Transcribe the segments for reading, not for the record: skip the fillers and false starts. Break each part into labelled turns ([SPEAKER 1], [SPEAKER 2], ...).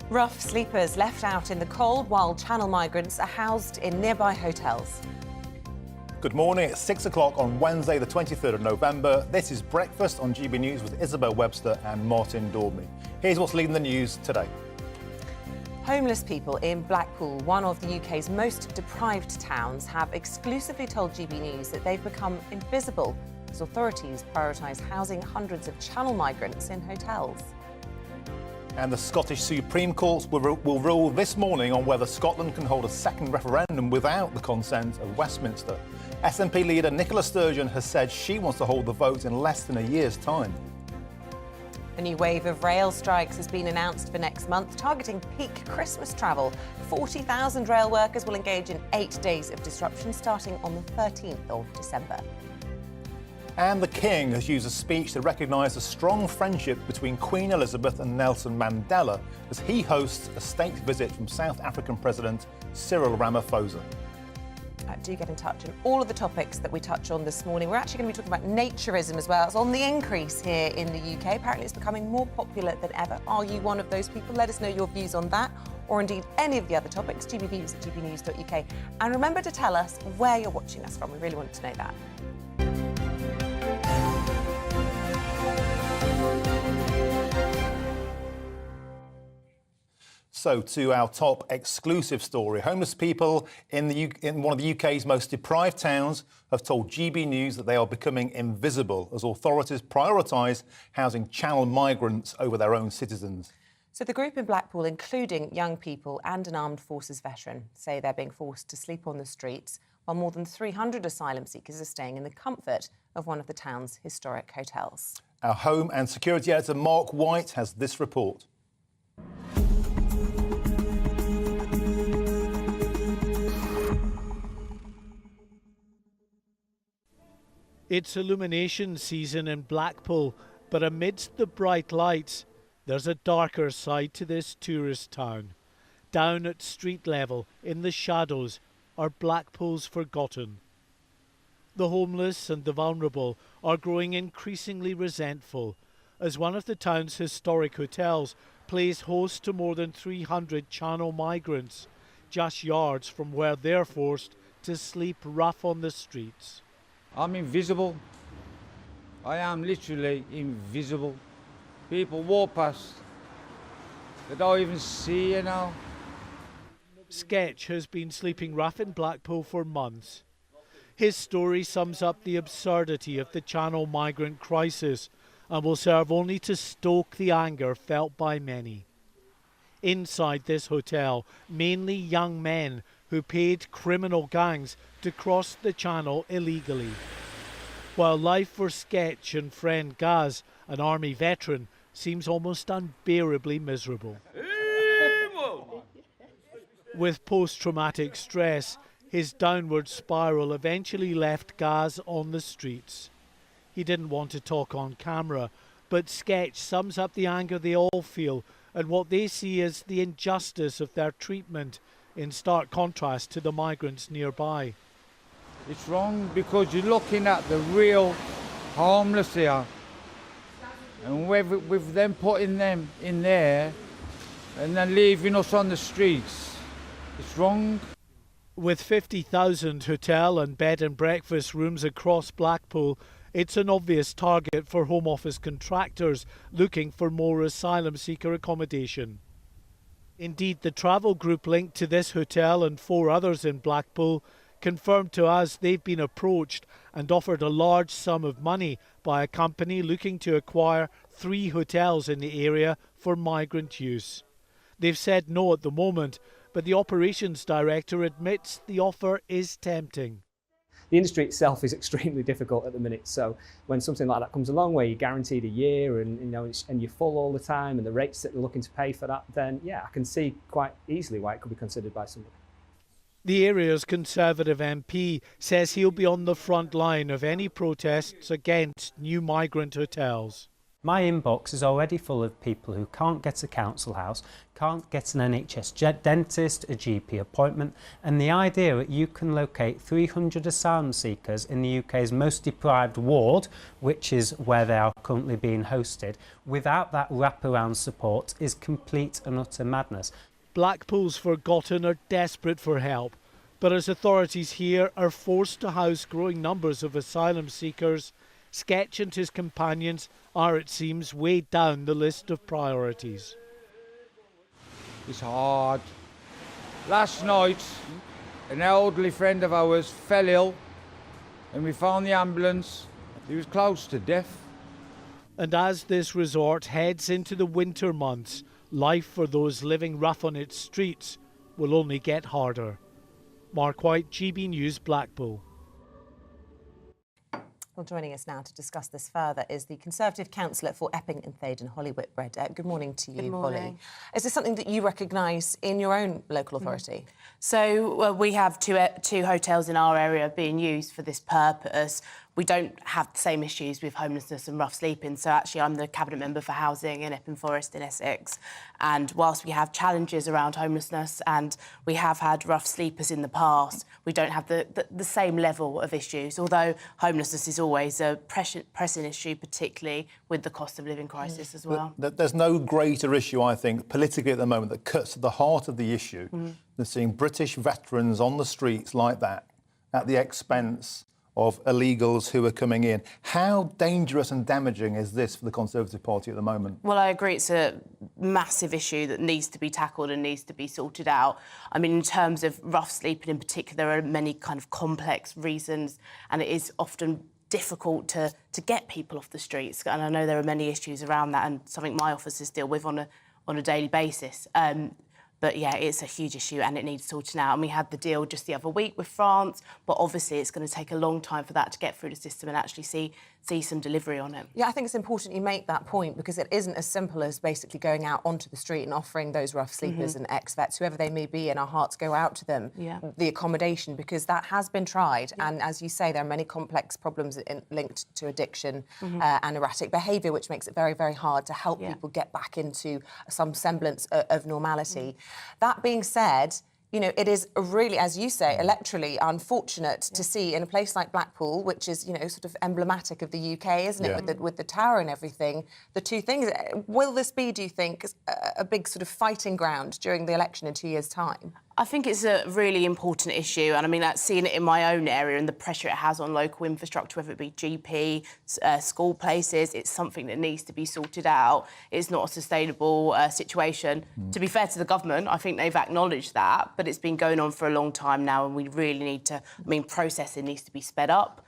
[SPEAKER 1] Rough sleepers left out in the cold while Channel migrants are housed in nearby hotels.
[SPEAKER 2] Good morning. It's 6 o'clock on Wednesday, the 23rd of November. This is Breakfast on GB News with Isabel, Webster and Martin Dormey. Here's what's leading the news today.
[SPEAKER 1] Homeless people in Blackpool, one of the UK's most deprived towns, have exclusively told GB News that they've become invisible as authorities prioritise housing hundreds of Channel migrants in hotels.
[SPEAKER 2] And the Scottish Supreme Court will rule this morning on whether Scotland can hold a second referendum without the consent of Westminster. SNP leader Nicola Sturgeon has said she wants to hold the vote in less than a year's time.
[SPEAKER 1] A new wave of rail strikes has been announced for next month, targeting peak Christmas travel. 40,000 rail workers will engage in 8 days of disruption starting on the 13th of December.
[SPEAKER 2] And the King has used a speech to recognise the strong friendship between Queen Elizabeth and Nelson Mandela as he hosts a state visit from South African President Cyril Ramaphosa.
[SPEAKER 1] Do get in touch on all of the topics that we touch on this morning. We're actually going to be talking about naturism as well. It's on the increase here in the UK. Apparently it's becoming more popular than ever. Are you one of those people? Let us know your views on that, or indeed any of the other topics. gbviews@gbnews.uk. And remember to tell us where you're watching us from. We really want to know that.
[SPEAKER 2] So to our top exclusive story. Homeless people in one of the UK's most deprived towns have told GB News that they are becoming invisible as authorities prioritise housing Channel migrants over their own citizens.
[SPEAKER 1] So the group in Blackpool, including young people and an armed forces veteran, say they're being forced to sleep on the streets while more than 300 asylum seekers are staying in the comfort of one of the town's historic hotels.
[SPEAKER 2] Our home and security editor Mark White has this report.
[SPEAKER 3] It's illumination season in Blackpool, but amidst the bright lights, there's a darker side to this tourist town. Down at street level, in the shadows, are Blackpool's forgotten. The homeless and the vulnerable are growing increasingly resentful, as one of the town's historic hotels plays host to more than 300 Channel migrants, just yards from where they're forced to sleep rough on the streets.
[SPEAKER 4] I'm invisible. I am literally invisible. People walk past. They don't even see you now.
[SPEAKER 3] Sketch has been sleeping rough in Blackpool for months. His story sums up the absurdity of the Channel migrant crisis and will serve only to stoke the anger felt by many. Inside this hotel, mainly young men who paid criminal gangs to cross the Channel illegally. While life for Sketch and friend Gaz, an army veteran, seems almost unbearably miserable. With post-traumatic stress, his downward spiral eventually left Gaz on the streets. He didn't want to talk on camera, but Sketch sums up the anger they all feel and what they see as the injustice of their treatment, in stark contrast to the migrants nearby.
[SPEAKER 4] It's wrong because you're looking at the real homeless here, and with them putting them in there and then leaving us on the streets, it's wrong.
[SPEAKER 3] With 50,000 hotel and bed and breakfast rooms across Blackpool, it's an obvious target for Home Office contractors looking for more asylum seeker accommodation. Indeed, the travel group linked to this hotel and 4 others in Blackpool confirmed to us they've been approached and offered a large sum of money by a company looking to acquire 3 hotels in the area for migrant use. They've said no at the moment, but the operations director admits the offer is tempting.
[SPEAKER 5] The industry itself is extremely difficult at the minute, so when something like that comes along where you're guaranteed a year and and you're full all the time and the rates that they're looking to pay for that, then yeah, I can see quite easily why it could be considered by somebody.
[SPEAKER 3] The area's Conservative MP says he'll be on the front line of any protests against new migrant hotels.
[SPEAKER 6] My inbox is already full of people who can't get a council house, can't get an NHS dentist, a GP appointment, and the idea that you can locate 300 asylum seekers in the UK's most deprived ward, which is where they are currently being hosted, without that wraparound support is complete and utter madness.
[SPEAKER 3] Blackpool's Forgotten are desperate for help, but as authorities here are forced to house growing numbers of asylum seekers, Sketch and his companions are, it seems, weighed down the list of priorities.
[SPEAKER 4] It's hard. Last night, an elderly friend of ours fell ill and we found the ambulance. He was close to death.
[SPEAKER 3] And as this resort heads into the winter months, life for those living rough on its streets will only get harder. Mark White, GB News, Blackpool.
[SPEAKER 1] Well, joining us now to discuss this further is the Conservative councillor for Epping and Thaden, Holly Whitbread. Good morning to you, Holly. Is this something that you recognise in your own local authority?
[SPEAKER 7] So we have two hotels in our area being used for this purpose. We don't have the same issues with homelessness and rough sleeping. So actually I'm the Cabinet Member for Housing in Epping Forest in Essex. And whilst we have challenges around homelessness and we have had rough sleepers in the past, we don't have the same level of issues, although homelessness is always a pressing issue, particularly with the cost of living crisis as well.
[SPEAKER 2] But there's no greater issue, I think, politically at the moment that cuts to the heart of the issue than seeing British veterans on the streets like that at the expense of illegals who are coming in. How dangerous and damaging is this for the Conservative Party at the moment?
[SPEAKER 7] Well, I agree it's a massive issue that needs to be tackled and needs to be sorted out. I mean, in terms of rough sleeping in particular, there are many kind of complex reasons and it is often difficult to get people off the streets. And I know there are many issues around that and something my offices deal with on a daily basis. But yeah, it's a huge issue and it needs sorting out. And we had the deal just the other week with France, but obviously it's going to take a long time for that to get through the system and actually see some delivery on it.
[SPEAKER 1] Yeah, I think it's important you make that point because it isn't as simple as basically going out onto the street and offering those rough sleepers and ex-vets, whoever they may be, and our hearts go out to them, the accommodation, because that has been tried. And as you say, there are many complex problems linked to addiction and erratic behaviour, which makes it very, very hard to help people get back into some semblance of normality. That being said, you know, it is really, as you say, electorally unfortunate to see in a place like Blackpool, which is, you know, sort of emblematic of the UK, isn't it, with the tower and everything, the two things. Will this be, do you think, a big sort of fighting ground during the election in 2 years' time?
[SPEAKER 7] I think it's a really important issue, and I mean, like, seeing it in my own area and the pressure it has on local infrastructure, whether it be GP, school places, it's something that needs to be sorted out. It's not a sustainable situation. To be fair to the government, I think they've acknowledged that, but it's been going on for a long time now, and we really need to, I mean, processing needs to be sped up.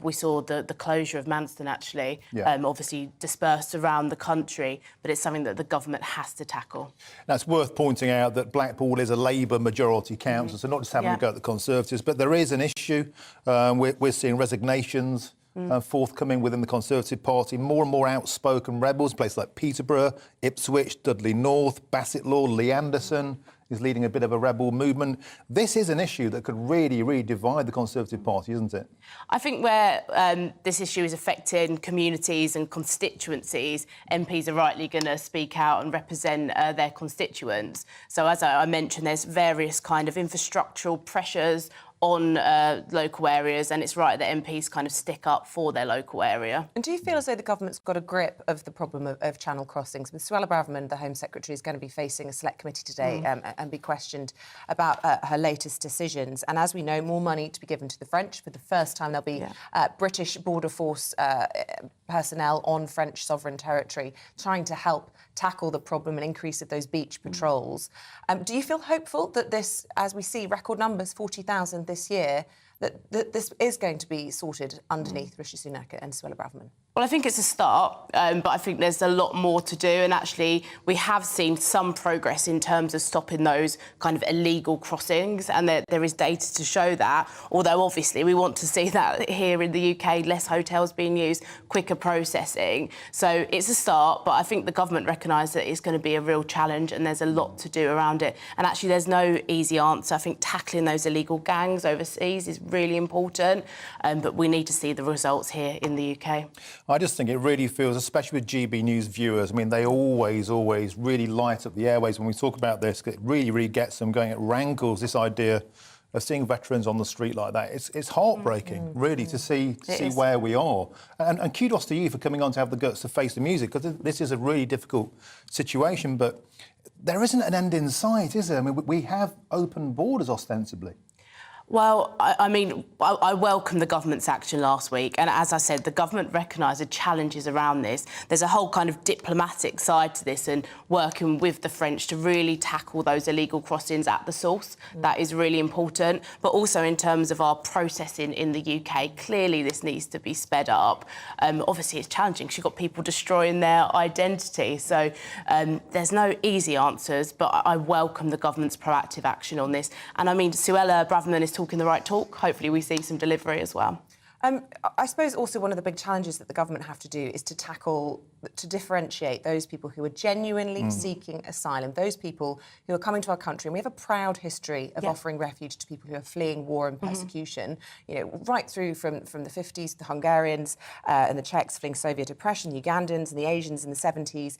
[SPEAKER 7] We saw the closure of Manston, actually, obviously dispersed around the country, but it's something that the government has to tackle.
[SPEAKER 2] Now, it's worth pointing out that Blackpool is a Labour majority council, so not just having a go at the Conservatives, but there is an issue. We're seeing resignations forthcoming within the Conservative Party, more and more outspoken rebels, places like Peterborough, Ipswich, Dudley North, Bassett Law, Lee Anderson is leading a bit of a rebel movement. This is an issue that could really, really divide the Conservative Party, isn't it?
[SPEAKER 7] I think where this issue is affecting communities and constituencies, MPs are rightly going to speak out and represent their constituents. So as I mentioned, there's various kind of infrastructural pressures on local areas, and it's right that MPs kind of stick up for their local area.
[SPEAKER 1] And do you feel as though the government's got a grip of the problem of channel crossings? Suella Braverman, the Home Secretary, is going to be facing a select committee today and be questioned about her latest decisions. And as we know, more money to be given to the French. For the first time, there'll be British Border Force personnel on French sovereign territory trying to help tackle the problem and increase of those beach patrols. Do you feel hopeful that this, as we see record numbers, 40,000 this year, that this is going to be sorted underneath Rishi Sunak and Suella Braverman?
[SPEAKER 7] Well, I think it's a start, but I think there's a lot more to do. And actually, we have seen some progress in terms of stopping those kind of illegal crossings. And there is data to show that. Although, obviously, we want to see that here in the UK, less hotels being used, quicker processing. So it's a start, but I think the government recognise that it's going to be a real challenge and there's a lot to do around it. And actually, there's no easy answer. I think tackling those illegal gangs overseas is really important, but we need to see the results here in the UK.
[SPEAKER 2] I just think it really feels, especially with GB News viewers, I mean, they always really light up the airways when we talk about this. It really gets them going. It rankles, this idea of seeing veterans on the street like that. It's heartbreaking, really, to see where we are. And kudos to you for coming on to have the guts to face the music, because this is a really difficult situation, but there isn't an end in sight, is there? I mean, we have open borders, ostensibly.
[SPEAKER 7] Well, I welcome the government's action last week, and as I said, the government recognised the challenges around this. There's a whole kind of diplomatic side to this, and working with the French to really tackle those illegal crossings at the source. That is really important. But also in terms of our processing in the UK, clearly this needs to be sped up. Obviously, it's challenging because you've got people destroying their identity. So there's no easy answers, but I welcome the government's proactive action on this. And I mean, Suella Braverman is talking the right talk. Hopefully we see some delivery as well.
[SPEAKER 1] I suppose also one of the big challenges that the government have to do is to differentiate those people who are genuinely seeking asylum, those people who are coming to our country. And we have a proud history of offering refuge to people who are fleeing war and persecution, you know, right through from the 50s, the Hungarians and the Czechs fleeing Soviet oppression, the Ugandans and the Asians in the 70s.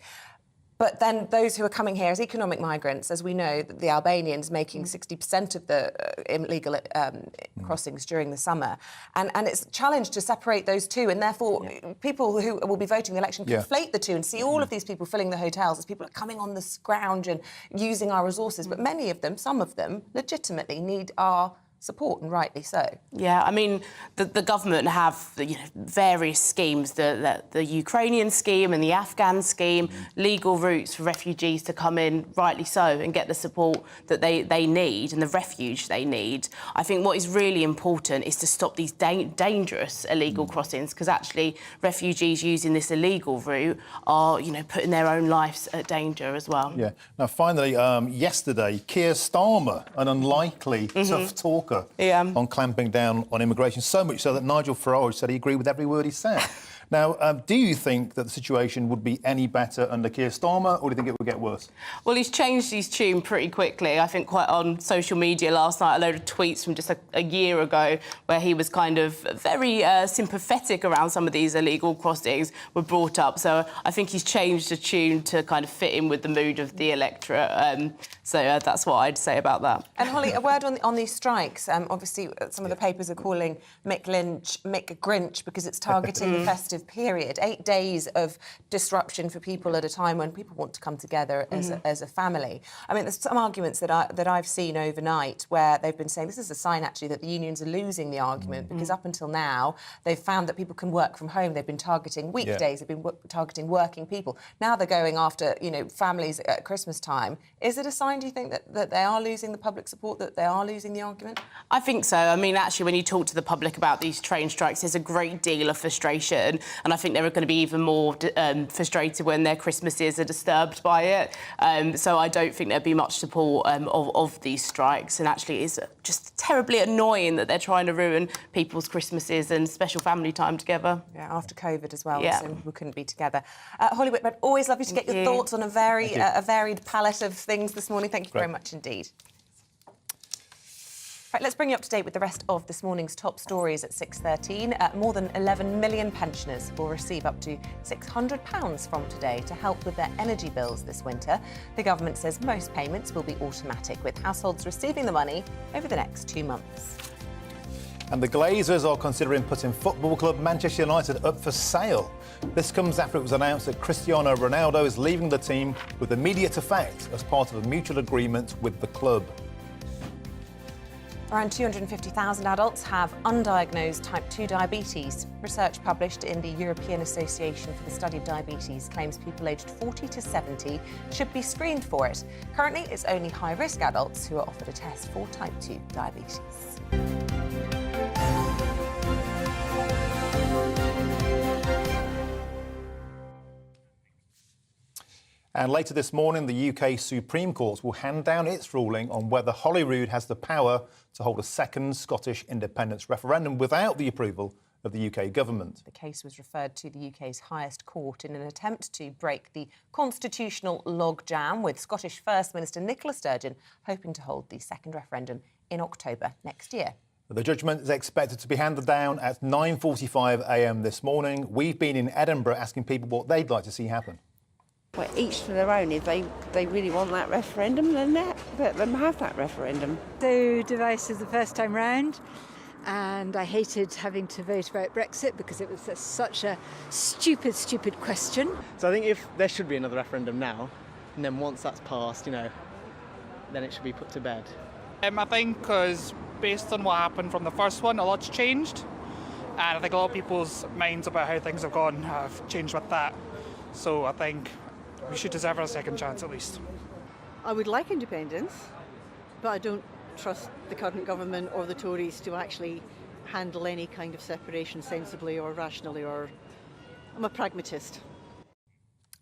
[SPEAKER 1] But then those who are coming here as economic migrants, as we know, the Albanians making 60% of the illegal crossings during the summer. And it's a challenge to separate those two. And therefore, people who will be voting the election conflate the two and see all of these people filling the hotels as people are coming on the scrounge and using our resources. But many of them, some of them, legitimately need our support, and rightly so.
[SPEAKER 7] Yeah, I mean, the government have various schemes, the Ukrainian scheme and the Afghan scheme, legal routes for refugees to come in, rightly so, and get the support that they need and the refuge they need. I think what is really important is to stop these dangerous illegal crossings, because actually refugees using this illegal route are, putting their own lives at danger as well.
[SPEAKER 2] Yeah. Now, finally, yesterday, Keir Starmer, an unlikely tough talker, on clamping down on immigration, so much so that Nigel Farage said he agreed with every word he said. Now, do you think that the situation would be any better under Keir Starmer, or do you think it would get worse?
[SPEAKER 7] Well, he's changed his tune pretty quickly. I think quite on social media last night, a load of tweets from just a year ago where he was kind of very sympathetic around some of these illegal crossings were brought up. So I think he's changed the tune to kind of fit in with the mood of the electorate. So that's what I'd say about that.
[SPEAKER 1] And Holly, a word on these strikes. Obviously, some of the papers are calling Mick Grinch because it's targeting the festive period. 8 days of disruption for people at a time when people want to come together as a family. I mean, there's some arguments that I've seen overnight where they've been saying this is a sign actually that the unions are losing the argument, because up until now they've found that people can work from home. They've been targeting weekdays. They've been targeting working people. Now they're going after families at Christmas time. Is it a sign, do you think, that they are losing the public support, that they are losing the argument?
[SPEAKER 7] I think so. I mean, actually, when you talk to the public about these train strikes, there's a great deal of frustration. And I think they're going to be even more frustrated when their Christmases are disturbed by it. So I don't think there'll be much support of these strikes. And actually, it's just terribly annoying that they're trying to ruin people's Christmases and special family time together.
[SPEAKER 1] Yeah, after COVID as well, so we couldn't be together. Holly Whitman, always lovely to get your thoughts on a varied palette of things this morning. Thank you very much indeed. Right, let's bring you up to date with the rest of this morning's top stories at 6:13. More than 11 million pensioners will receive up to £600 from today to help with their energy bills this winter. The government says most payments will be automatic, with households receiving the money over the next 2 months.
[SPEAKER 2] And the Glazers are considering putting football club Manchester United up for sale. This comes after it was announced that Cristiano Ronaldo is leaving the team with immediate effect as part of a mutual agreement with the club.
[SPEAKER 1] Around 250,000 adults have undiagnosed type 2 diabetes. Research published in the European Association for the Study of Diabetes claims people aged 40 to 70 should be screened for it. Currently, it's only high-risk adults who are offered a test for type 2 diabetes.
[SPEAKER 2] And later this morning, the UK Supreme Court will hand down its ruling on whether Holyrood has the power to hold a second Scottish independence referendum without the approval of the UK government.
[SPEAKER 1] The case was referred to the UK's highest court in an attempt to break the constitutional logjam, with Scottish First Minister Nicola Sturgeon hoping to hold the second referendum in October next year.
[SPEAKER 2] The judgment is expected to be handed down at 9:45 a.m. this morning. We've been in Edinburgh asking people what they'd like to see happen.
[SPEAKER 8] Well, each for their own. If they really want that referendum, then let them have that referendum.
[SPEAKER 9] So divisive the first time round, and I hated having to vote about Brexit because it was such a stupid question.
[SPEAKER 10] So I think if there should be another referendum now, and then once that's passed, then it should be put to bed.
[SPEAKER 11] I think because based on what happened from the first one, a lot's changed, and I think a lot of people's minds about how things have gone have changed with that. So I think we should deserve a second chance at least.
[SPEAKER 12] I would like independence, but I don't trust the current government or the Tories to actually handle any kind of separation sensibly or rationally, or I'm a pragmatist.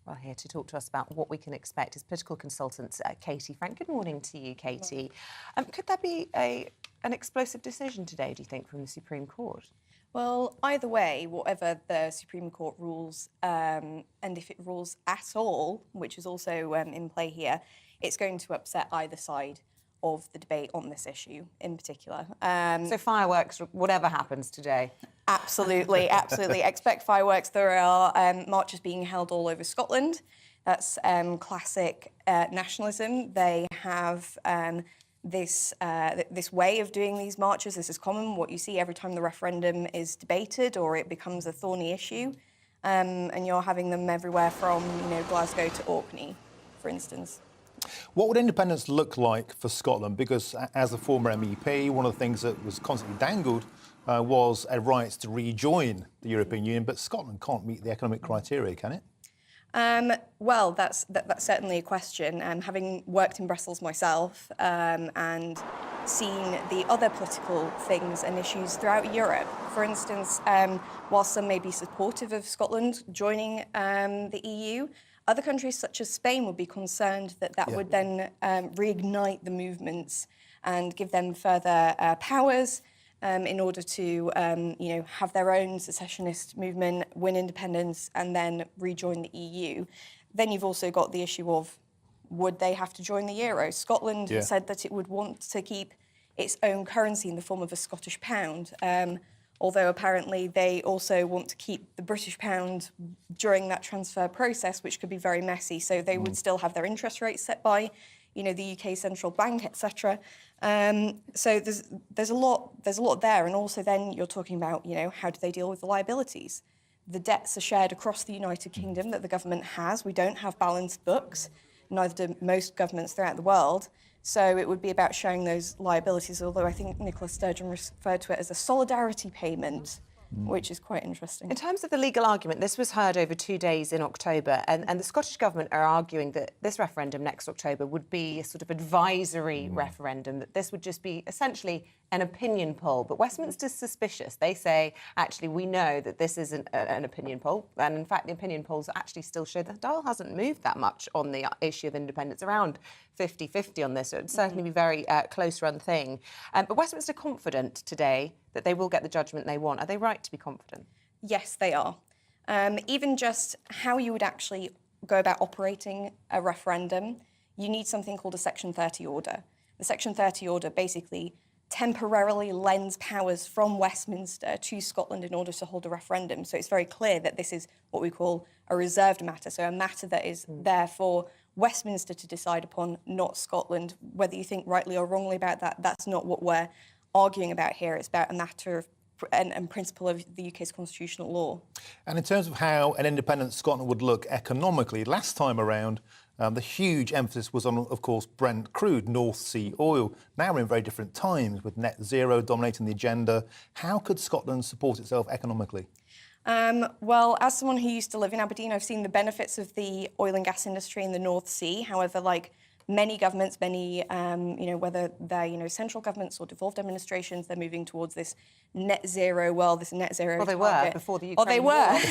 [SPEAKER 1] Well, here to talk to us about what we can expect is political consultant Katie Frank. Good morning to you, Katie. Could there be an explosive decision today, do you think, from the Supreme Court?
[SPEAKER 13] Well, either way, whatever the Supreme Court rules, and if it rules at all, which is also in play here, it's going to upset either side of the debate on this issue in particular.
[SPEAKER 1] So fireworks, whatever happens today?
[SPEAKER 13] Absolutely, absolutely. Expect fireworks. There are marches being held all over Scotland. That's classic nationalism. They have this way of doing these marches. This is common, what you see every time the referendum is debated or it becomes a thorny issue. And you're having them everywhere from Glasgow to Orkney, for instance.
[SPEAKER 2] What would independence look like for Scotland? Because as a former MEP, one of the things that was constantly dangled was a right to rejoin the European Union, but Scotland can't meet the economic criteria, can it?
[SPEAKER 13] Well, that's certainly a question. Having worked in Brussels myself and seen the other political things and issues throughout Europe, for instance, while some may be supportive of Scotland joining the EU, other countries such as Spain would be concerned that would then reignite the movements and give them further powers in order to have their own secessionist movement, win independence, and then rejoin the EU. Then you've also got the issue of would they have to join the euro? Scotland has said that it would want to keep its own currency in the form of a Scottish pound. Although apparently they also want to keep the British pound during that transfer process, which could be very messy. So they would still have their interest rates set by, the UK central bank, etc. So there's a lot there, and also then you're talking about, how do they deal with the liabilities? The debts are shared across the United Kingdom that the government has. We don't have balanced books, neither do most governments throughout the world. So it would be about showing those liabilities, although I think Nicola Sturgeon referred to it as a solidarity payment, which is quite interesting.
[SPEAKER 1] In terms of the legal argument, this was heard over 2 days in October, and the Scottish Government are arguing that this referendum next October would be a sort of advisory referendum, that this would just be essentially an opinion poll. But Westminster's suspicious. They say, actually, we know that this isn't an opinion poll, and in fact, the opinion polls actually still show the dial hasn't moved that much on the issue of independence, around 50-50 on this, so it'd certainly be a very close-run thing. But Westminster confident today that they will get the judgment they want. Are they right to be confident?
[SPEAKER 13] Yes, they are. Even just how you would actually go about operating a referendum, you need something called a Section 30 order. The Section 30 order basically temporarily lends powers from Westminster to Scotland in order to hold a referendum. So it's very clear that this is what we call a reserved matter, so a matter that is there for Westminster to decide upon, not Scotland. Whether you think rightly or wrongly about that, that's not what we're arguing about here. It's about a matter of and principle of the UK's constitutional law. And
[SPEAKER 2] in terms of how an independent Scotland would look economically, last time around, the huge emphasis was on, of course, Brent crude, North Sea oil. Now we're in very different times with net zero dominating the agenda. How could Scotland support itself economically?
[SPEAKER 13] Well, as someone who used to live in Aberdeen, I've seen the benefits of the oil and gas industry in the North Sea. However, like many governments, whether they're, central governments or devolved administrations, they're moving towards this net zero target.
[SPEAKER 1] Well, they were before the Ukraine
[SPEAKER 13] war.
[SPEAKER 1] war.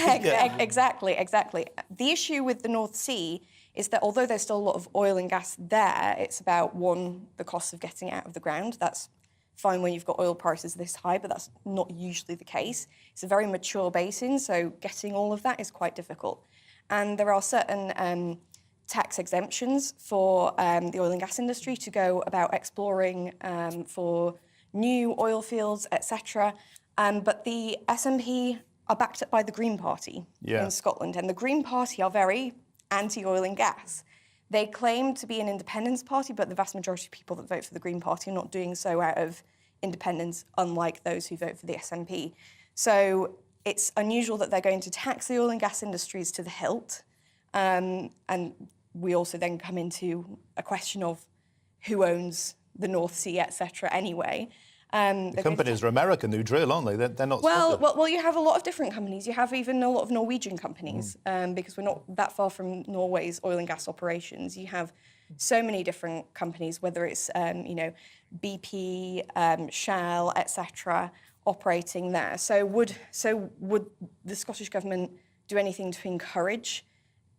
[SPEAKER 13] Exactly. The issue with the North Sea is that although there's still a lot of oil and gas there, it's about, one, the cost of getting it out of the ground. That's fine when you've got oil prices this high, but that's not usually the case. It's a very mature basin, so getting all of that is quite difficult. And there are certain tax exemptions for the oil and gas industry to go about exploring for new oil fields, etc. But the SNP are backed up by the Green Party in Scotland, and the Green Party are very anti-oil and gas. They claim to be an independence party, but the vast majority of people that vote for the Green Party are not doing so out of independence, unlike those who vote for the SNP. So it's unusual that they're going to tax the oil and gas industries to the hilt. And we also then come into a question of who owns the North Sea, etc. anyway.
[SPEAKER 2] The companies are American who drill, aren't they? They're not Scottish.
[SPEAKER 13] Well, you have a lot of different companies. You have even a lot of Norwegian companies, because we're not that far from Norway's oil and gas operations. You have so many different companies, whether it's BP, Shell, etc., operating there. So would the Scottish government do anything to encourage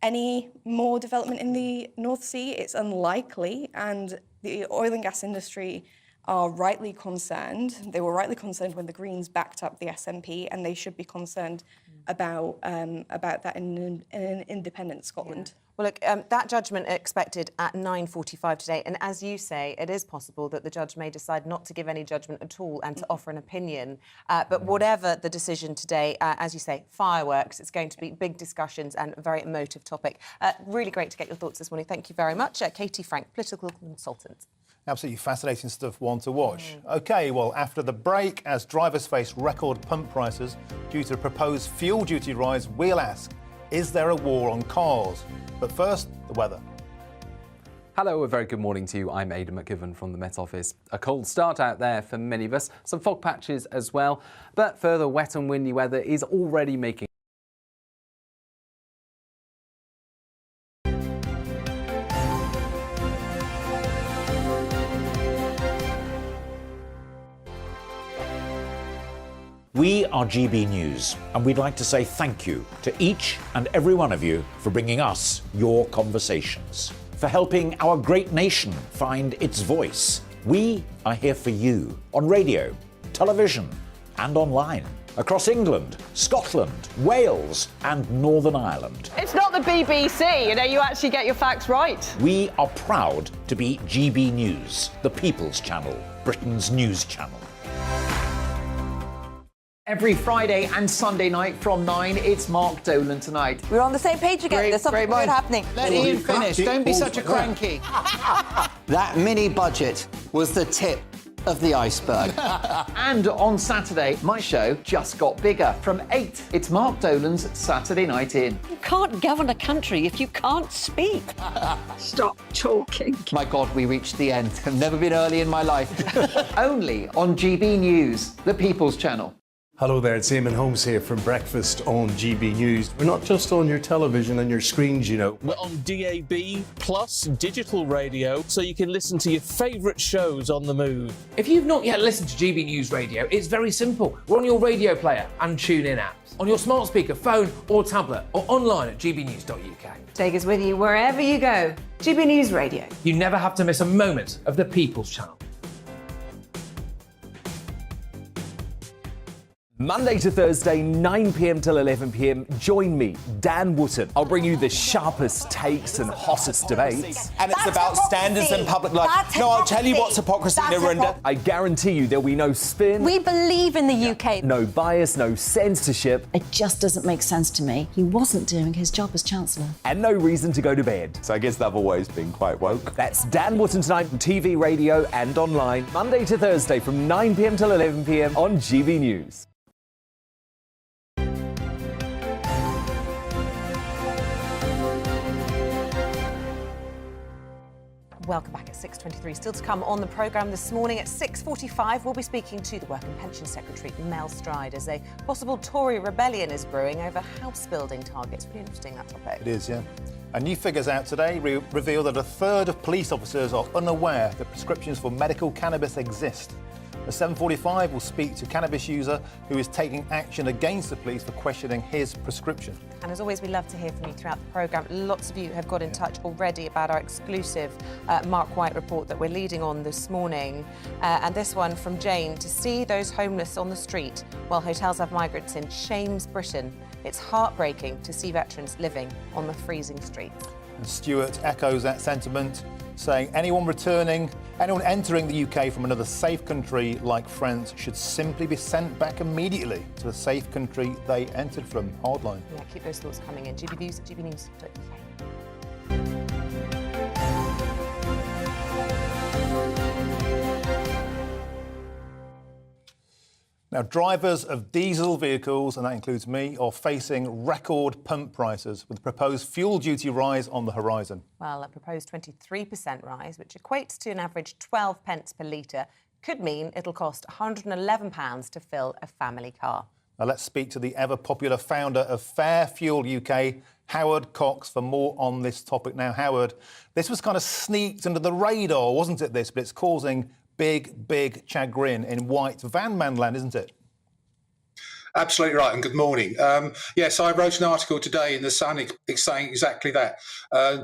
[SPEAKER 13] any more development in the North Sea? It's unlikely, and the oil and gas industry are rightly concerned. They were rightly concerned when the Greens backed up the SNP, and they should be concerned about that in an independent Scotland.
[SPEAKER 1] Yeah. Well, look, that judgment expected at 9:45 today, and as you say, it is possible that the judge may decide not to give any judgment at all and to offer an opinion. But whatever the decision today, as you say, fireworks, it's going to be big discussions and a very emotive topic. Really great to get your thoughts this morning. Thank you very much. Katie Frank, political consultant.
[SPEAKER 2] Absolutely fascinating stuff, one to watch. OK, well, after the break, as drivers face record pump prices due to a proposed fuel duty rise, we'll ask, is there a war on cars? But first, the weather.
[SPEAKER 14] Hello, a very good morning to you. I'm Aidan McGivern from the Met Office. A cold start out there for many of us, some fog patches as well, but further wet and windy weather is already making
[SPEAKER 15] We are GB News, and we'd like to say thank you to each and every one of you for bringing us your conversations, for helping our great nation find its voice. We are here for you on radio, television, and online, across England, Scotland, Wales, and Northern Ireland.
[SPEAKER 16] It's not the BBC, you actually get your facts right.
[SPEAKER 15] We are proud to be GB News, the People's Channel, Britain's news channel.
[SPEAKER 17] Every Friday and Sunday night from 9, it's Mark Dolan Tonight.
[SPEAKER 18] We're on the same page again. There's something good happening.
[SPEAKER 17] Let Ian finish. Don't be such a cranky.
[SPEAKER 19] That mini budget was the tip of the iceberg.
[SPEAKER 17] And on Saturday, my show just got bigger. From 8, it's Mark Dolan's Saturday Night In.
[SPEAKER 18] You can't govern a country if you can't speak. Stop talking.
[SPEAKER 17] My God, we reached the end. I've never been early in my life. Only on GB News, the People's Channel.
[SPEAKER 20] Hello there, it's Eamonn Holmes here from Breakfast on GB News. We're not just on your television and your screens, We're
[SPEAKER 21] on DAB plus digital radio, so you can listen to your favourite shows on the move.
[SPEAKER 22] If you've not yet listened to GB News Radio, it's very simple. We're on your radio player and tune-in apps, on your smart speaker, phone or tablet, or online at gbnews.uk.
[SPEAKER 23] Take us with you wherever you go. GB News Radio.
[SPEAKER 22] You never have to miss a moment of the People's Channel.
[SPEAKER 24] Monday to Thursday, 9 p.m. till 11 p.m. Join me, Dan Wootton. I'll bring you the sharpest takes and hottest debates.
[SPEAKER 25] And it's about standards and public life. No, I'll tell you what's hypocrisy, Narendra.
[SPEAKER 24] I guarantee you there'll be no spin.
[SPEAKER 18] We believe in the UK.
[SPEAKER 24] No bias, no censorship.
[SPEAKER 26] It just doesn't make sense to me. He wasn't doing his job as Chancellor.
[SPEAKER 24] And no reason to go to bed.
[SPEAKER 25] So I guess they've always been quite woke.
[SPEAKER 24] That's Dan Wootton Tonight on TV, radio and online. Monday to Thursday from 9 p.m. till 11 p.m. on GB News.
[SPEAKER 1] Welcome back at 6:23. Still to come on the programme this morning at 6:45, we'll be speaking to the Work and Pension Secretary, Mel Stride, as a possible Tory rebellion is brewing over house building targets. Really interesting, that topic.
[SPEAKER 2] It is, yeah. And new figures out today reveal that a third of police officers are unaware that prescriptions for medical cannabis exist. At 7:45, we'll speak to a cannabis user who is taking action against the police for questioning his prescription.
[SPEAKER 1] And as always, we love to hear from you throughout the programme. Lots of you have got in touch already about our exclusive Mark White report that we're leading on this morning. And this one from Jane: to see those homeless on the street while hotels have migrants in shames Britain. It's heartbreaking to see veterans living on the freezing streets.
[SPEAKER 2] And Stuart echoes that sentiment, saying anyone returning Anyone entering the UK from another safe country like France should simply be sent back immediately to the safe country they entered from. Hardline.
[SPEAKER 1] Yeah, keep those thoughts coming in. GBnews at gbnews.uk.
[SPEAKER 2] Now, drivers of diesel vehicles, and that includes me, are facing record pump prices with the proposed fuel duty rise on the horizon.
[SPEAKER 1] Well, a proposed 23% rise, which equates to an average 12 pence per litre, could mean it'll cost £111 to fill a family car.
[SPEAKER 2] Now, let's speak to the ever-popular founder of Fair Fuel UK, Howard Cox, for more on this topic. Now, Howard, this was kind of sneaked under the radar, wasn't it, this? But it's causing big chagrin in white van man land, isn't it?
[SPEAKER 3] Absolutely right, and good morning. Yes, I wrote an article today in The Sun saying exactly that.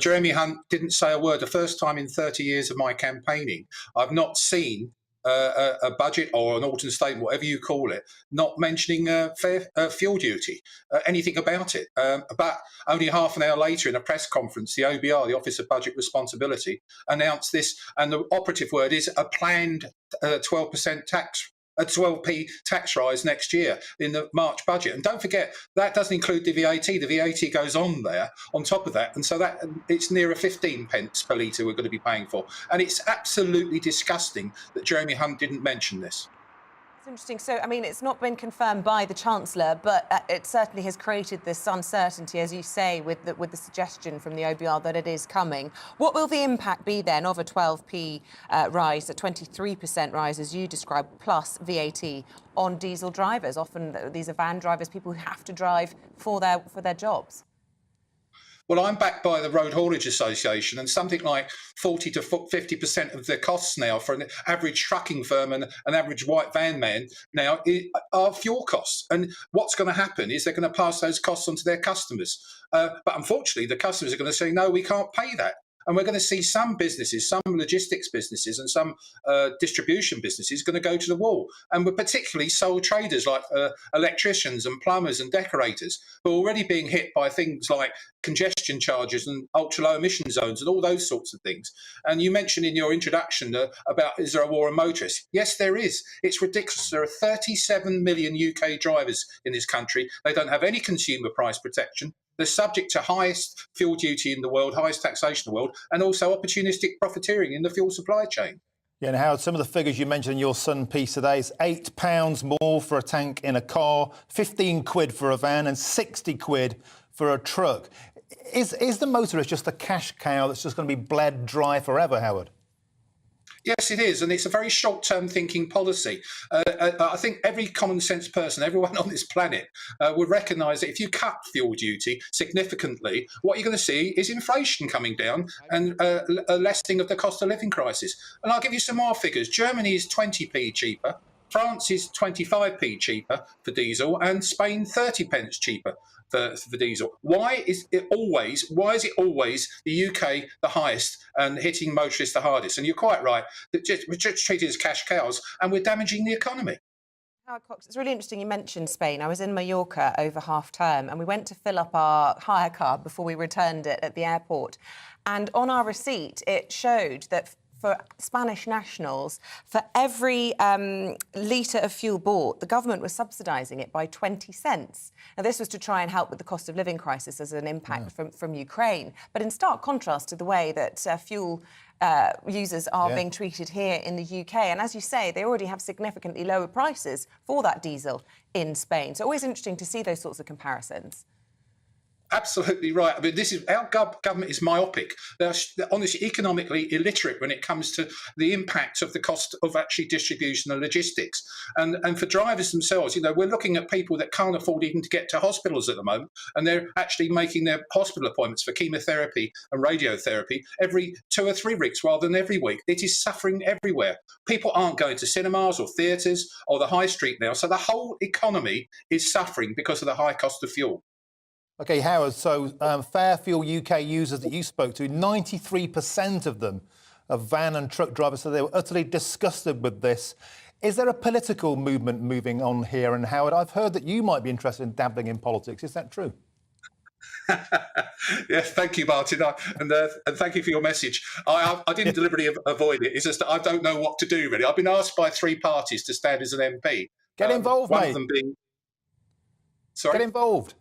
[SPEAKER 3] Jeremy Hunt didn't say a word. The first time in 30 years of my campaigning, I've not seen a budget or an autumn statement, whatever you call it, not mentioning fair fuel duty, anything about it. But only half an hour later in a press conference, the OBR, the Office of Budget Responsibility, announced this, and the operative word is a planned 12% tax. A 12p tax rise next year in the March budget. And don't forget, that doesn't include the VAT. The VAT goes on there, on top of that. And so that it's nearer 15 pence per litre we're going to be paying for. And it's absolutely disgusting that Jeremy Hunt didn't mention this.
[SPEAKER 1] It's interesting. So, I mean, it's not been confirmed by the Chancellor, but it certainly has created this uncertainty, as you say, with the suggestion from the OBR that it is coming. What will the impact be then of a 12p rise, a 23% rise, as you described, plus VAT on diesel drivers? Often these are van drivers, people who have to drive for their jobs.
[SPEAKER 3] Well, I'm backed by the Road Haulage Association, and something like 40 to 50% of the costs now for an average trucking firm and an average white van man now are fuel costs. And what's going to happen is they're going to pass those costs on to their customers. But unfortunately, the customers are going to say, no, we can't pay that. And we're going to see some businesses, some logistics businesses and some distribution businesses going to go to the wall. And we're particularly sole traders like electricians and plumbers and decorators who are already being hit by things like congestion charges and ultra-low emission zones and all those sorts of things. And you mentioned in your introduction about, is there a war on motorists? Yes, there is. It's ridiculous. There are 37 million UK drivers in this country. They don't have any consumer price protection. They're subject to highest fuel duty in the world, highest taxation in the world, and also opportunistic profiteering in the fuel supply chain.
[SPEAKER 2] Yeah, and Howard, some of the figures you mentioned in your Sun piece today is £8 more for a tank in a car, 15 quid for a van and 60 quid for a truck. Is the motorist just a cash cow that's just going to be bled dry forever, Howard?
[SPEAKER 3] Yes, it is, and it's a very short-term thinking policy. I think every common-sense person, everyone on this planet, would recognise that if you cut fuel duty significantly, what you're going to see is inflation coming down and a lessening of the cost of living crisis. And I'll give you some more figures. Germany is 20p cheaper, France is 25p cheaper for diesel, and Spain 30 pence cheaper for diesel. Why is it always the UK the highest and hitting motorists the hardest? And you're quite right, that we're just treated as cash cows and we're damaging the economy.
[SPEAKER 1] Howard Cox, it's really interesting you mentioned Spain. I was in Mallorca over half term and we went to fill up our hire car before we returned it at the airport. And on our receipt, it showed that for Spanish nationals, for every litre of fuel bought, the government was subsidising it by 20 cents. Now, this was to try and help with the cost of living crisis as an impact from Ukraine. But in stark contrast to the way that fuel users are being treated here in the UK. And as you say, they already have significantly lower prices for that diesel in Spain. So always interesting to see those sorts of comparisons.
[SPEAKER 3] Absolutely right. I mean, this is our government is myopic. They're honestly economically illiterate when it comes to the impact of the cost of actually distribution and logistics. And for drivers themselves, you know, we're looking at people that can't afford even to get to hospitals at the moment, and they're actually making their hospital appointments for chemotherapy and radiotherapy every 2 or 3 weeks rather than every week. It is suffering everywhere. People aren't going to cinemas or theatres or the high street now, so the whole economy is suffering because of the high cost of fuel.
[SPEAKER 2] OK, Howard, so Fair Fuel UK users that you spoke to, 93% of them are van and truck drivers, so they were utterly disgusted with this. Is there a political movement moving on here? And Howard, I've heard that you might be interested in dabbling in politics. Is that true?
[SPEAKER 3] Yes, thank you, Martin, and thank you for your message. I didn't deliberately avoid it. It's just that I don't know what to do, really. I've been asked by 3 parties to stand as an MP.
[SPEAKER 2] Get involved,
[SPEAKER 3] one
[SPEAKER 2] mate.
[SPEAKER 3] of them being... Sorry?
[SPEAKER 2] Get involved.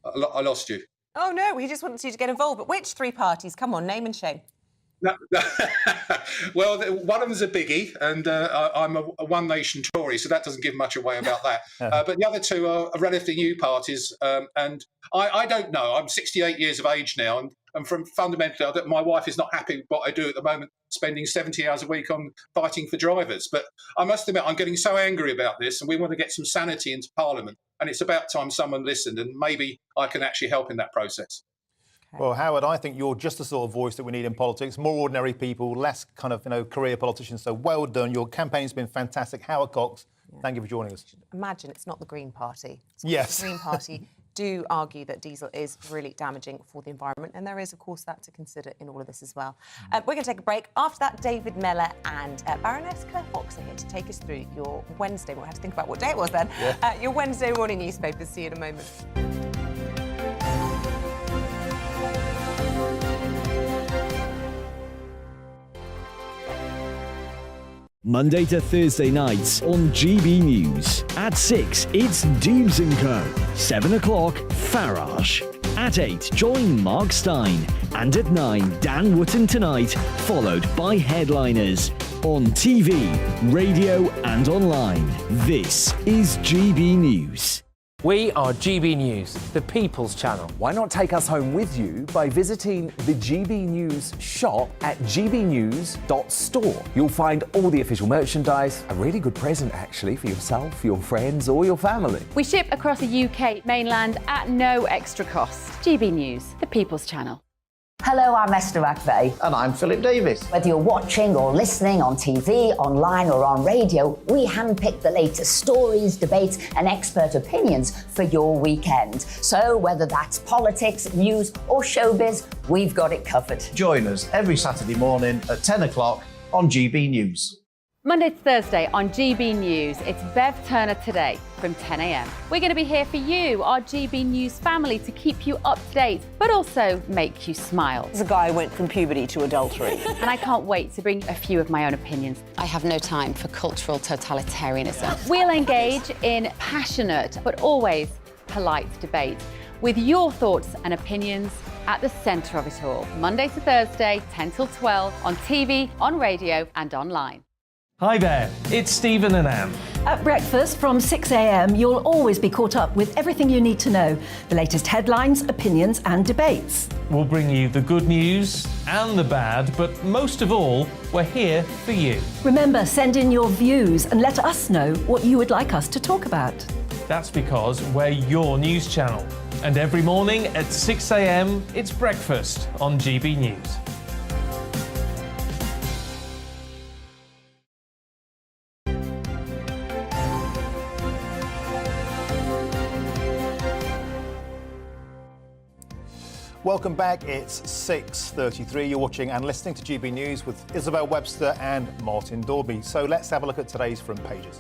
[SPEAKER 3] I lost you.
[SPEAKER 1] Oh, no, he just wants you to get involved. But which 3 parties? Come on, name and shame.
[SPEAKER 3] No. Well, one of them's a biggie, and I'm a One Nation Tory, so that doesn't give much away about that. But the other 2 are relatively new parties, and I don't know. I'm 68 years of age now, and from fundamentally, my wife is not happy with what I do at the moment, spending 70 hours a week on fighting for drivers. But I must admit, I'm getting so angry about this, and we want to get some sanity into Parliament, and it's about time someone listened, and maybe I can actually help in that process.
[SPEAKER 2] Well, Howard, I think you're just the sort of voice that we need in politics. More ordinary people, less kind of, career politicians. So well done. Your campaign's been fantastic. Howard Cox, thank you for joining us.
[SPEAKER 1] Imagine it's not the Green Party.
[SPEAKER 2] Yes.
[SPEAKER 1] The Green Party do argue that diesel is really damaging for the environment, and there is, of course, that to consider in all of this as well. We're going to take a break. After that, David Mellor and Baroness Claire Fox are here to take us through your Wednesday. We'll have to think about what day it was then. Yeah. Your Wednesday morning newspapers. See you in a moment.
[SPEAKER 4] Monday to Thursday nights on GB News. At 6, it's Dubes & Co. 7 o'clock, Farage. At 8, join Mark Stein. And at 9, Dan Wootton Tonight, followed by Headliners. On TV, radio and online. This is GB News.
[SPEAKER 22] We are GB News, the People's Channel.
[SPEAKER 24] Why not take us home with you by visiting the GB News shop at gbnews.store. You'll find all the official merchandise, a really good present actually for yourself, your friends or your family.
[SPEAKER 5] We ship across the UK mainland at no extra cost. GB News, the People's Channel.
[SPEAKER 6] Hello, I'm Esther McVeigh.
[SPEAKER 17] And I'm Philip Davis.
[SPEAKER 6] Whether you're watching or listening on TV, online or on radio, we handpick the latest stories, debates and expert opinions for your weekend. So whether that's politics, news or showbiz, we've got it covered.
[SPEAKER 17] Join us every Saturday morning at 10 o'clock on GB News.
[SPEAKER 5] Monday to Thursday on GB News, it's Bev Turner Today from 10 a.m. We're going to be here for you, our GB News family, to keep you up to date, but also make you smile.
[SPEAKER 16] There's a guy who went from puberty to adultery.
[SPEAKER 5] And I can't wait to bring a few of my own opinions.
[SPEAKER 7] I have no time for cultural totalitarianism.
[SPEAKER 5] We'll engage in passionate, but always polite debate, with your thoughts and opinions at the centre of it all. Monday to Thursday, 10 till 12, on TV, on radio and online.
[SPEAKER 8] Hi there, it's Stephen and Anne.
[SPEAKER 9] At breakfast from 6 a.m, you'll always be caught up with everything you need to know, the latest headlines, opinions and debates.
[SPEAKER 8] We'll bring you the good news and the bad, but most of all, we're here for you.
[SPEAKER 9] Remember, send in your views and let us know what you would like us to talk about.
[SPEAKER 8] That's because we're your news channel. And every morning at 6 a.m, it's breakfast on GB News.
[SPEAKER 2] Welcome back. It's 6:33. You're watching and listening to GB News with Isabel, Webster and Martin Dorby. So let's have a look at today's front pages.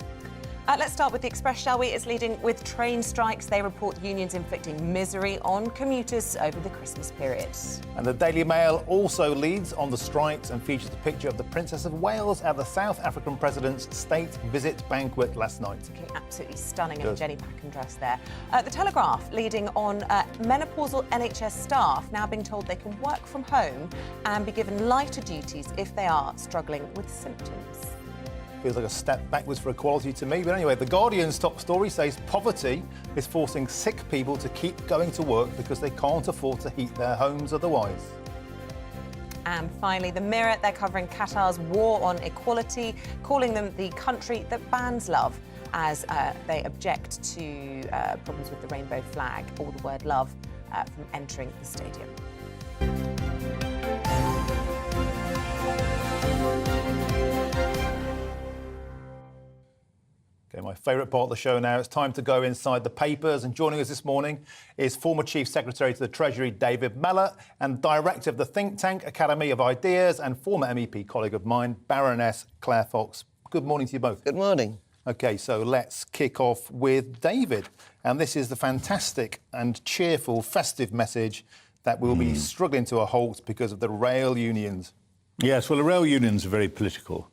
[SPEAKER 1] Let's start with the Express, shall we? It's leading with train strikes. They report unions inflicting misery on commuters over the Christmas period.
[SPEAKER 2] And the Daily Mail also leads on the strikes and features a picture of the Princess of Wales at the South African President's state visit banquet last night.
[SPEAKER 1] Looking absolutely stunning in a Jenny Packham dress there. The Telegraph leading on menopausal NHS staff now being told they can work from home and be given lighter duties if they are struggling with symptoms.
[SPEAKER 2] Feels like a step backwards for equality to me. But anyway, The Guardian's top story says poverty is forcing sick people to keep going to work because they can't afford to heat their homes otherwise.
[SPEAKER 1] And finally, The Mirror, they're covering Qatar's war on equality, calling them the country that bans love, as they object to problems with the rainbow flag or the word love from entering the stadium.
[SPEAKER 2] Okay, my favourite part of the show now. It's time to go inside the papers. And joining us this morning is former Chief Secretary to the Treasury, David Mellor, and Director of the think tank Academy of Ideas and former MEP colleague of mine, Baroness Claire Fox. Good morning to you both.
[SPEAKER 19] Good morning.
[SPEAKER 2] OK, so let's kick off with David. And this is the fantastic and cheerful festive message that we'll be struggling to a halt because of the rail unions.
[SPEAKER 10] Yes, well, the rail unions are very political.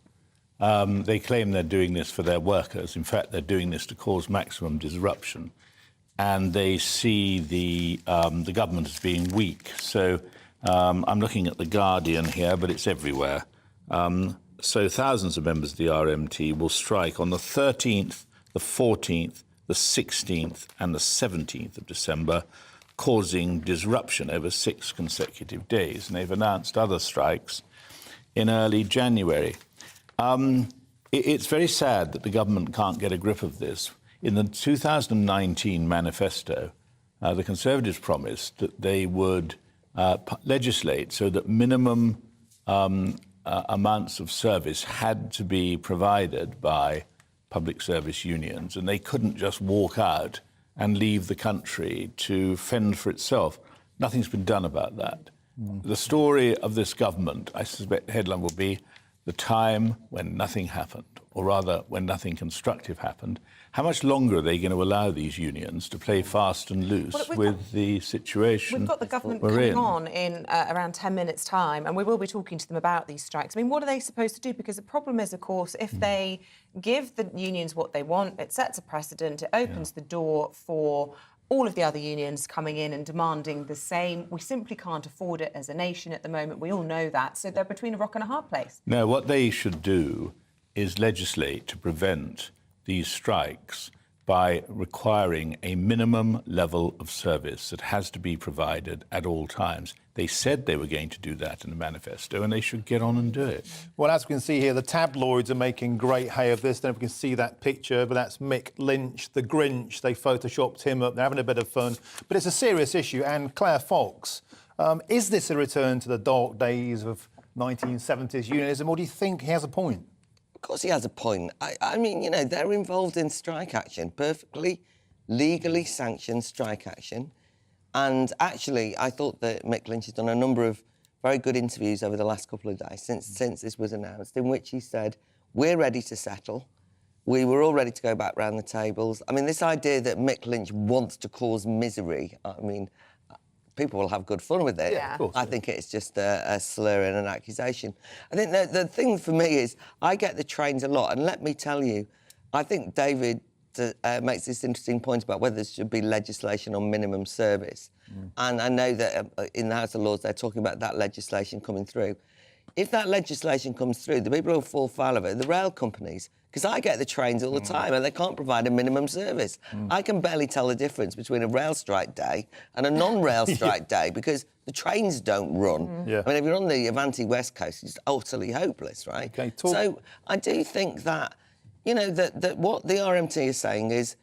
[SPEAKER 10] They claim they're doing this for their workers. In fact, they're doing this to cause maximum disruption. And they see the government as being weak. So I'm looking at The Guardian here, but it's everywhere. So thousands of members of the RMT will strike on the 13th, the 14th, the 16th and the 17th of December, causing disruption over 6 consecutive days. And they've announced other strikes in early January. It's very sad that the government can't get a grip of this. In the 2019 manifesto, the Conservatives promised that they would legislate so that minimum amounts of service had to be provided by public service unions, and they couldn't just walk out and leave the country to fend for itself. Nothing's been done about that. The story of this government, I suspect the headline will be the time when nothing happened, or rather when nothing constructive happened. How much longer are they going to allow these unions to play fast and loose with the situation?
[SPEAKER 1] We've got the government coming on in around 10 minutes' time, and we will be talking to them about these strikes. I mean, what are they supposed to do? Because the problem is, of course, if they give the unions what they want, it sets a precedent, it opens the door for all of the other unions coming in and demanding the same. We simply can't afford it as a nation at the moment. We all know that. So they're between a rock and a hard place.
[SPEAKER 10] No, what they should do is legislate to prevent these strikes by requiring a minimum level of service that has to be provided at all times. They said they were going to do that in the manifesto, and they should get on and do it.
[SPEAKER 2] Well, as we can see here, the tabloids are making great hay of this. I don't know if we can see that picture, but that's Mick, Lynch, the Grinch. They photoshopped him up. They're having a bit of fun. But it's a serious issue. And Claire Fox, is this a return to the dark days of 1970s unionism, or do you think he has a point?
[SPEAKER 11] Of course he has a point. I mean, you know, they're involved in strike action, perfectly legally sanctioned strike action. And actually, I thought that Mick Lynch has done a number of very good interviews over the last couple of days since this was announced, in which he said, we're ready to settle. We were all ready to go back round the tables. I mean, this idea that Mick Lynch wants to cause misery, I mean, people will have good fun with it.
[SPEAKER 1] Yeah. Of course,
[SPEAKER 11] I think it's just a slur and an accusation. I think the thing for me is I get the trains a lot, and let me tell you, I think David makes this interesting point about whether there should be legislation on minimum service. And I know that in the House of Lords they're talking about that legislation coming through. If that legislation comes through, the people who fall foul of it are the rail companies, because I get the trains all the time and they can't provide a minimum service. I can barely tell the difference between a rail strike day and a non-rail strike day because the trains don't run. I mean, if you're on the Avanti West Coast, it's utterly hopeless, right?
[SPEAKER 2] Okay,
[SPEAKER 11] so I do think that, you know, that what the RMT is saying is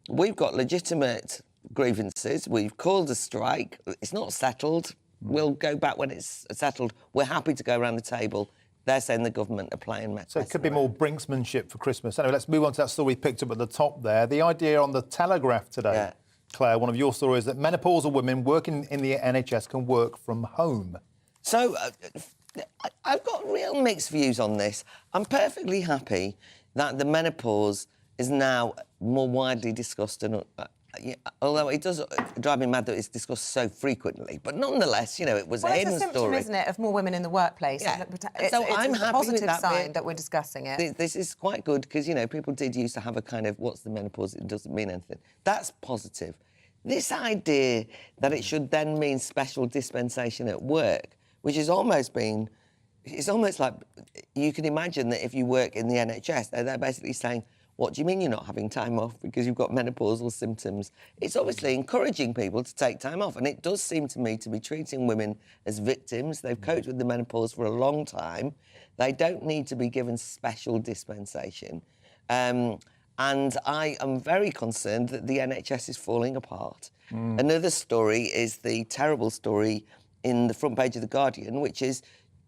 [SPEAKER 11] we've got legitimate grievances, we've called a strike, it's not settled, we'll go back when it's settled, we're happy to go around the table. They're saying the government are playing mess.
[SPEAKER 2] So it could be more brinksmanship for Christmas. Anyway, let's move on to that story picked up at the top there. The idea on the Telegraph today, Claire, one of your stories, that menopausal women working in the NHS can work from home.
[SPEAKER 11] So I've got real mixed views on this. I'm perfectly happy that the menopause is now more widely discussed and although it does drive me mad that it's discussed so frequently, but nonetheless, you know, it was a hidden
[SPEAKER 1] it's a symptom,
[SPEAKER 11] story.
[SPEAKER 1] Isn't it, of more women in the workplace?
[SPEAKER 11] Yeah.
[SPEAKER 1] It's
[SPEAKER 11] I'm
[SPEAKER 1] a
[SPEAKER 11] happy
[SPEAKER 1] positive
[SPEAKER 11] with that
[SPEAKER 1] sign
[SPEAKER 11] bit.
[SPEAKER 1] that we're discussing it.
[SPEAKER 11] This is quite good because, you know, people did used to have a kind of, what's the menopause? It doesn't mean anything. That's positive. This idea that it should then mean special dispensation at work, which has almost been, it's almost like you can imagine that if you work in the NHS, they're basically saying, what do you mean you're not having time off because you've got menopausal symptoms? It's obviously encouraging people to take time off, and it does seem to me to be treating women as victims. They've coped with the menopause for a long time. They don't need to be given special dispensation. And I am very concerned that the NHS is falling apart. Another story is the terrible story in the front page of The Guardian, which is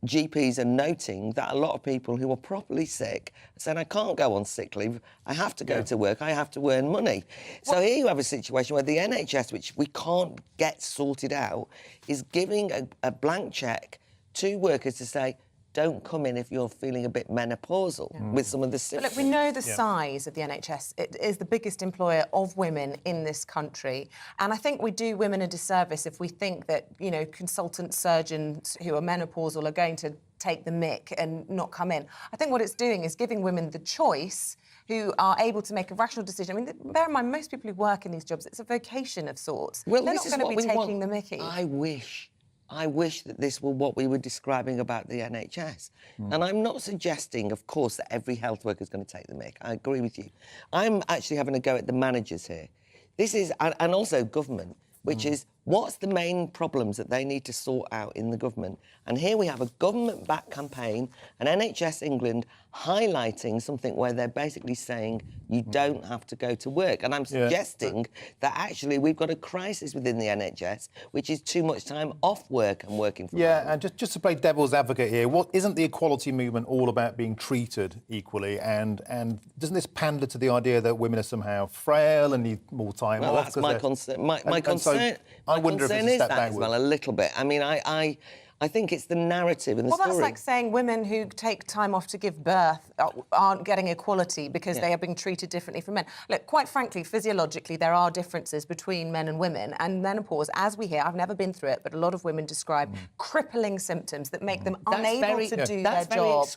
[SPEAKER 11] GPs are noting that a lot of people who are properly sick are saying, I can't go on sick leave, I have to go to work, I have to earn money. So here you have a situation where the NHS, which we can't get sorted out, is giving a blank cheque to workers to say, don't come in if you're feeling a bit menopausal with some of the
[SPEAKER 1] But
[SPEAKER 11] symptoms.
[SPEAKER 1] look, we know the size of the NHS. It is the biggest employer of women in this country. And I think we do women a disservice if we think that, you know, consultant surgeons who are menopausal are going to take the mick and not come in. I think what it's doing is giving women the choice who are able to make a rational decision. I mean, bear in mind, most people who work in these jobs, it's a vocation of sorts.
[SPEAKER 11] Well,
[SPEAKER 1] they're
[SPEAKER 11] this
[SPEAKER 1] not
[SPEAKER 11] is
[SPEAKER 1] going to
[SPEAKER 11] what
[SPEAKER 1] be
[SPEAKER 11] we
[SPEAKER 1] taking
[SPEAKER 11] want.
[SPEAKER 1] the mickey.
[SPEAKER 11] I wish that this were what we were describing about the NHS. And I'm not suggesting, of course, that every health worker is going to take the mick. I agree with you. I'm actually having a go at the managers here. This is, and also government, which is what's the main problems that they need to sort out in the government. And here we have a government-backed campaign, an NHS England highlighting something where they're basically saying you don't have to go to work. And I'm suggesting that actually we've got a crisis within the NHS, which is too much time off work and working from home.
[SPEAKER 2] And just to play devil's advocate here, isn't the equality movement all about being treated equally? And doesn't this pander to the idea that women are somehow frail and need more time
[SPEAKER 11] well,
[SPEAKER 2] off?
[SPEAKER 11] That's my concern. My concern.
[SPEAKER 2] I wonder if it's a step backwards.
[SPEAKER 11] Well, a little bit. I mean, I think it's the narrative and the story.
[SPEAKER 1] Well, that's like saying women who take time off to give birth aren't getting equality because they are being treated differently from men. Look, quite frankly, physiologically, there are differences between men and women. And menopause, as we hear, I've never been through it, but a lot of women describe crippling symptoms that make them unable to do their job.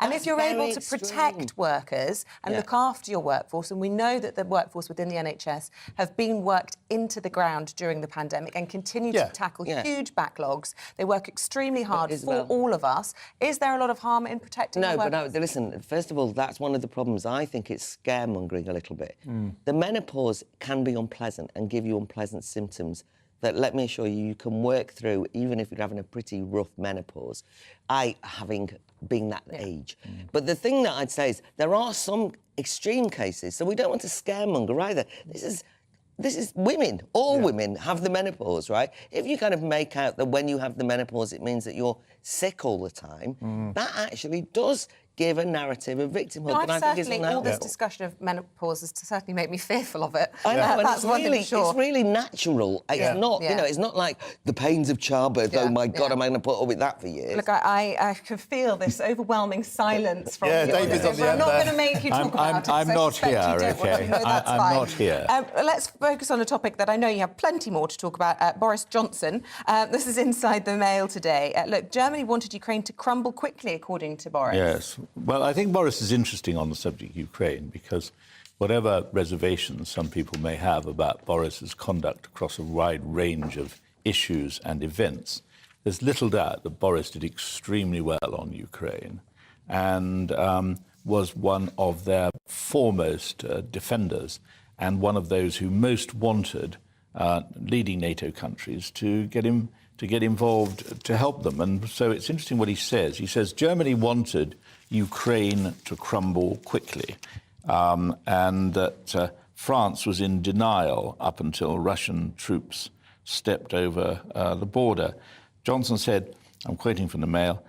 [SPEAKER 1] And if you're able to protect workers and look after your workforce, and we know that the workforce within the NHS have been worked into the ground during the pandemic and continue to tackle huge backlogs. They work extremely hard for all of us. Is there a lot of harm in protecting the workforce?
[SPEAKER 11] No, listen, first of all, that's one of the problems. I think it's scaremongering a little bit. The menopause can be unpleasant and give you unpleasant symptoms that, let me assure you, you can work through even if you're having a pretty rough menopause, having been that age. But the thing that I'd say is there are some extreme cases, so we don't want to scaremonger either. This is women. All women have the menopause, right? If you kind of make out that when you have the menopause, it means that you're sick all the time, that actually does give a narrative of victimhood.
[SPEAKER 1] No,
[SPEAKER 11] that I think is
[SPEAKER 1] all this discussion of menopause has certainly made me fearful of it.
[SPEAKER 11] I know, and
[SPEAKER 1] that's one thing for sure.
[SPEAKER 11] It's really natural. It's not, you know, it's not like the pains of childbirth. Oh my God, am I going to put up with that for years?
[SPEAKER 1] Look, I can feel this overwhelming silence from you.
[SPEAKER 2] David's on the
[SPEAKER 1] I'm not going to make you talk about it.
[SPEAKER 10] I'm not here, okay? I'm not here.
[SPEAKER 1] Let's focus on a topic that I know you have plenty more to talk about. Boris Johnson. This is Inside the Mail today. Look, Germany wanted Ukraine to crumble quickly, according to Boris.
[SPEAKER 10] Yes. Well, I think Boris is interesting on the subject of Ukraine because whatever reservations some people may have about Boris's conduct across a wide range of issues and events, there's little doubt that Boris did extremely well on Ukraine and was one of their foremost defenders and one of those who most wanted leading NATO countries to get involved to help them. And so it's interesting what he says. He says Germany wanted Ukraine to crumble quickly and that France was in denial up until Russian troops stepped over the border. Johnson said, I'm quoting from the Mail,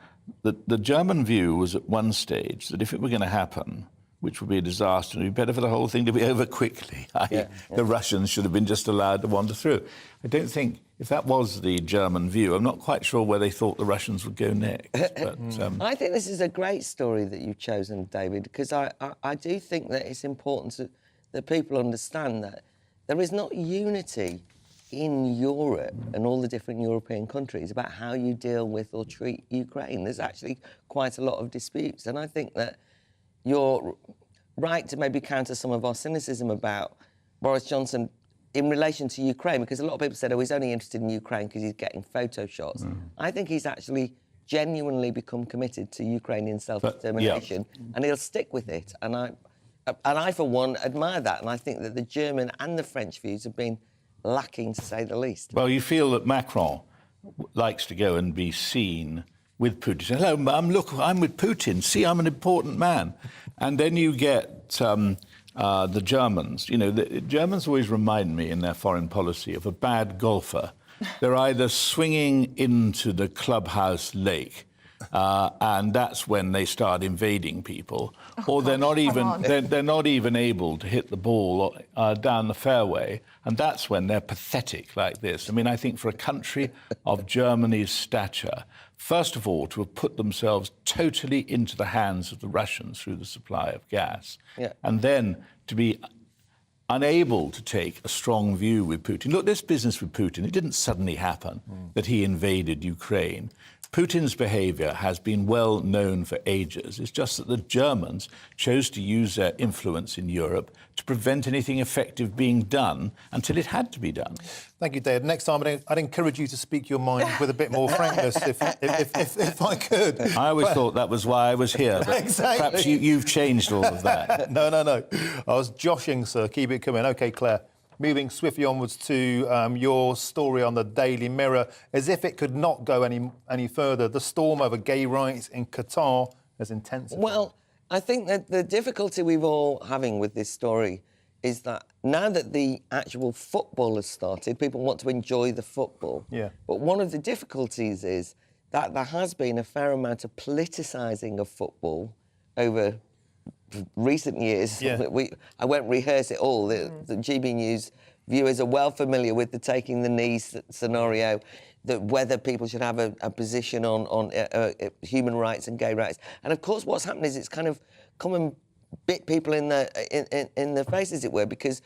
[SPEAKER 10] that the German view was at one stage that if it were going to happen, which would be a disaster, it would be better for the whole thing to be over quickly. The Russians should have been just allowed to wander through. I don't think, if that was the German view, I'm not quite sure where they thought the Russians would go next. But,
[SPEAKER 11] I think this is a great story that you've chosen, David, because I do think that it's important that people understand that there is not unity in Europe and all the different European countries about how you deal with or treat Ukraine. There's actually quite a lot of disputes, and I think that you're right to maybe counter some of our cynicism about Boris Johnson in relation to Ukraine, because a lot of people said, oh, he's only interested in Ukraine because he's getting photo shots. I think he's actually genuinely become committed to Ukrainian self-determination, and he'll stick with it. And I, for one, admire that. And I think that the German and the French views have been lacking, to say the least.
[SPEAKER 10] Well, you feel that Macron likes to go and be seen with Putin. Hello, Mum, look, I'm with Putin. See, I'm an important man. And then you get the Germans. You know, the Germans always remind me in their foreign policy of a bad golfer. They're either swinging into the clubhouse lake and that's when they start invading people, or they're not even able to hit the ball down the fairway, and that's when they're pathetic like this. I mean, I think for a country of Germany's stature, first of all, to have put themselves totally into the hands of the Russians through the supply of gas, and then to be unable to take a strong view with Putin. Look, this business with Putin, it didn't suddenly happen that he invaded Ukraine. Putin's behaviour has been well known for ages. It's just that the Germans chose to use their influence in Europe to prevent anything effective being done until it had to be done.
[SPEAKER 2] Thank you, Dave. Next time, I'd encourage you to speak your mind with a bit more frankness, if I could.
[SPEAKER 10] I always thought that was why I was here. But
[SPEAKER 2] exactly.
[SPEAKER 10] Perhaps you've changed all of that.
[SPEAKER 2] No. I was joshing, sir. Keep it coming. OK, Claire. Moving swiftly onwards to your story on the Daily Mirror, as if it could not go any further, the storm over gay rights in Qatar has intensified.
[SPEAKER 11] Well, I think that the difficulty we've all having with this story is that now that the actual football has started, people want to enjoy the football.
[SPEAKER 2] Yeah.
[SPEAKER 11] But one of the difficulties is that there has been a fair amount of politicising of football over recent years.
[SPEAKER 2] Yeah.
[SPEAKER 11] I won't rehearse it all. The GB News viewers are well familiar with the taking the knee scenario, that whether people should have a position on human rights and gay rights. And of course, what's happened is it's kind of come and bit people in the face, as it were, because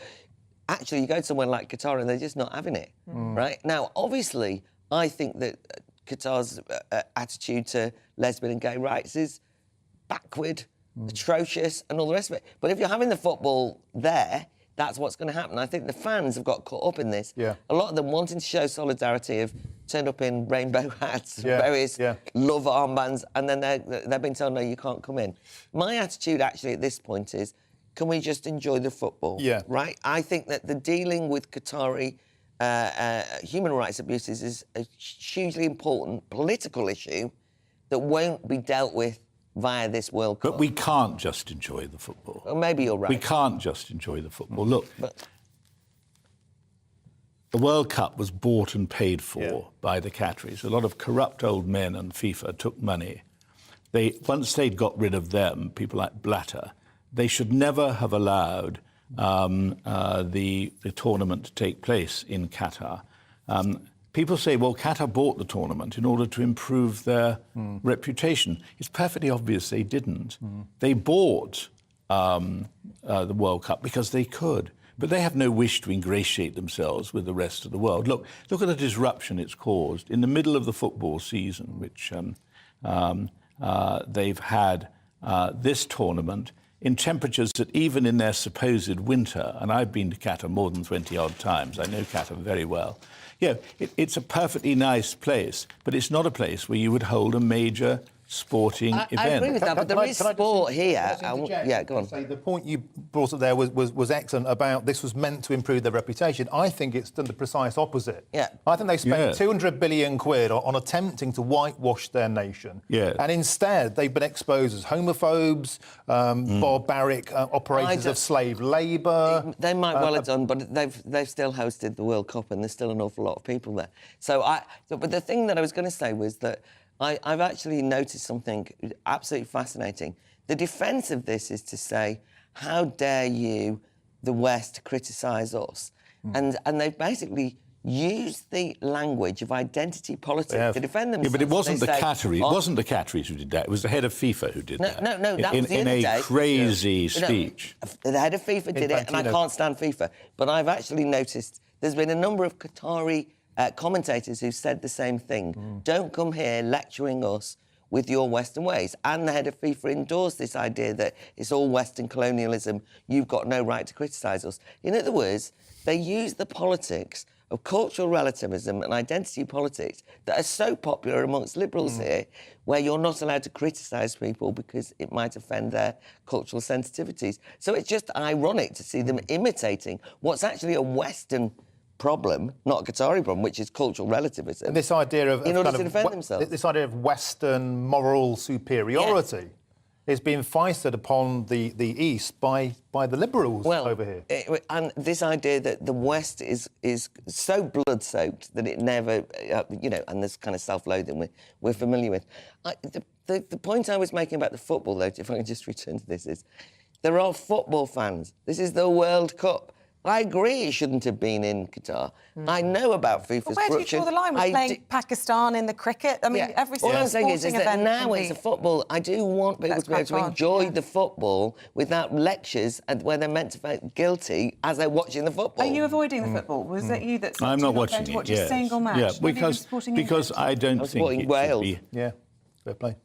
[SPEAKER 11] actually you go to somewhere like Qatar and they're just not having it, right? Now, obviously, I think that Qatar's attitude to lesbian and gay rights is backward, atrocious, and all the rest of it. But if you're having the football there, that's what's going to happen. I think the fans have got caught up in this.
[SPEAKER 2] Yeah.
[SPEAKER 11] A lot of them wanting to show solidarity have turned up in rainbow hats, various love armbands, and then they've been told, no, you can't come in. My attitude, actually, at this point is, can we just enjoy the football?
[SPEAKER 2] Yeah.
[SPEAKER 11] Right? I think that the dealing with Qatari human rights abuses is a hugely important political issue that won't be dealt with via this World Cup.
[SPEAKER 10] But we can't just enjoy the football.
[SPEAKER 11] Well, maybe you're right.
[SPEAKER 10] We can't just enjoy the football. Look, the World Cup was bought and paid for by the Qataris. A lot of corrupt old men and FIFA took money. Once they'd got rid of them, people like Blatter, they should never have allowed the tournament to take place in Qatar. People say, well, Qatar bought the tournament in order to improve their reputation. It's perfectly obvious they didn't. They bought the World Cup because they could, but they have no wish to ingratiate themselves with the rest of the world. Look at the disruption it's caused in the middle of the football season, which they've had this tournament in temperatures that even in their supposed winter, and I've been to Qatar more than 20-odd times, I know Qatar very well, it's a perfectly nice place, but it's not a place where you would hold a major sporting event.
[SPEAKER 11] I agree with that, but there is sport here.
[SPEAKER 2] Yeah, go on. The point you brought up there was excellent about this was meant to improve their reputation. I think it's done the precise opposite.
[SPEAKER 11] Yeah.
[SPEAKER 2] I think they spent 200 billion quid on attempting to whitewash their nation.
[SPEAKER 10] Yeah.
[SPEAKER 2] And instead, they've been exposed as homophobes, barbaric operators of slave labour.
[SPEAKER 11] They might well have done, but they've still hosted the World Cup, and there's still an awful lot of people there. But the thing that I was going to say was that I've actually noticed something absolutely fascinating. The defence of this is to say, how dare you, the West, criticise us? And they've basically used the language of identity politics to defend themselves.
[SPEAKER 10] Yeah, but it wasn't the Qataris. It wasn't the Qataris who did that. It was the head of FIFA who did that.
[SPEAKER 11] No, that was the
[SPEAKER 10] in
[SPEAKER 11] other day.
[SPEAKER 10] a crazy speech.
[SPEAKER 11] The head of FIFA did it, and I can't stand FIFA. But I've actually noticed there's been a number of Qatari commentators who said the same thing. Don't come here lecturing us with your Western ways. And the head of FIFA endorsed this idea that it's all Western colonialism, you've got no right to criticise us. In other words, they use the politics of cultural relativism and identity politics that are so popular amongst liberals here, where you're not allowed to criticise people because it might offend their cultural sensitivities. So it's just ironic to see them imitating what's actually a Western problem, not a Qatari problem, which is cultural relativism.
[SPEAKER 2] And this idea of
[SPEAKER 11] in order to defend themselves.
[SPEAKER 2] This idea of Western moral superiority. is being foisted upon the East by the Liberals over here.
[SPEAKER 11] And this idea that the West is so blood-soaked that it never, and this kind of self-loathing we're familiar with. The point I was making about the football, though, if I can just return to this, is there are football fans. This is the World Cup. I agree it shouldn't have been in Qatar. I know about FIFA's
[SPEAKER 1] But where do you draw the line with playing Pakistan in the cricket? I mean, every
[SPEAKER 11] All I'm saying
[SPEAKER 1] sporting
[SPEAKER 11] is that
[SPEAKER 1] event
[SPEAKER 11] now
[SPEAKER 1] can
[SPEAKER 11] it's
[SPEAKER 1] be...
[SPEAKER 11] a football. I do want people to be able to enjoy the football without lectures and where they're meant to feel guilty as they're watching the football.
[SPEAKER 1] Are you avoiding the football? Was it you that said
[SPEAKER 10] I'm
[SPEAKER 1] you're
[SPEAKER 10] not watching
[SPEAKER 1] going to
[SPEAKER 10] it,
[SPEAKER 1] watch
[SPEAKER 10] yes.
[SPEAKER 1] a single match?
[SPEAKER 10] Yeah,
[SPEAKER 1] Have you been supporting
[SPEAKER 10] because
[SPEAKER 1] England?
[SPEAKER 10] I don't think it should be...
[SPEAKER 2] Yeah, fair play.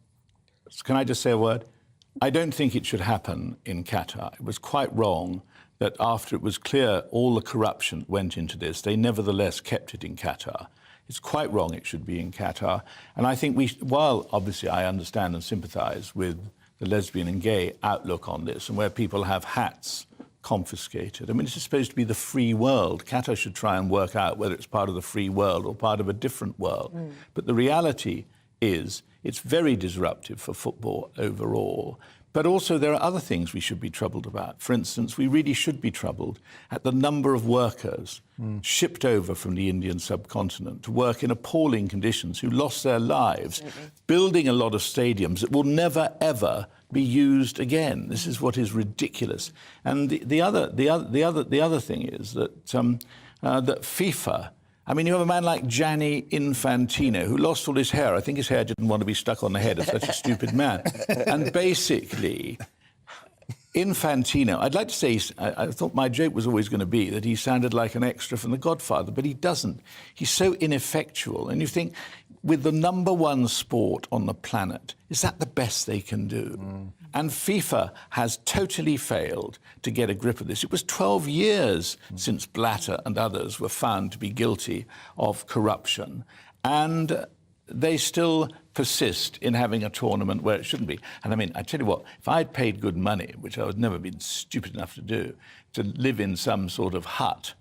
[SPEAKER 10] Can I just say a word? I don't think it should happen in Qatar. It was quite wrong that after it was clear all the corruption went into this, they nevertheless kept it in Qatar. It's quite wrong it should be in Qatar. And I think while obviously I understand and sympathise with the lesbian and gay outlook on this and where people have hats confiscated. I mean, this is supposed to be the free world. Qatar should try and work out whether it's part of the free world or part of a different world. But the reality is it's very disruptive for football overall. But also there are other things we should be troubled about. For instance, we really should be troubled at the number of workers shipped over from the Indian subcontinent to work in appalling conditions who lost their lives building a lot of stadiums that will never, ever be used again. This is what is ridiculous. And the other thing is that that FIFA... I mean, you have a man like Gianni Infantino, who lost all his hair. I think his hair didn't want to be stuck on the head of such a stupid man. And basically, Infantino, I'd like to say, I thought my joke was always going to be that he sounded like an extra from The Godfather, but he doesn't. He's so ineffectual. And you think, with the #1 sport on the planet, is that the best they can do? And FIFA has totally failed to get a grip of this. It was 12 years since Blatter and others were found to be guilty of corruption, and they still persist in having a tournament where it shouldn't be. And I mean, I tell you what, if I'd paid good money, which I would never been stupid enough to do, to live in some sort of hut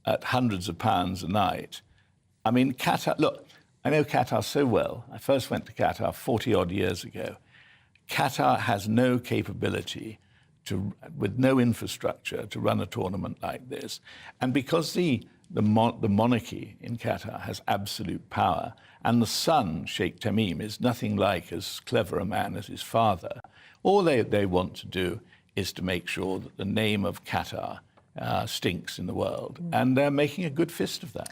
[SPEAKER 10] at hundreds of pounds a night, I mean, Qatar, look, I know Qatar so well. I first went to Qatar 40-odd years ago. Qatar has no capability with no infrastructure to run a tournament like this. And because the monarchy in Qatar has absolute power, and the son, Sheikh Tamim, is nothing like as clever a man as his father, all they want to do is to make sure that the name of Qatar stinks in the world. And they're making a good fist of that.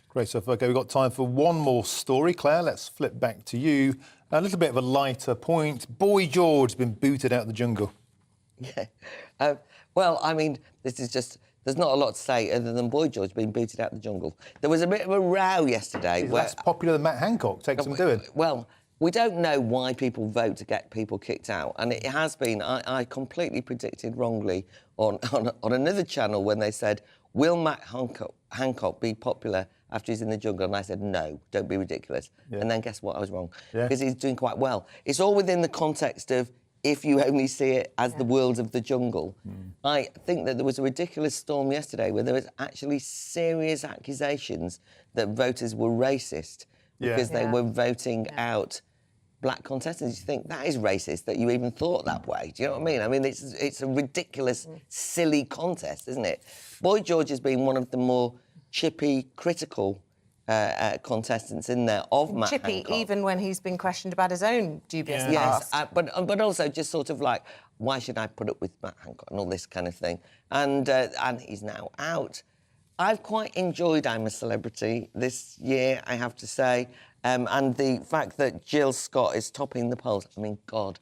[SPEAKER 2] Great stuff. OK, we've got time for one more story. Claire, let's flip back to you. A little bit of a lighter point. Boy George has been booted out of the jungle.
[SPEAKER 11] Yeah. Well, I mean, this is just... There's not a lot to say other than Boy George being booted out of the jungle. There was a bit of a row yesterday.
[SPEAKER 2] He's less popular than Matt Hancock. Takes some doing.
[SPEAKER 11] Well, we don't know why people vote to get people kicked out. And it has been... I completely predicted wrongly on another channel when they said, will Matt Hancock be popular after he's in the jungle? And I said, no, don't be ridiculous. Yeah. And then guess what? I was wrong. Yeah. Because he's doing quite well. It's all within the context of if you only see it as the world of the jungle. I think that there was a ridiculous storm yesterday where there was actually serious accusations that voters were racist because they were voting out black contestants. You think that is racist that you even thought that way. Do you know what I mean? I mean, it's a ridiculous, silly contest, isn't it? Boy George has been one of the more chippy, critical contestants in there of Matt Hancock.
[SPEAKER 1] Even when he's been questioned about his own dubious past.
[SPEAKER 11] Yes, but also just sort of like, why should I put up with Matt Hancock and all this kind of thing? And he's now out. I've quite enjoyed I'm a Celebrity this year, I have to say. And the fact that Jill Scott is topping the polls, I mean, God,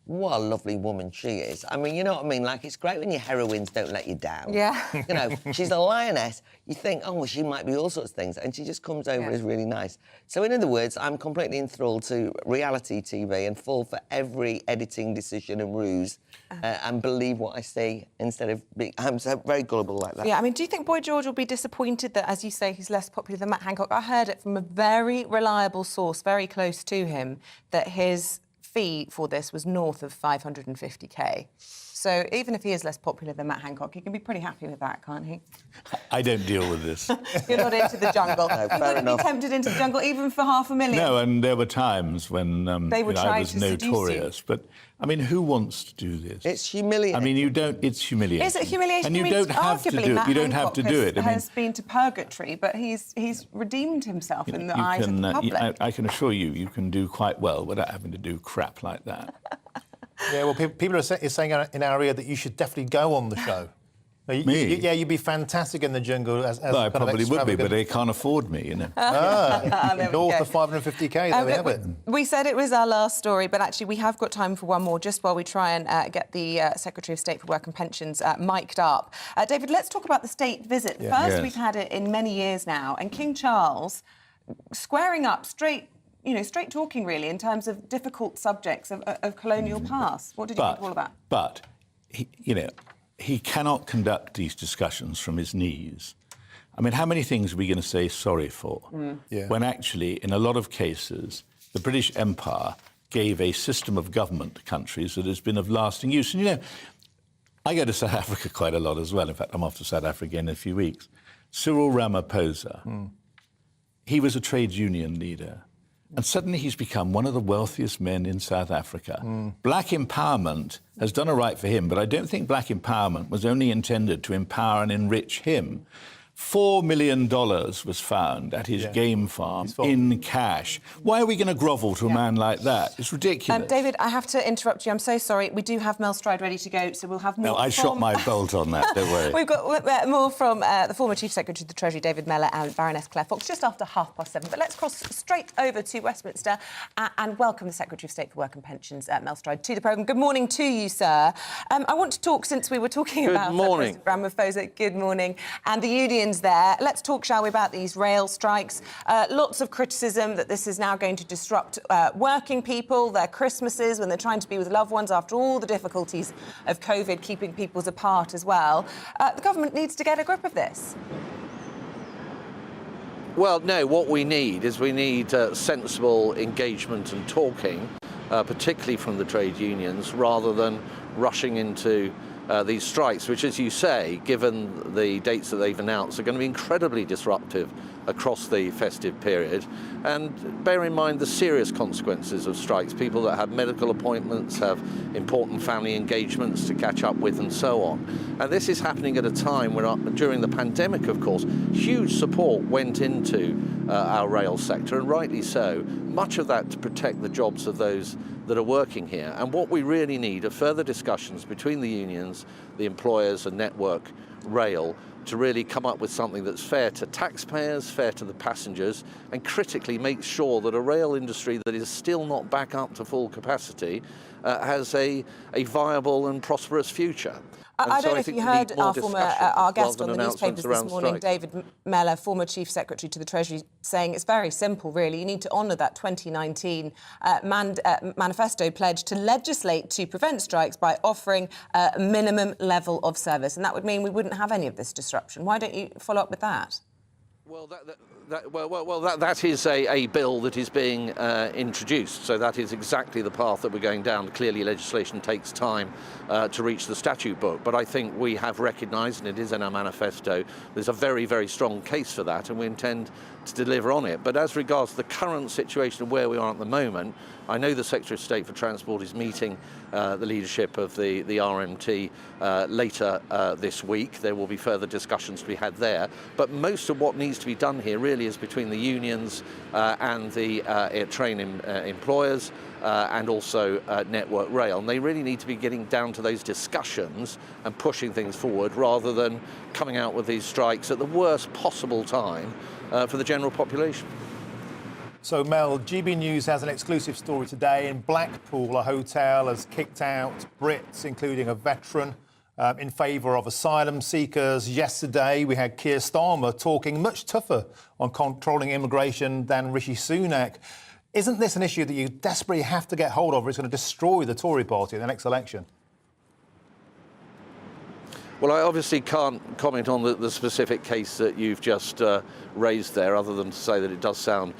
[SPEAKER 11] what a lovely woman she is. I mean, you know what I mean? Like, it's great when your heroines don't let you down.
[SPEAKER 1] Yeah.
[SPEAKER 11] You know, she's a lioness. You think, oh, well, she might be all sorts of things. And she just comes over as really nice. So, in other words, I'm completely enthralled to reality TV and fall for every editing decision and ruse and believe what I see instead of being... I'm so very gullible like that.
[SPEAKER 1] Yeah, I mean, do you think Boy George will be disappointed that, as you say, he's less popular than Matt Hancock? I heard it from a very reliable source, very close to him, that his fee for this was north of 550k. So even if he is less popular than Matt Hancock, he can be pretty happy with that, can't he?
[SPEAKER 10] I don't deal with this.
[SPEAKER 1] You're not into the jungle.
[SPEAKER 11] No,
[SPEAKER 1] You
[SPEAKER 11] fair
[SPEAKER 1] wouldn't
[SPEAKER 11] enough.
[SPEAKER 1] be tempted into the jungle even for $500,000.
[SPEAKER 10] No, and there were times when
[SPEAKER 1] They would try
[SPEAKER 10] I was
[SPEAKER 1] to seduce you.
[SPEAKER 10] notorious. But, I mean, who wants to do this?
[SPEAKER 11] It's humiliating.
[SPEAKER 10] I mean, you don't... It's humiliating.
[SPEAKER 1] Is it humiliation?
[SPEAKER 10] And you
[SPEAKER 1] I mean,
[SPEAKER 10] don't have to
[SPEAKER 1] arguably,
[SPEAKER 10] do it.
[SPEAKER 1] Matt
[SPEAKER 10] You don't have to
[SPEAKER 1] Hancock
[SPEAKER 10] do it. I mean,
[SPEAKER 1] has been to purgatory, but he's redeemed himself in the eyes of the public.
[SPEAKER 10] I can assure you, you can do quite well without having to do crap like that.
[SPEAKER 2] Yeah, well, people are saying in our area that you should definitely go on the show.
[SPEAKER 10] Me?
[SPEAKER 2] Yeah, you'd be fantastic in the jungle as
[SPEAKER 10] Well, I
[SPEAKER 2] kind of
[SPEAKER 10] probably would be, but
[SPEAKER 2] extravagant-
[SPEAKER 10] they can't afford me, you know.
[SPEAKER 1] There we
[SPEAKER 2] North
[SPEAKER 1] go.
[SPEAKER 2] of 550k, there we have it.
[SPEAKER 1] We said it was our last story, but actually we have got time for one more, just while we try and get the Secretary of State for Work and Pensions mic'd up. David, let's talk about the state visit. The first
[SPEAKER 10] Yes.
[SPEAKER 1] we've had it in many years now, and King Charles squaring up straight talking, really, in terms of difficult subjects of colonial past. What did you think of all of that?
[SPEAKER 10] But, he cannot conduct these discussions from his knees. I mean, how many things are we going to say sorry for?
[SPEAKER 2] Yeah.
[SPEAKER 10] When actually, in a lot of cases, the British Empire gave a system of government to countries that has been of lasting use. And, I go to South Africa quite a lot as well. In fact, I'm off to South Africa again in a few weeks. Cyril Ramaphosa, he was a trade union leader. And suddenly he's become one of the wealthiest men in South Africa. Black empowerment has done all right for him, but I don't think black empowerment was only intended to empower and enrich him. $4 million was found at his game farm in cash. Why are we going to grovel to a man like that? It's ridiculous.
[SPEAKER 1] David, I have to interrupt you. I'm so sorry. We do have Mel Stride ready to go, so we'll have more.
[SPEAKER 10] No, I shot my bolt on that, don't worry.
[SPEAKER 1] We've got more from the former Chief Secretary of the Treasury, David Mellor, and Baroness Claire Fox, just after 7:30. But let's cross straight over to Westminster and welcome the Secretary of State for Work and Pensions, Mel Stride, to the programme. Good morning to you, sir. I want to talk, since we were talking about President Ramaphosa, good morning, and the unions there. Let's talk, shall we, about these rail strikes. Lots of criticism that this is now going to disrupt working people, their Christmases, when they're trying to be with loved ones after all the difficulties of COVID, keeping peoples apart as well. The government needs to get a grip of this.
[SPEAKER 12] Well, no, what we need is sensible engagement and talking, particularly from the trade unions, rather than rushing into these strikes, which, as you say, given the dates that they've announced, are going to be incredibly disruptive across the festive period. And bear in mind the serious consequences of strikes. People that have medical appointments, have important family engagements to catch up with, and so on. And this is happening at a time when, during the pandemic, of course, huge support went into our rail sector, and rightly so. Much of that to protect the jobs of those that are working here. And what we really need are further discussions between the unions, the employers and Network Rail to really come up with something that's fair to taxpayers, fair to the passengers, and critically make sure that a rail industry that is still not back up to full capacity has a viable and prosperous future.
[SPEAKER 1] I don't know if you heard our guest on the newspapers this morning,
[SPEAKER 12] strikes.
[SPEAKER 1] David Mellor, former Chief Secretary to the Treasury, saying it's very simple, really. You need to honour that 2019 manifesto pledge to legislate to prevent strikes by offering a minimum level of service. And that would mean we wouldn't have any of this disruption. Why don't you follow up with that?
[SPEAKER 12] Well, that is a bill that is being introduced, so that is exactly the path that we're going down. Clearly, legislation takes time to reach the statute book, but I think we have recognised, and it is in our manifesto, there's a very, very strong case for that, and we intend to deliver on it. But as regards to the current situation of where we are at the moment, I know the Secretary of State for Transport is meeting the leadership of the RMT later this week. There will be further discussions to be had there. But most of what needs to be done here really is between the unions and the train employers and also Network Rail. And they really need to be getting down to those discussions and pushing things forward rather than coming out with these strikes at the worst possible time for the general population.
[SPEAKER 2] So, Mel, GB News has an exclusive story today. In Blackpool, a hotel has kicked out Brits, including a veteran, in favour of asylum seekers. Yesterday, we had Keir Starmer talking much tougher on controlling immigration than Rishi Sunak. Isn't this an issue that you desperately have to get hold of, or it's going to destroy the Tory party in the next election?
[SPEAKER 12] Well, I obviously can't comment on the specific case that you've just raised there, other than to say that it does sound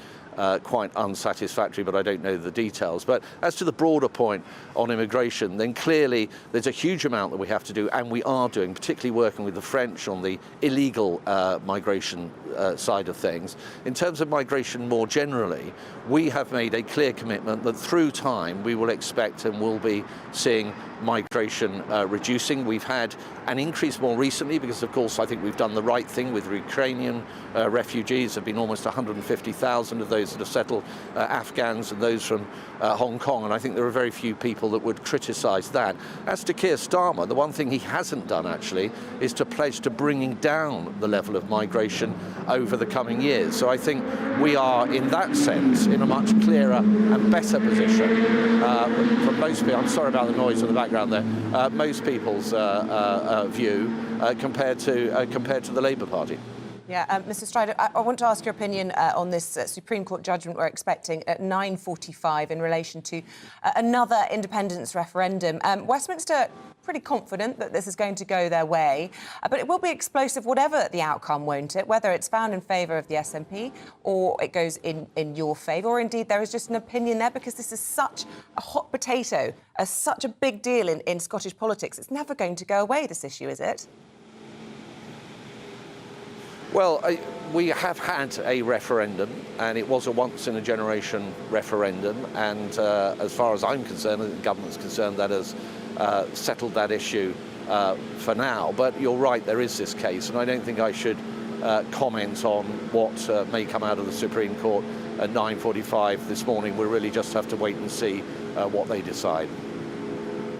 [SPEAKER 12] quite unsatisfactory, but I don't know the details. But as to the broader point on immigration, then clearly there's a huge amount that we have to do, and we are doing, particularly working with the French on the illegal migration side of things. In terms of migration more generally, we have made a clear commitment that through time we will expect and will be seeing migration reducing. We've had an increase more recently because, of course, I think we've done the right thing with Ukrainian refugees. There have been almost 150,000 of those that have settled, Afghans and those from Hong Kong, and I think there are very few people that would criticise that. As to Keir Starmer, the one thing he hasn't done actually is to pledge to bringing down the level of migration over the coming years. So I think we are, in that sense, in a much clearer and better position from most people. I'm sorry about the noise in the background there. Most people's view compared to the Labour Party.
[SPEAKER 1] Yeah, Mr. Stride, I want to ask your opinion on this Supreme Court judgment we're expecting at 9:45 in relation to another independence referendum. Westminster pretty confident that this is going to go their way, but it will be explosive whatever the outcome, won't it? Whether it's found in favour of the SNP or it goes in your favour, or indeed there is just an opinion there, because this is such a hot potato, such a big deal in Scottish politics. It's never going to go away, this issue, is it?
[SPEAKER 12] Well, we have had a referendum, and it was a once-in-a-generation referendum, and as far as I'm concerned, and the government's concerned, that has settled that issue for now. But you're right, there is this case, and I don't think I should comment on what may come out of the Supreme Court at 9:45 this morning. We'll really just have to wait and see what they decide.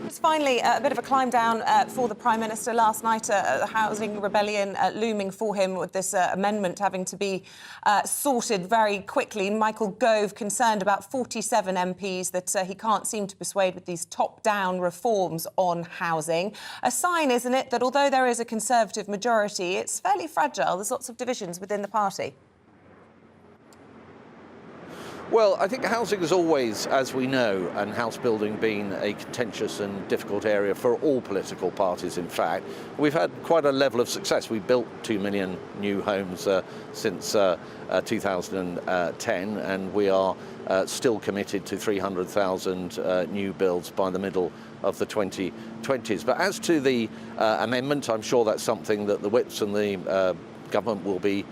[SPEAKER 1] Just finally, a bit of a climb down for the Prime Minister last night, the housing rebellion looming for him, with this amendment having to be sorted very quickly. Michael Gove concerned about 47 MPs that he can't seem to persuade with these top-down reforms on housing. A sign, isn't it, that although there is a Conservative majority, it's fairly fragile. There's lots of divisions within the party.
[SPEAKER 12] Well, I think housing has always, as we know, and house building been a contentious and difficult area for all political parties, in fact. We've had quite a level of success. We built 2 million new homes since 2010, and we are still committed to 300,000 new builds by the middle of the 2020s. But as to the amendment, I'm sure that's something that the whips and the government will be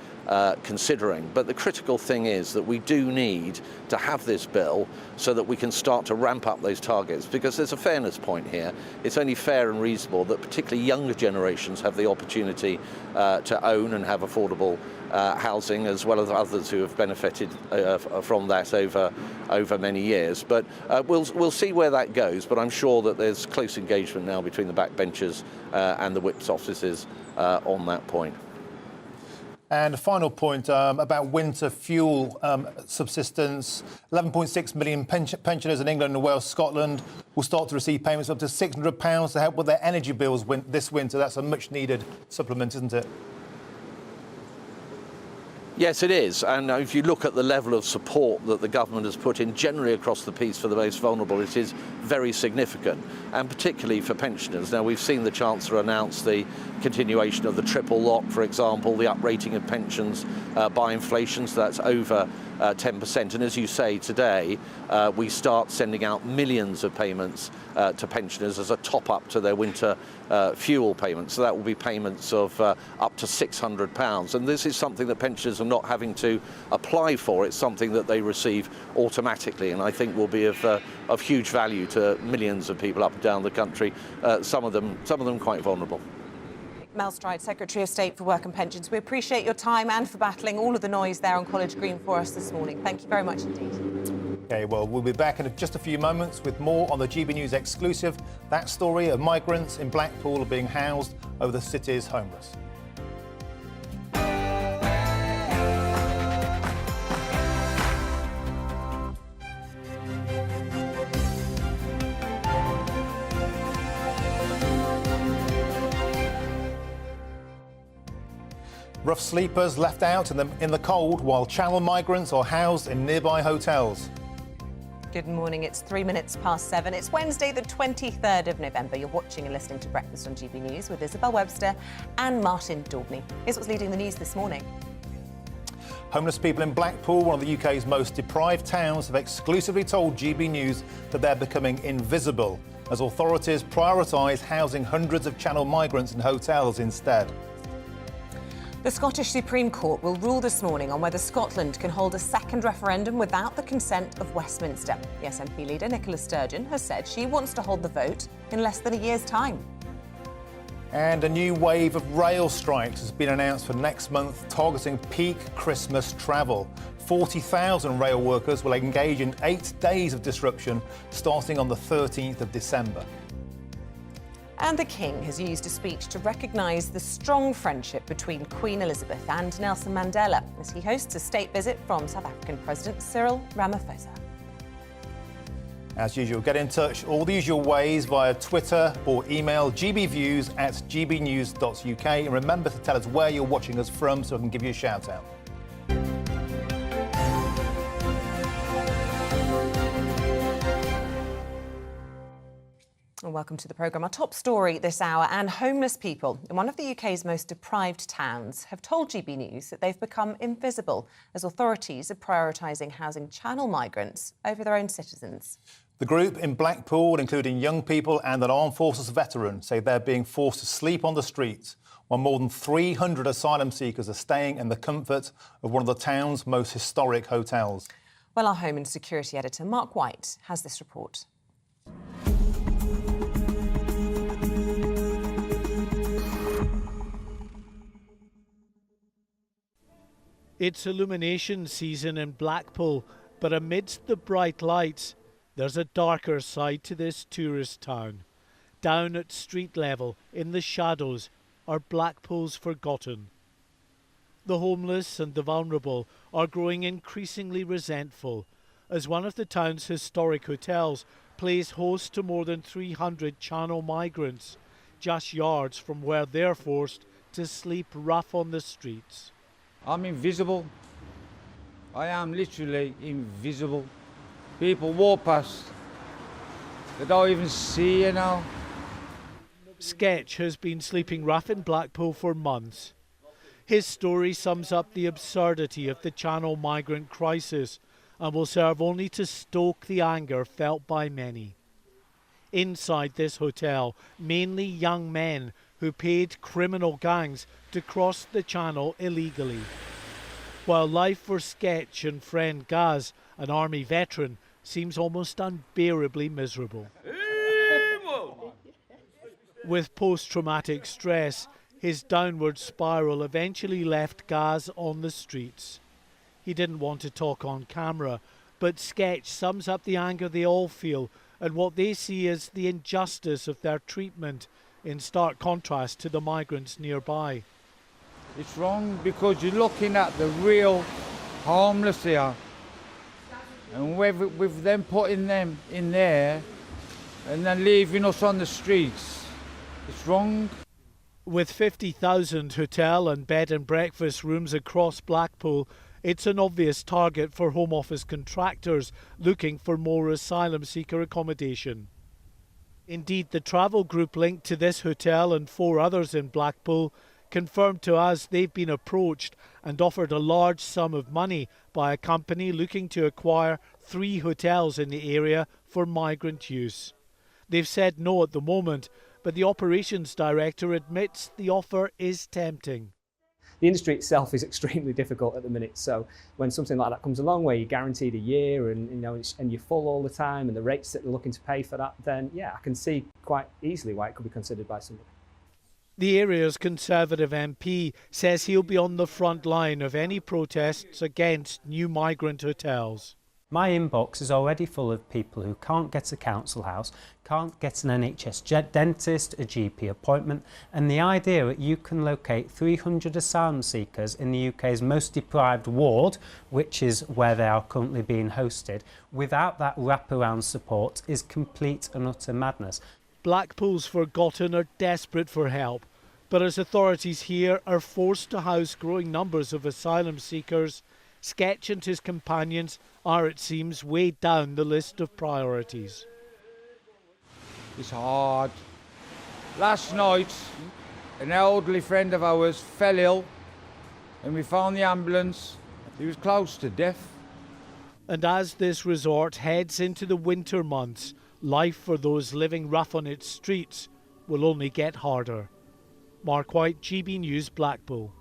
[SPEAKER 12] considering. But the critical thing is that we do need to have this bill so that we can start to ramp up those targets, because there's a fairness point here. It's only fair and reasonable that particularly younger generations have the opportunity to own and have affordable housing, as well as others who have benefited from that over many years. But we'll see where that goes, but I'm sure that there's close engagement now between the backbenchers and the whips offices on that point.
[SPEAKER 2] And a final point about winter fuel subsistence. 11.6 million pensioners in England and Wales, Scotland will start to receive payments up to £600 to help with their energy bills this winter. That's a much-needed supplement, isn't it?
[SPEAKER 12] Yes, it is. And if you look at the level of support that the government has put in generally across the piece for the most vulnerable, it is very significant, and particularly for pensioners. Now, we've seen the Chancellor announce the continuation of the triple lock, for example, the uprating of pensions by inflation, so that's over 10%. And as you say, today we start sending out millions of payments to pensioners as a top-up to their winter fuel payments. So that will be payments of up to £600. And this is something that pensioners are not having to apply for. It's something that they receive automatically, and I think will be of huge value to millions of people up and down the country, some of them quite vulnerable.
[SPEAKER 1] Mel Stride, Secretary of State for Work and Pensions. We appreciate your time and for battling all of the noise there on College Green for us this morning. Thank you very much indeed.
[SPEAKER 2] OK, well, we'll be back in just a few moments with more on the GB News exclusive. That story of migrants in Blackpool are being housed over the city's homeless. Rough sleepers left out in the cold while Channel migrants are housed in nearby hotels.
[SPEAKER 1] Good morning. It's 3 minutes past 7. It's Wednesday, the 23rd of November. You're watching and listening to Breakfast on GB News with Isabel, Webster and Martin Daubney. Here's what's leading the news this morning.
[SPEAKER 2] Homeless people in Blackpool, one of the UK's most deprived towns, have exclusively told GB News that they're becoming invisible as authorities prioritise housing hundreds of Channel migrants in hotels instead.
[SPEAKER 1] The Scottish Supreme Court will rule this morning on whether Scotland can hold a second referendum without the consent of Westminster. The SNP leader Nicola Sturgeon has said she wants to hold the vote in less than a year's time.
[SPEAKER 2] And a new wave of rail strikes has been announced for next month, targeting peak Christmas travel. 40,000 rail workers will engage in 8 days of disruption starting on the 13th of December.
[SPEAKER 1] And the King has used a speech to recognise the strong friendship between Queen Elizabeth and Nelson Mandela as he hosts a state visit from South African President Cyril Ramaphosa.
[SPEAKER 2] As usual, get in touch all the usual ways via Twitter or email gbviews@gbnews.uk. And remember to tell us where you're watching us from so I can give you a shout out.
[SPEAKER 1] And welcome to the programme. Our top story this hour, and homeless people in one of the UK's most deprived towns have told GB News that they've become invisible as authorities are prioritising housing Channel migrants over their own citizens.
[SPEAKER 2] The group in Blackpool, including young people and an armed forces veteran, say they're being forced to sleep on the streets while more than 300 asylum seekers are staying in the comfort of one of the town's most historic hotels.
[SPEAKER 1] Well, our Home and Security editor Mark White has this report.
[SPEAKER 13] It's illumination season in Blackpool, but amidst the bright lights, there's a darker side to this tourist town. Down at street level, in the shadows, are Blackpool's forgotten. The homeless and the vulnerable are growing increasingly resentful, as one of the town's historic hotels plays host to more than 300 Channel migrants, just yards from where they're forced to sleep rough on the streets.
[SPEAKER 14] I'm invisible. I am literally invisible. People walk past. They don't even see you now.
[SPEAKER 13] Sketch has been sleeping rough in Blackpool for months. His story sums up the absurdity of the Channel migrant crisis and will serve only to stoke the anger felt by many. Inside this hotel, mainly young men who paid criminal gangs to cross the Channel illegally. While life for Sketch and friend Gaz, an army veteran, seems almost unbearably miserable. With post-traumatic stress, his downward spiral eventually left Gaz on the streets. He didn't want to talk on camera, but Sketch sums up the anger they all feel and what they see as the injustice of their treatment, in stark contrast to the migrants nearby.
[SPEAKER 14] It's wrong because you're looking at the real homeless here. And with them putting them in there and then leaving us on the streets, it's wrong.
[SPEAKER 13] With 50,000 hotel and bed and breakfast rooms across Blackpool, it's an obvious target for Home Office contractors looking for more asylum seeker accommodation. Indeed, the travel group linked to this hotel and 4 others in Blackpool confirmed to us they've been approached and offered a large sum of money by a company looking to acquire 3 hotels in the area for migrant use. They've said no at the moment, but the operations director admits the offer is tempting.
[SPEAKER 15] The industry itself is extremely difficult at the minute, so when something like that comes along where you're guaranteed a year and and you're full all the time and the rates that they're looking to pay for that, then yeah, I can see quite easily why it could be considered by somebody.
[SPEAKER 13] The area's Conservative MP says he'll be on the front line of any protests against new migrant hotels.
[SPEAKER 20] My inbox is already full of people who can't get a council house, can't get an NHS dentist, a GP appointment, and the idea that you can locate 300 asylum seekers in the UK's most deprived ward, which is where they are currently being hosted, without that wraparound support is complete and utter madness.
[SPEAKER 13] Blackpool's forgotten are desperate for help, but as authorities here are forced to house growing numbers of asylum seekers, Sketch and his companions are, it seems, way down the list of priorities.
[SPEAKER 14] It's hard. Last night, an elderly friend of ours fell ill and we found the ambulance. He was close to death.
[SPEAKER 13] And as this resort heads into the winter months, life for those living rough on its streets will only get harder. Mark White, GB News, Blackpool.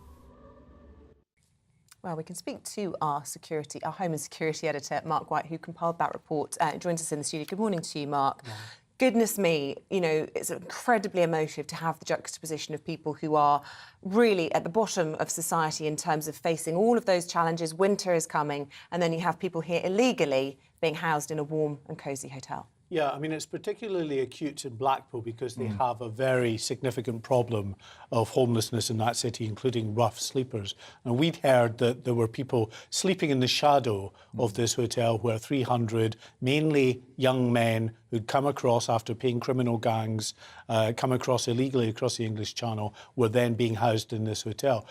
[SPEAKER 1] Well, we can speak to our Home and Security Editor, Mark White, who compiled that report, joins us in the studio. Good morning to you, Mark. Yeah. Goodness me, you know, it's incredibly emotive to have the juxtaposition of people who are really at the bottom of society in terms of facing all of those challenges. Winter is coming, and then you have people here illegally being housed in a warm and cosy hotel.
[SPEAKER 3] Yeah, I mean, it's particularly acute in Blackpool because they have a very significant problem of homelessness in that city, including rough sleepers. And we'd heard that there were people sleeping in the shadow of this hotel where 300, mainly young men who'd come across after paying criminal gangs, come across illegally across the English Channel, were then being housed in this hotel.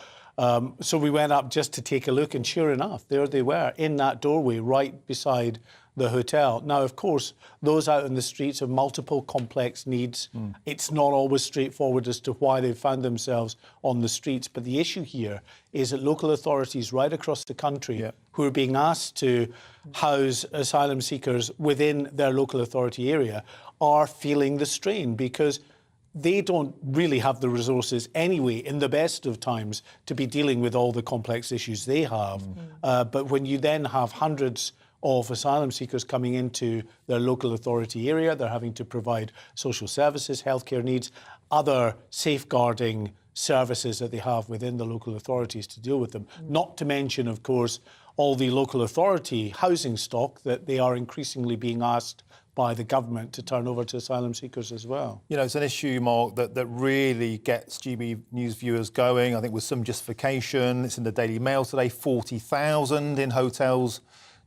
[SPEAKER 3] So we went up just to take a look, and sure enough, there they were in that doorway right beside the hotel. Now, of course, those out in the streets have multiple complex needs. It's not always straightforward as to why they found themselves on the streets. But the issue here is that local authorities right across the country who are being asked to house asylum seekers within their local authority area are feeling the strain because they don't really have the resources anyway, in the best of times, to be dealing with all the complex issues they have. But when you then have hundreds of asylum seekers coming into their local authority area, they're having to provide social services, healthcare needs, other safeguarding services that they have within the local authorities to deal with them. Not to mention, of course, all the local authority housing stock that they are increasingly being asked by the government to turn over to asylum seekers as well.
[SPEAKER 2] You know, it's an issue, Mark, that really gets GB News viewers going, I think with some justification. It's in the Daily Mail today, 40,000 in hotels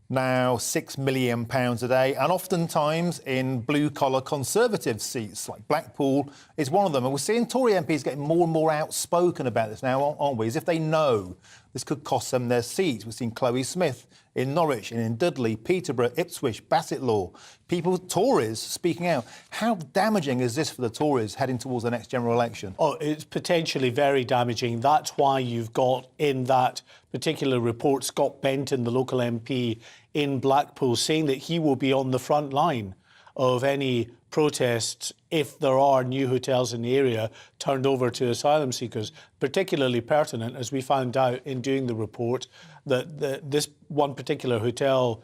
[SPEAKER 2] now, £6 million a day, and oftentimes in blue-collar Conservative seats, like Blackpool is one of them. And we're seeing Tory MPs getting more and more outspoken about this now, aren't we? As if they know this could cost them their seats. We've seen Chloe Smith in Norwich and in Dudley, Peterborough, Ipswich, Bassetlaw. People, Tories, speaking out. How damaging is this for the Tories heading towards the next general election?
[SPEAKER 3] Oh, it's potentially very damaging. That's why you've got in that particular report Scott Benton, the local MP in Blackpool, saying that he will be on the front line of any protests if there are new hotels in the area turned over to asylum seekers. Particularly pertinent, as we found out in doing the report, that this one particular hotel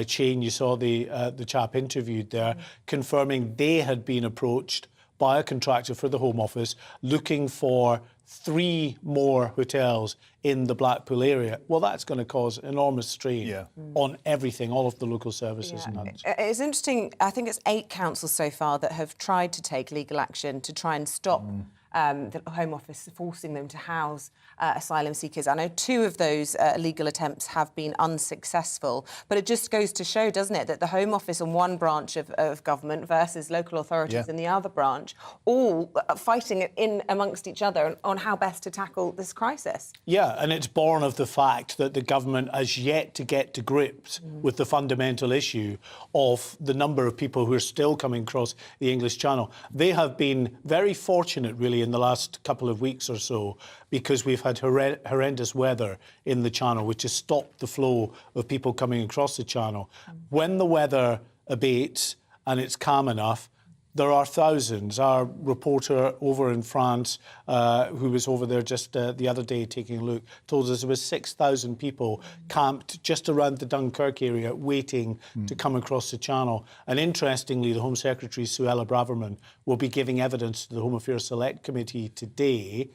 [SPEAKER 3] chain, you saw the chap interviewed there, confirming they had been approached by a contractor for the Home Office looking for 3 more hotels in the Blackpool area. Well, that's going to cause enormous strain on everything, all of the local services. And that.
[SPEAKER 1] It's interesting, I think it's 8 councils so far that have tried to take legal action to try and stop the Home Office forcing them to house asylum seekers. I know 2 of those legal attempts have been unsuccessful, but it just goes to show, doesn't it, that the Home Office on one branch of government versus local authorities in the other branch, all fighting in amongst each other on how best to tackle this crisis.
[SPEAKER 3] Yeah, and it's born of the fact that the government has yet to get to grips with the fundamental issue of the number of people who are still coming across the English Channel. They have been very fortunate, really, in the last couple of weeks or so, because we've had horrendous weather in the Channel, which has stopped the flow of people coming across the Channel. When the weather abates and it's calm enough, there are thousands. Our reporter over in France, who was over there just the other day taking a look, told us there was 6,000 people camped just around the Dunkirk area waiting to come across the Channel. And interestingly, the Home Secretary, Suella Braverman, will be giving evidence to the Home Affairs Select Committee today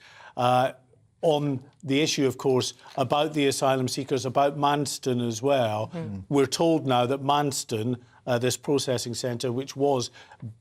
[SPEAKER 3] on the issue, of course, about the asylum seekers, about Manston as well. We're told now that Manston, this processing centre, which was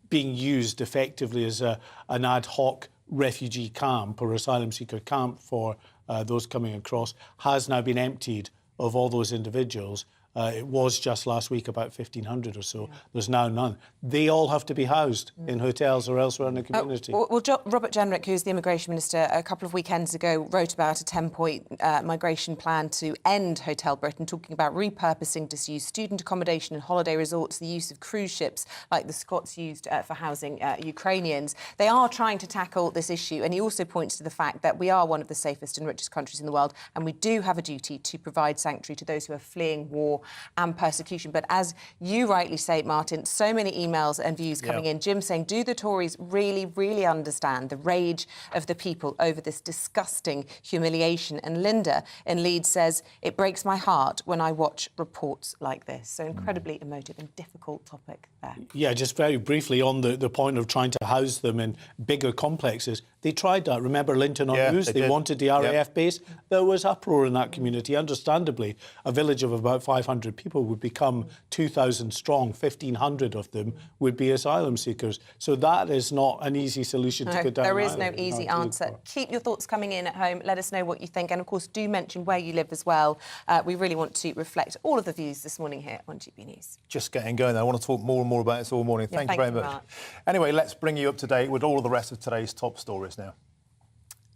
[SPEAKER 3] being used effectively as an ad hoc refugee camp or asylum seeker camp for those coming across, has now been emptied of all those individuals. It was just last week about 1,500 or so. There's now none. They all have to be housed in hotels or elsewhere in the community.
[SPEAKER 1] Robert Jenrick, who's the Immigration Minister, a couple of weekends ago wrote about a 10-point migration plan to end Hotel Britain, talking about repurposing disused student accommodation and holiday resorts, the use of cruise ships like the Scots used for housing Ukrainians. They are trying to tackle this issue, and he also points to the fact that we are one of the safest and richest countries in the world, and we do have a duty to provide sanctuary to those who are fleeing war and persecution. But as you rightly say, Martin, so many emails and views coming in. Jim saying, do the Tories really, really understand the rage of the people over this disgusting humiliation? And Linda in Leeds says, it breaks my heart when I watch reports like this. So incredibly emotive and difficult topic there.
[SPEAKER 3] Yeah, just very briefly on the point of trying to house them in bigger complexes. They tried that. Remember Linton on News? They wanted the RAF base. There was uproar in that community. Understandably, a village of about 500 people would become 2,000 strong. 1,500 of them would be asylum seekers. So that is not an easy solution to go down.
[SPEAKER 1] There is no easy answer. Keep your thoughts coming in at home. Let us know what you think. And, of course, do mention where you live as well. We really want to reflect all of the views this morning here on GB News.
[SPEAKER 2] Just getting going. I want to talk more and more about this all morning. Thank you very much. Anyway, let's bring you up to date with all of the rest of today's top stories now.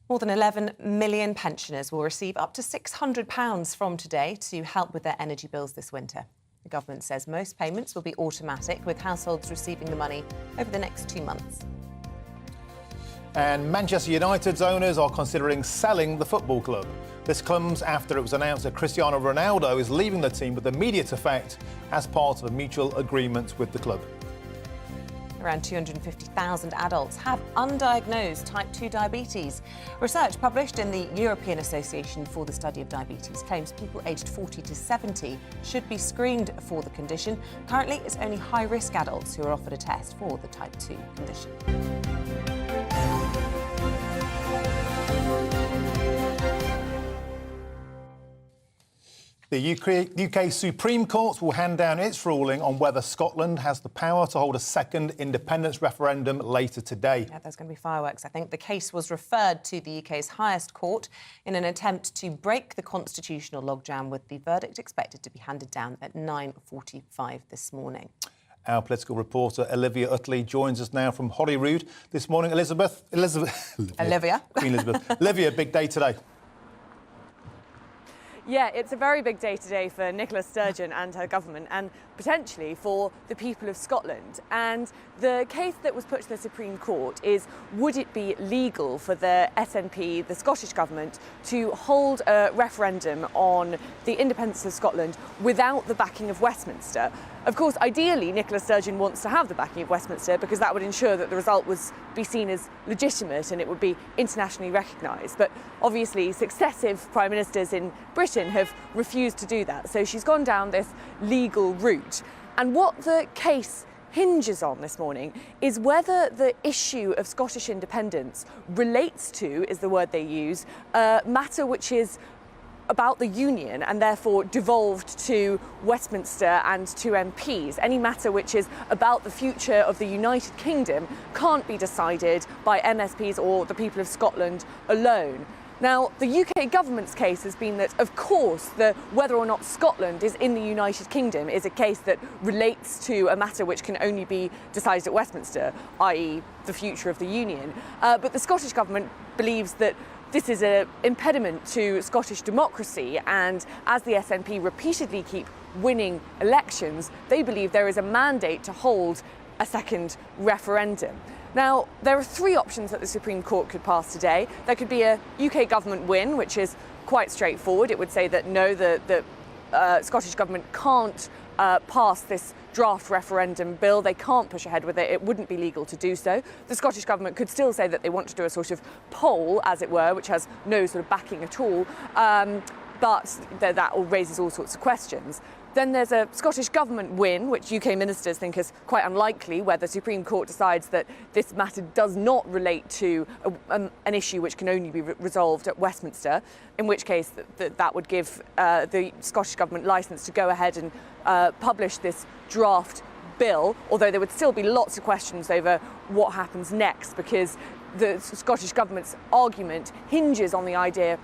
[SPEAKER 1] More than 11 million pensioners will receive up to £600 from today to help with their energy bills this winter. The government says most payments will be automatic, with households receiving the money over the next 2 months.
[SPEAKER 2] And Manchester United's owners are considering selling the football club. This comes after it was announced that Cristiano Ronaldo is leaving the team with immediate effect as part of a mutual agreement with the club.
[SPEAKER 1] Around 250,000 adults have undiagnosed type 2 diabetes. Research published in the European Association for the Study of Diabetes claims people aged 40 to 70 should be screened for the condition. Currently, it's only high-risk adults who are offered a test for the type 2 condition.
[SPEAKER 2] The UK Supreme Court will hand down its ruling on whether Scotland has the power to hold a second independence referendum later today.
[SPEAKER 1] Yeah, there's going to be fireworks, I think. The case was referred to the UK's highest court in an attempt to break the constitutional logjam, with the verdict expected to be handed down at 9:45 this morning.
[SPEAKER 2] Our political reporter Olivia Utley joins us now from Holyrood this morning. Olivia. Queen Elizabeth. Olivia, big day today.
[SPEAKER 4] Yeah, it's a very big day today for Nicola Sturgeon and her government, and potentially for the people of Scotland. And the case that was put to the Supreme Court is, would it be legal for the SNP, the Scottish Government, to hold a referendum on the independence of Scotland without the backing of Westminster? Of course, ideally, Nicola Sturgeon wants to have the backing of Westminster, because that would ensure that the result would be seen as legitimate and it would be internationally recognised. But obviously, successive prime ministers in Britain have refused to do that. So she's gone down this legal route. And what the case hinges on this morning is whether the issue of Scottish independence relates to, is the word they use, a matter which is about the Union and therefore devolved to Westminster and to MPs. Any matter which is about the future of the United Kingdom can't be decided by MSPs or the people of Scotland alone. Now, the UK government's case has been that, of course, whether or not Scotland is in the United Kingdom is a case that relates to a matter which can only be decided at Westminster, i.e. the future of the Union. But the Scottish government believes that this is an impediment to Scottish democracy, and as the SNP repeatedly keep winning elections, they believe there is a mandate to hold a second referendum. Now, there are three options that the Supreme Court could pass today. There could be a UK government win, which is quite straightforward. It would say that no, the Scottish government can't pass this draft referendum bill. They can't push ahead with it. It wouldn't be legal to do so. The Scottish government could still say that they want to do a sort of poll, as it were, which has no sort of backing at all, but that all raises all sorts of questions. Then there's a Scottish government win, which UK ministers think is quite unlikely, where the Supreme Court decides that this matter does not relate to an issue which can only be resolved at Westminster, in which case that would give the Scottish government licence to go ahead and publish this draft bill, although there would still be lots of questions over what happens next, because the Scottish government's argument hinges on the idea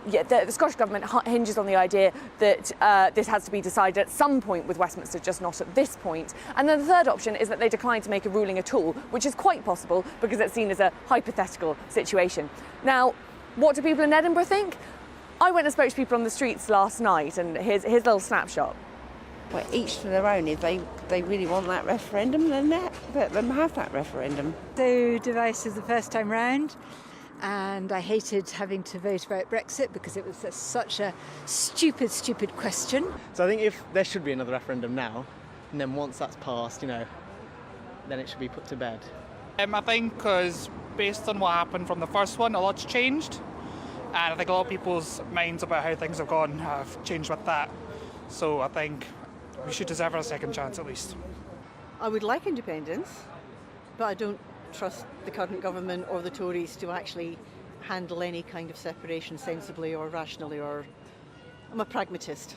[SPEAKER 4] the Scottish Government hinges on the idea that this has to be decided at some point with Westminster, just not at this point. And then the third option is that they decline to make a ruling at all, which is quite possible because it's seen as a hypothetical situation. Now, what do people in Edinburgh think? I went and spoke to people on the streets last night, and here's a little snapshot.
[SPEAKER 18] Well, each to their own. If they really want that referendum, then let them have that referendum.
[SPEAKER 21] So divisive the first time round, and I hated having to vote about Brexit because it was such a stupid question.
[SPEAKER 22] So I think if there should be another referendum now, and then once that's passed, then it should be put to bed.
[SPEAKER 23] I think because based on what happened from the first one, a lot's changed, and I think a lot of people's minds about how things have gone have changed with that. So I think we should deserve a second chance at least.
[SPEAKER 25] I would like independence, but I don't trust the current government or the Tories to actually handle any kind of separation sensibly or rationally, or I'm a pragmatist.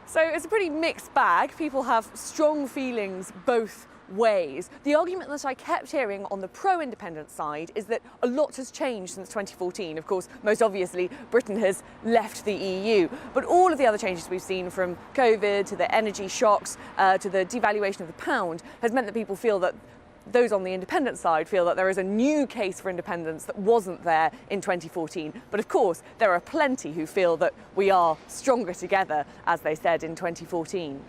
[SPEAKER 4] So it's a pretty mixed bag. People have strong feelings both ways. The argument that I kept hearing on the pro-independence side is that a lot has changed since 2014. Of course, most obviously, Britain has left the EU. But all of the other changes we've seen, from COVID to the energy shocks to the devaluation of the pound, has meant that people feel that those on the independent side feel that there is a new case for independence that wasn't there in 2014. But of course, there are plenty who feel that we are stronger together, as they said in 2014.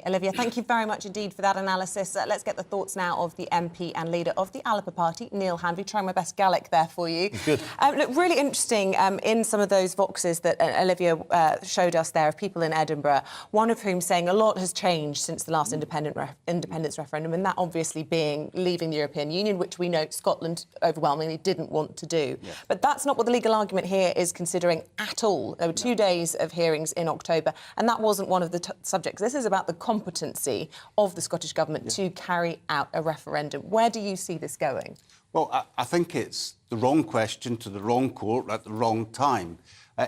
[SPEAKER 1] Olivia, thank you very much indeed for that analysis. Let's get the thoughts now of the MP and leader of the Alba Party, Neil Hanvey. Trying my best Gaelic there for you.
[SPEAKER 2] Good.
[SPEAKER 1] Look, really interesting in some of those voxes that Olivia showed us there of people in Edinburgh, one of whom saying a lot has changed since the last independence referendum, and that obviously being leaving the European Union, which we know Scotland overwhelmingly didn't want to do. Yeah. But that's not what the legal argument here is considering at all. There were 2 days of hearings in October, and that wasn't one of the subjects. This is about the competency of the Scottish Government to carry out a referendum. Where do you see this going?
[SPEAKER 26] Well, I think it's the wrong question to the wrong court at the wrong time.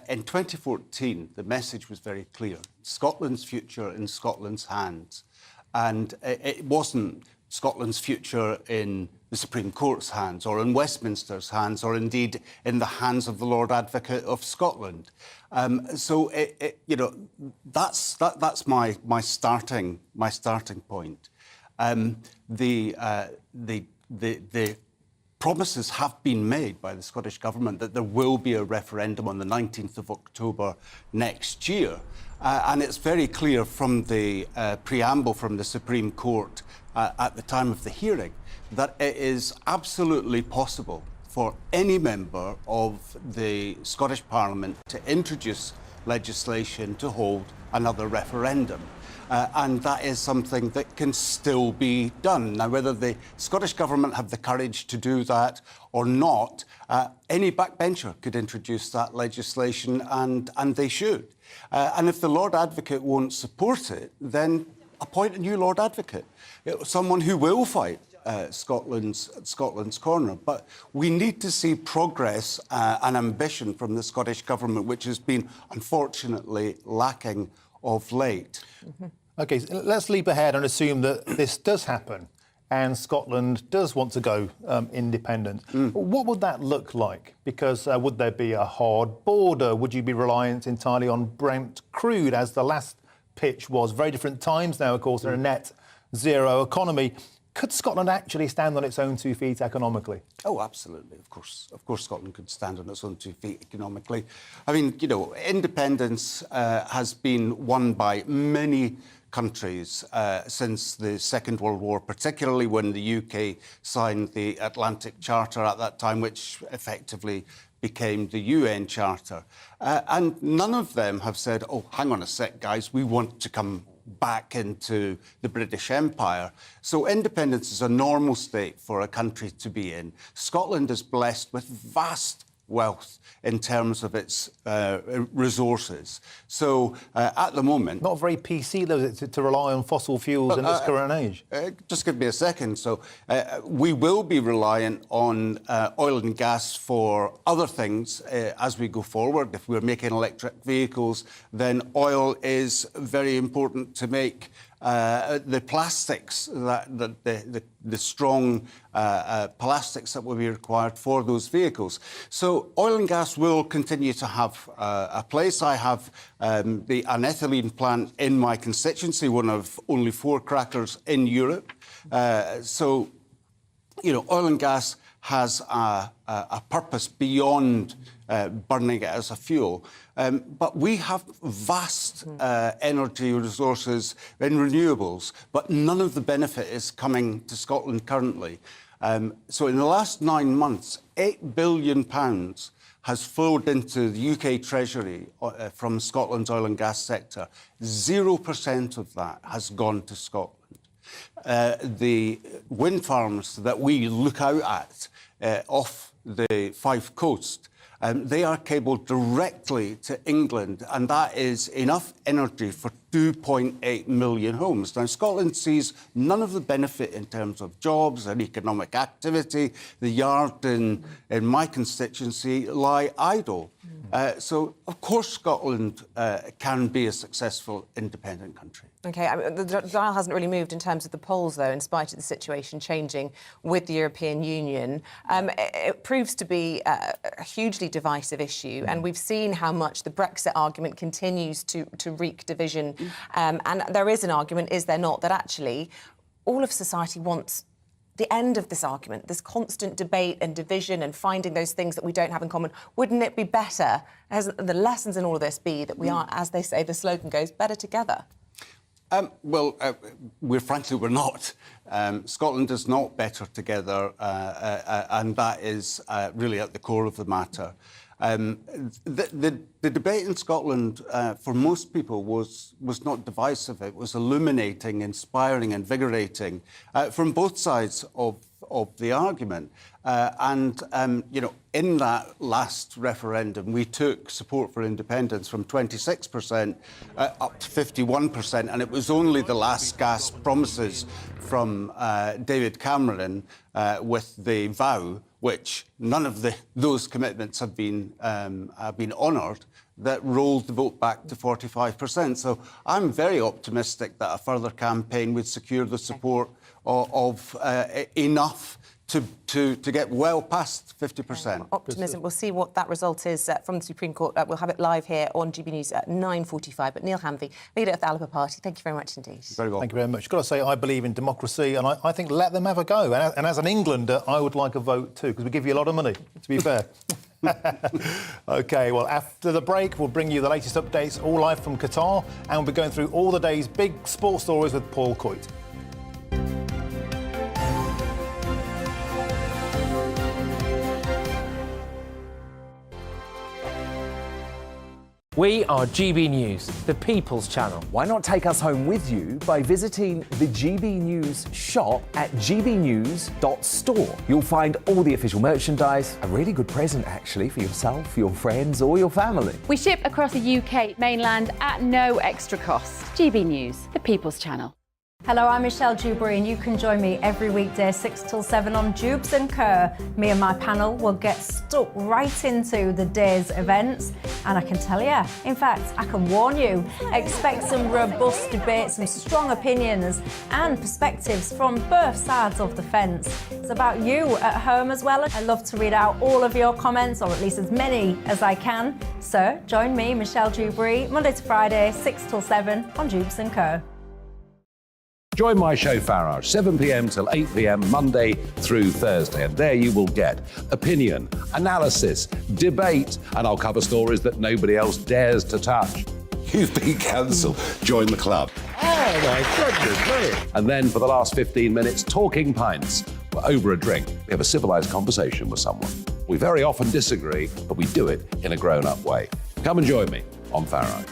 [SPEAKER 26] In 2014, the message was very clear. Scotland's future in Scotland's hands. And it wasn't Scotland's future in the Supreme Court's hands or in Westminster's hands or indeed in the hands of the Lord Advocate of Scotland. So that's my starting point. The promises have been made by the Scottish Government that there will be a referendum on the 19th of October next year. And it's very clear from the preamble from the Supreme Court at the time of the hearing that it is absolutely possible for any member of the Scottish Parliament to introduce legislation to hold another referendum. And that is something that can still be done. Now, whether the Scottish Government have the courage to do that or not, any backbencher could introduce that legislation, and they should. And if the Lord Advocate won't support it, then appoint a new Lord Advocate, someone who will fight Scotland's corner. But we need to see progress and ambition from the Scottish Government, which has been, unfortunately, lacking of late.
[SPEAKER 2] Mm-hmm. OK, so let's leap ahead and assume that this does happen and Scotland does want to go independent. What would that look like? Because would there be a hard border? Would you be reliant entirely on Brent crude, as the last pitch was? Very different times now, of course, in a net zero economy. Could Scotland actually stand on its own 2 feet economically?
[SPEAKER 26] Oh, absolutely. Of course, Scotland could stand on its own 2 feet economically. I mean, independence has been won by many countries since the Second World War, particularly when the UK signed the Atlantic Charter at that time, which effectively became the UN Charter. And none of them have said, oh, hang on a sec, guys, we want to come back into the British Empire. So independence is a normal state for a country to be in. Scotland is blessed with vast wealth in terms of its resources. So at the moment...
[SPEAKER 2] Not very PC, though, is it, to rely on fossil fuels in this current age?
[SPEAKER 26] Just give me a second. So we will be reliant on oil and gas for other things as we go forward. If we're making electric vehicles, then oil is very important to make the plastics, the strong plastics that will be required for those vehicles. So oil and gas will continue to have a place. I have an ethylene plant in my constituency, one of only 4 crackers in Europe. So, you know, oil and gas has a purpose beyond burning it as a fuel. But we have vast energy resources in renewables, but none of the benefit is coming to Scotland currently. So in the last 9 months, £8 billion has flowed into the UK Treasury from Scotland's oil and gas sector. 0% of that has gone to Scotland. The wind farms that we look out at off the Fife Coast, they are cabled directly to England, and that is enough energy for 2.8 million homes. Now, Scotland sees none of the benefit in terms of jobs and economic activity. The yard in my constituency lie idle. So, of course, Scotland can be a successful independent country.
[SPEAKER 1] OK, the dial hasn't really moved in terms of the polls, though, in spite of the situation changing with the European Union. It proves to be a hugely divisive issue, and we've seen how much the Brexit argument continues to wreak division. And there is an argument, is there not, that actually all of society wants the end of this argument, this constant debate and division and finding those things that we don't have in common. Wouldn't it be better, as the lessons in all of this be, that we are, as they say, the slogan goes, better together?
[SPEAKER 26] We're not. Scotland is not better together, and that is really at the core of the matter. The debate in Scotland, for most people, was not divisive. It was illuminating, inspiring, invigorating from both sides of the argument. You know, in that last referendum, we took support for independence from 26% up to 51%, and it was only the last gasp promises from David Cameron with the vow, which none of those commitments have been honoured, that rolled the vote back to 45%. So I'm very optimistic that a further campaign would secure the support of enough to get well past 50%.
[SPEAKER 1] Optimism. We'll see what that result is from the Supreme Court. We'll have it live here on GB News at 9:45. But Neil Hanvey, leader of the Labour Party, thank you very much indeed.
[SPEAKER 26] Very well.
[SPEAKER 2] Thank you very much. Got to say, I believe in democracy, and I think let them have a go. And as an Englander, I would like a vote too, because we give you a lot of money, to be fair. OK, well, after the break, we'll bring you the latest updates, all live from Qatar, and we'll be going through all the day's big sports stories with Paul Coit.
[SPEAKER 5] We are GB News, the People's Channel.
[SPEAKER 6] Why not take us home with you by visiting the GB News shop at gbnews.store. You'll find all the official merchandise, a really good present actually for yourself, your friends or your family.
[SPEAKER 7] We ship across the UK mainland at no extra cost. GB News, the People's Channel.
[SPEAKER 9] Hello, I'm Michelle Dewberry, and you can join me every weekday 6 till 7 on Jubes & Kerr. Me and my panel will get stuck right into the day's events, and I can tell you, in fact, I can warn you, expect some robust debate, some strong opinions and perspectives from both sides of the fence. It's about you at home as well. I love to read out all of your comments, or at least as many as I can. So join me, Michelle Dewberry, Monday to Friday, 6 till 7 on Jubes & Kerr.
[SPEAKER 16] Join my show Farage, 7 p.m. till 8 p.m. Monday through Thursday, and there you will get opinion, analysis, debate, and I'll cover stories that nobody else dares to touch. You've been cancelled. Join the club. Oh my goodness, and then for the last 15 minutes, talking pints. Over a drink, we have a civilised conversation with someone. We very often disagree, but we do it in a grown-up way. Come and join me on Farage.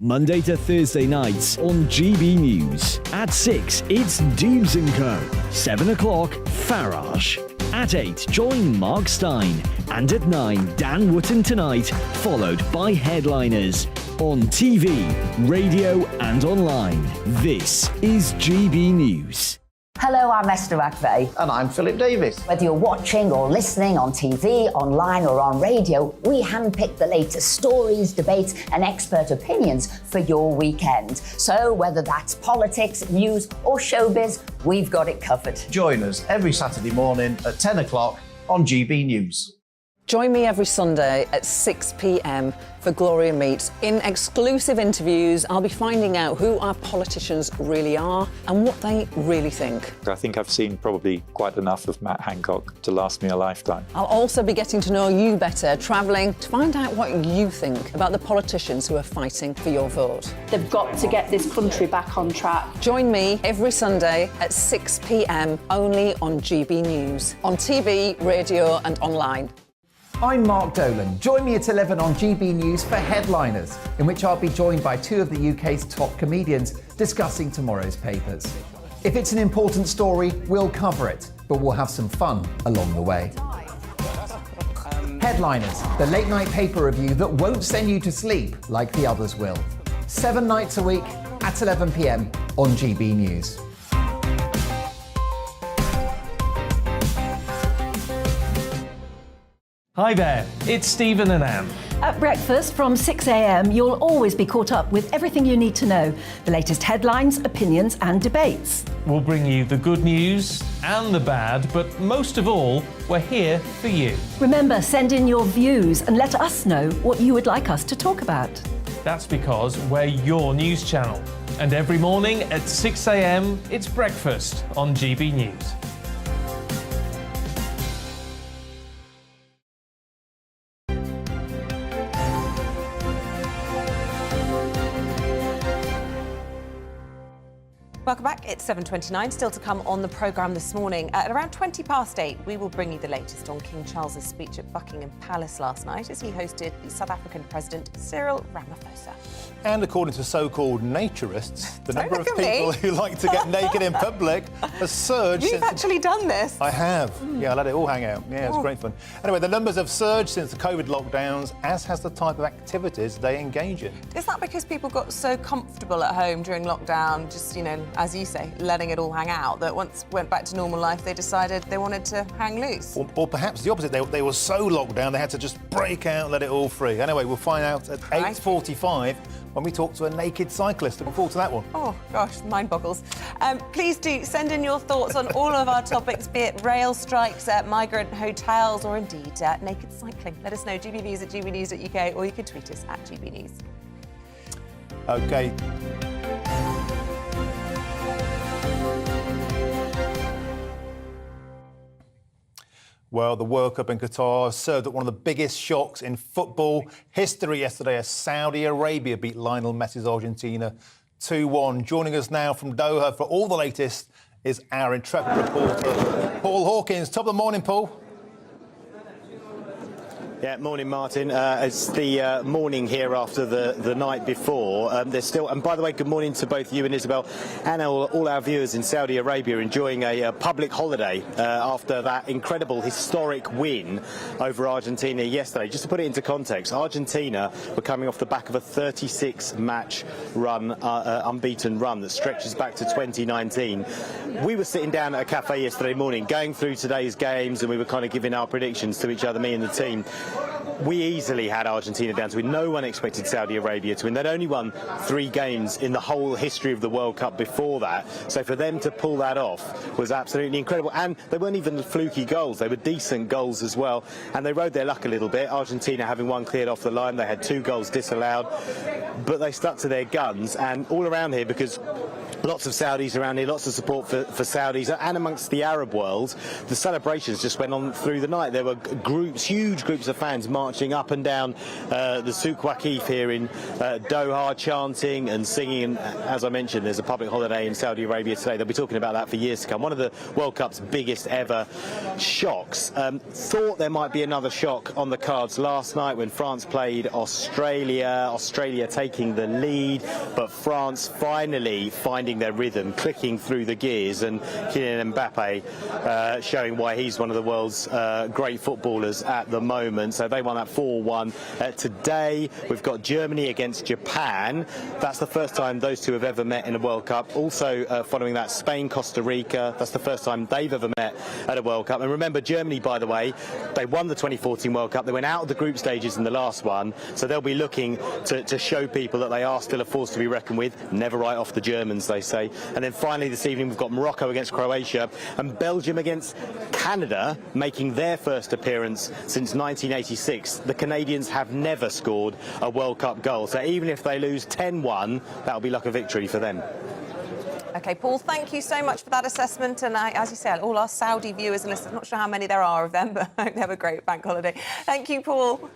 [SPEAKER 17] Monday to Thursday nights on GB News. At 6, it's Dubes & Co. 7 o'clock, Farage. At 8, join Mark Stein. And at 9, Dan Wootton Tonight, followed by Headliners. On TV, radio and online. This is GB News.
[SPEAKER 8] Hello, I'm Esther McVeigh.
[SPEAKER 10] And I'm Philip Davis.
[SPEAKER 8] Whether you're watching or listening on TV, online or on radio, we handpick the latest stories, debates and expert opinions for your weekend. So whether that's politics, news or showbiz, we've got it covered.
[SPEAKER 10] Join us every Saturday morning at 10 o'clock on GB News.
[SPEAKER 11] Join me every Sunday at 6 p.m. for Gloria Meets. In exclusive interviews, I'll be finding out who our politicians really are and what they really think.
[SPEAKER 12] I think I've seen probably quite enough of Matt Hancock to last me a lifetime.
[SPEAKER 11] I'll also be getting to know you better, travelling to find out what you think about the politicians who are fighting for your vote.
[SPEAKER 19] They've got to get this country back on track.
[SPEAKER 11] Join me every Sunday at 6 p.m. only on GB News, on TV, radio and online.
[SPEAKER 6] I'm Mark Dolan. Join me at 11 on GB News for Headliners, in which I'll be joined by two of the UK's top comedians discussing tomorrow's papers. If it's an important story, we'll cover it, but we'll have some fun along the way. Headliners, the late night paper review that won't send you to sleep like the others will. 7 nights a week at 11 p.m. on GB News.
[SPEAKER 17] Hi there, it's Stephen and Anne.
[SPEAKER 24] At breakfast from 6 a.m, you'll always be caught up with everything you need to know, the latest headlines, opinions and debates.
[SPEAKER 17] We'll bring you the good news and the bad, but most of all, we're here for you.
[SPEAKER 24] Remember, send in your views and let us know what you would like us to talk about.
[SPEAKER 17] That's because we're your news channel. And every morning at 6 a.m, it's breakfast on GB News.
[SPEAKER 1] Welcome back. It's 7:29. Still to come on the programme this morning. At around 8:20, we will bring you the latest on King Charles's speech at Buckingham Palace last night as he hosted the South African President Cyril Ramaphosa.
[SPEAKER 2] And according to so-called naturists, the number of people who like to get naked in public has surged.
[SPEAKER 1] You've actually done this.
[SPEAKER 2] I have. Yeah, I let it all hang out. Yeah, it's great fun. Anyway, the numbers have surged since the COVID lockdowns, as has the type of activities they engage in.
[SPEAKER 1] Is that because people got so comfortable at home during lockdown, just, you know, as you say, letting it all hang out, that once went back to normal life, they decided they wanted to hang loose?
[SPEAKER 2] Or perhaps the opposite. They were so locked down, they had to just break out and let it all free. Anyway, we'll find out at 8:45 when we talk to a naked cyclist. Looking forward to that one.
[SPEAKER 1] Oh, gosh, mind boggles. Please do send in your thoughts on all of our topics, be it rail strikes, migrant hotels, or indeed naked cycling. Let us know, gbnews@gbnews.uk, or you can tweet us at gbnews.
[SPEAKER 2] OK. Well, the World Cup in Qatar served up one of the biggest shocks in football history yesterday as Saudi Arabia beat Lionel Messi's Argentina 2-1. Joining us now from Doha for all the latest is our intrepid reporter, Paul Hawkins. Top of the morning, Paul.
[SPEAKER 27] Yeah, morning, Martin. It's the morning here after the night before. There's still, and by the way, good morning to both you and Isabel, and all our viewers in Saudi Arabia enjoying a public holiday after that incredible historic win over Argentina yesterday. Just to put it into context, Argentina were coming off the back of a 36-match run, unbeaten run that stretches back to 2019. We were sitting down at a cafe yesterday morning, going through today's games, and we were kind of giving our predictions to each other, me and the team. We easily had Argentina down to win. No one expected Saudi Arabia to win. They'd only won 3 games in the whole history of the World Cup before that. So for them to pull that off was absolutely incredible. And they weren't even fluky goals. They were decent goals as well. And they rode their luck a little bit. Argentina having one cleared off the line. They had 2 goals disallowed. But they stuck to their guns. And all around here, because lots of Saudis around here, lots of support for Saudis, and amongst the Arab world, the celebrations just went on through the night. There were groups, huge groups of fans marching up and down the Souk Waqif here in Doha, chanting and singing. And as I mentioned, there's a public holiday in Saudi Arabia today. They'll be talking about that for years to come. One of the World Cup's biggest ever shocks. Thought there might be another shock on the cards last night when France played Australia. Australia taking the lead, but France finally finding finding their rhythm, clicking through the gears, and Kylian Mbappe showing why he's one of the world's great footballers at the moment. So they won that 4-1. Today we've got Germany against Japan. That's the first time those two have ever met in a World Cup. Also following that, Spain, Costa Rica. That's the first time they've ever met at a World Cup. And remember, Germany, by the way, they won the 2014 World Cup. They went out of the group stages in the last one, so they'll be looking to show people that they are still a force to be reckoned with. Never write off the Germans, they say. And then finally this evening we've got Morocco against Croatia and Belgium against Canada, making their first appearance since 1986. The Canadians have never scored a World Cup goal, so even if they lose 10-1, that'll be like a victory for them.
[SPEAKER 1] OK, Paul, thank you so much for that assessment. And as you said, all our Saudi viewers and listeners, I'm not sure how many there are of them, but I hope they have a great bank holiday. Thank you, Paul.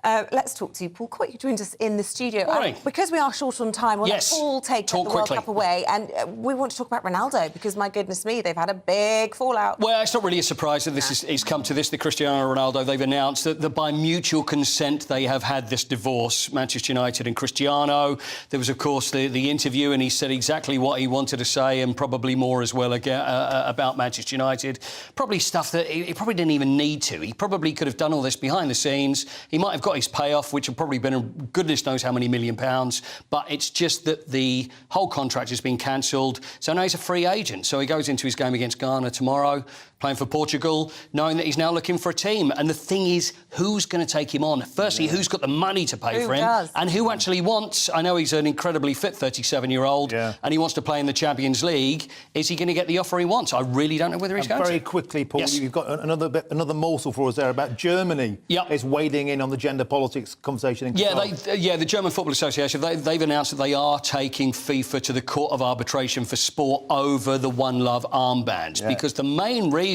[SPEAKER 1] Let's talk to you, Paul. Quite you joined us in the studio. Because we are short on time, let's all take the World Cup away. And we want to talk about Ronaldo, because, my goodness me, they've had a big fallout.
[SPEAKER 3] Well, it's not really a surprise that this is come to this. The Cristiano Ronaldo, they've announced that by mutual consent they have had this divorce, Manchester United and Cristiano. There was, of course, the interview, and he said exactly what he wanted to say, and probably more as well about Manchester United. Probably stuff that he probably didn't even need to. He probably could have done all this behind the scenes. He might have got his payoff, which had probably been goodness knows how many £1 million, but it's just that the whole contract has been cancelled, so now he's a free agent. So he goes into his game against Ghana tomorrow, playing for Portugal, knowing that he's now looking for a team. And the thing is, who's going to take him on? Firstly, who's got the money to pay for him? And who actually wants... I know he's an incredibly fit 37-year-old, and he wants to play in the Champions League. Is he going to get the offer he wants? I really don't know whether he's going to.
[SPEAKER 2] Very quickly, Paul, you've got another morsel for us there about Germany is wading in on the gender politics conversation in Qatar.
[SPEAKER 3] The German Football Association, they've announced that they are taking FIFA to the Court of Arbitration for Sport over the One Love armbands, because the main reason,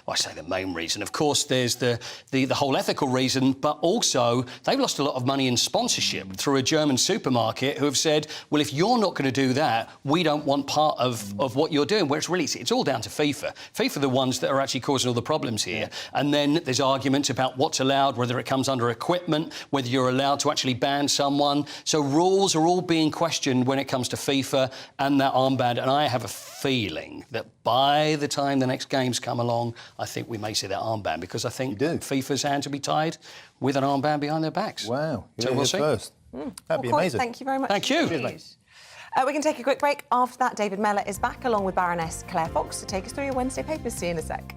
[SPEAKER 3] well, I say the main reason, of course, there's the whole ethical reason, but also they've lost a lot of money in sponsorship through a German supermarket who have said, well, if you're not going to do that, we don't want part of what you're doing. Whereas really, it's all down to FIFA. FIFA are the ones that are actually causing all the problems here. And then there's arguments about what's allowed, whether it comes under equipment, whether you're allowed to actually ban someone. So rules are all being questioned when it comes to FIFA and that armband. And I have a feeling that by the time the next games come along, I think we may see that armband, because I think FIFA's hands will be tied with an armband behind their backs.
[SPEAKER 2] Wow.
[SPEAKER 3] So we'll see.
[SPEAKER 2] That'd be amazing.
[SPEAKER 1] Thank you very much.
[SPEAKER 3] Thank you.
[SPEAKER 1] Cheers, mate. We can take a quick break. After that, David Mellor is back along with Baroness Claire Fox to take us through your Wednesday papers. See you in a sec.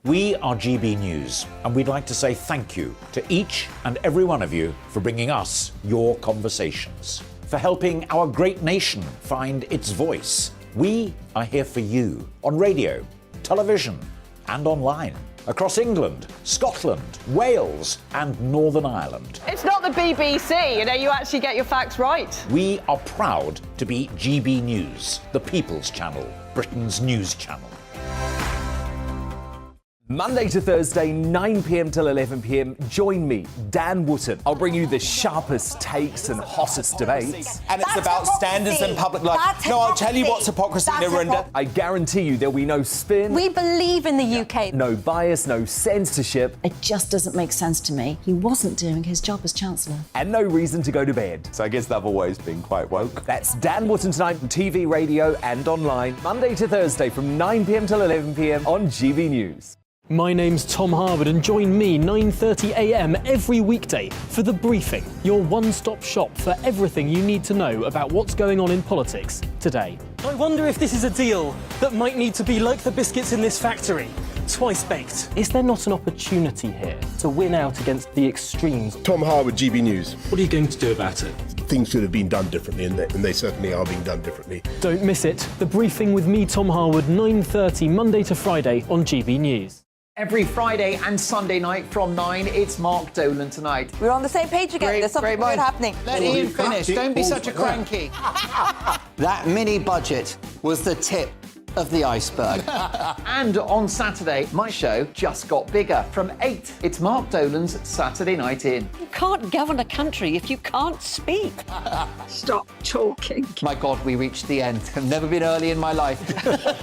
[SPEAKER 13] We are GB News, and we'd like to say thank you to each and every one of you for bringing us your conversations, for helping our great nation find its voice. We are here for you on radio, television, and online, across England, Scotland, Wales, and Northern Ireland.
[SPEAKER 14] It's not the BBC, you actually get your facts right.
[SPEAKER 13] We are proud to be GB News, the People's Channel, Britain's news channel.
[SPEAKER 6] Monday to Thursday, 9 p.m. till 11 p.m. Join me, Dan Wootton. I'll bring you the sharpest takes and hottest debates.
[SPEAKER 15] And it's about standards and public life. No, I'll tell you what's hypocrisy, Narendra.
[SPEAKER 6] I guarantee you there'll be no spin.
[SPEAKER 24] We believe in the UK.
[SPEAKER 6] No bias, no censorship.
[SPEAKER 24] It just doesn't make sense to me. He wasn't doing his job as Chancellor.
[SPEAKER 6] And no reason to go to bed.
[SPEAKER 15] So I guess they've always been quite woke.
[SPEAKER 6] That's Dan Wootton tonight on TV, radio and online. Monday to Thursday from 9 p.m. till 11 p.m. on GB News.
[SPEAKER 18] My name's Tom Harwood, and join me 9:30 a.m. every weekday for The Briefing, your one-stop shop for everything you need to know about what's going on in politics today.
[SPEAKER 20] I wonder if this is a deal that might need to be like the biscuits in this factory, twice baked.
[SPEAKER 18] Is there not an opportunity here to win out against the extremes?
[SPEAKER 21] Tom Harwood, GB News.
[SPEAKER 18] What are you going to do about it?
[SPEAKER 21] Things should have been done differently, and they certainly are being done differently.
[SPEAKER 18] Don't miss it. The Briefing with me, Tom Harwood, 9:30 Monday to Friday on GB News.
[SPEAKER 28] Every Friday and Sunday night from 9, it's Mark Dolan Tonight.
[SPEAKER 29] We're on the same page again. There's something good happening.
[SPEAKER 28] Let Ian finish. Don't be such a cranky.
[SPEAKER 30] That mini budget was the tip of the iceberg.
[SPEAKER 28] And on Saturday, my show just got bigger. From 8, it's Mark Dolan's Saturday Night In.
[SPEAKER 29] You can't govern a country if you can't speak.
[SPEAKER 28] Stop talking. My God, we reached the end. I've never been early in my life.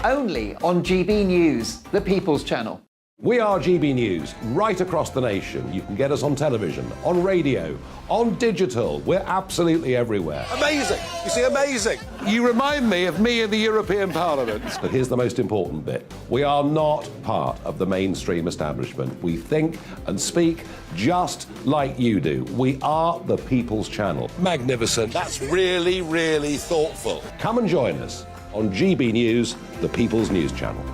[SPEAKER 28] Only on GB News, the People's Channel.
[SPEAKER 4] We are GB News, right across the nation. You can get us on television, on radio, on digital. We're absolutely everywhere.
[SPEAKER 21] Amazing. You see, amazing.
[SPEAKER 4] You remind me of me in the European Parliament. But here's the most important bit. We are not part of the mainstream establishment. We think and speak just like you do. We are the People's Channel.
[SPEAKER 21] Magnificent. That's really, really thoughtful.
[SPEAKER 4] Come and join us on GB News, the People's News Channel.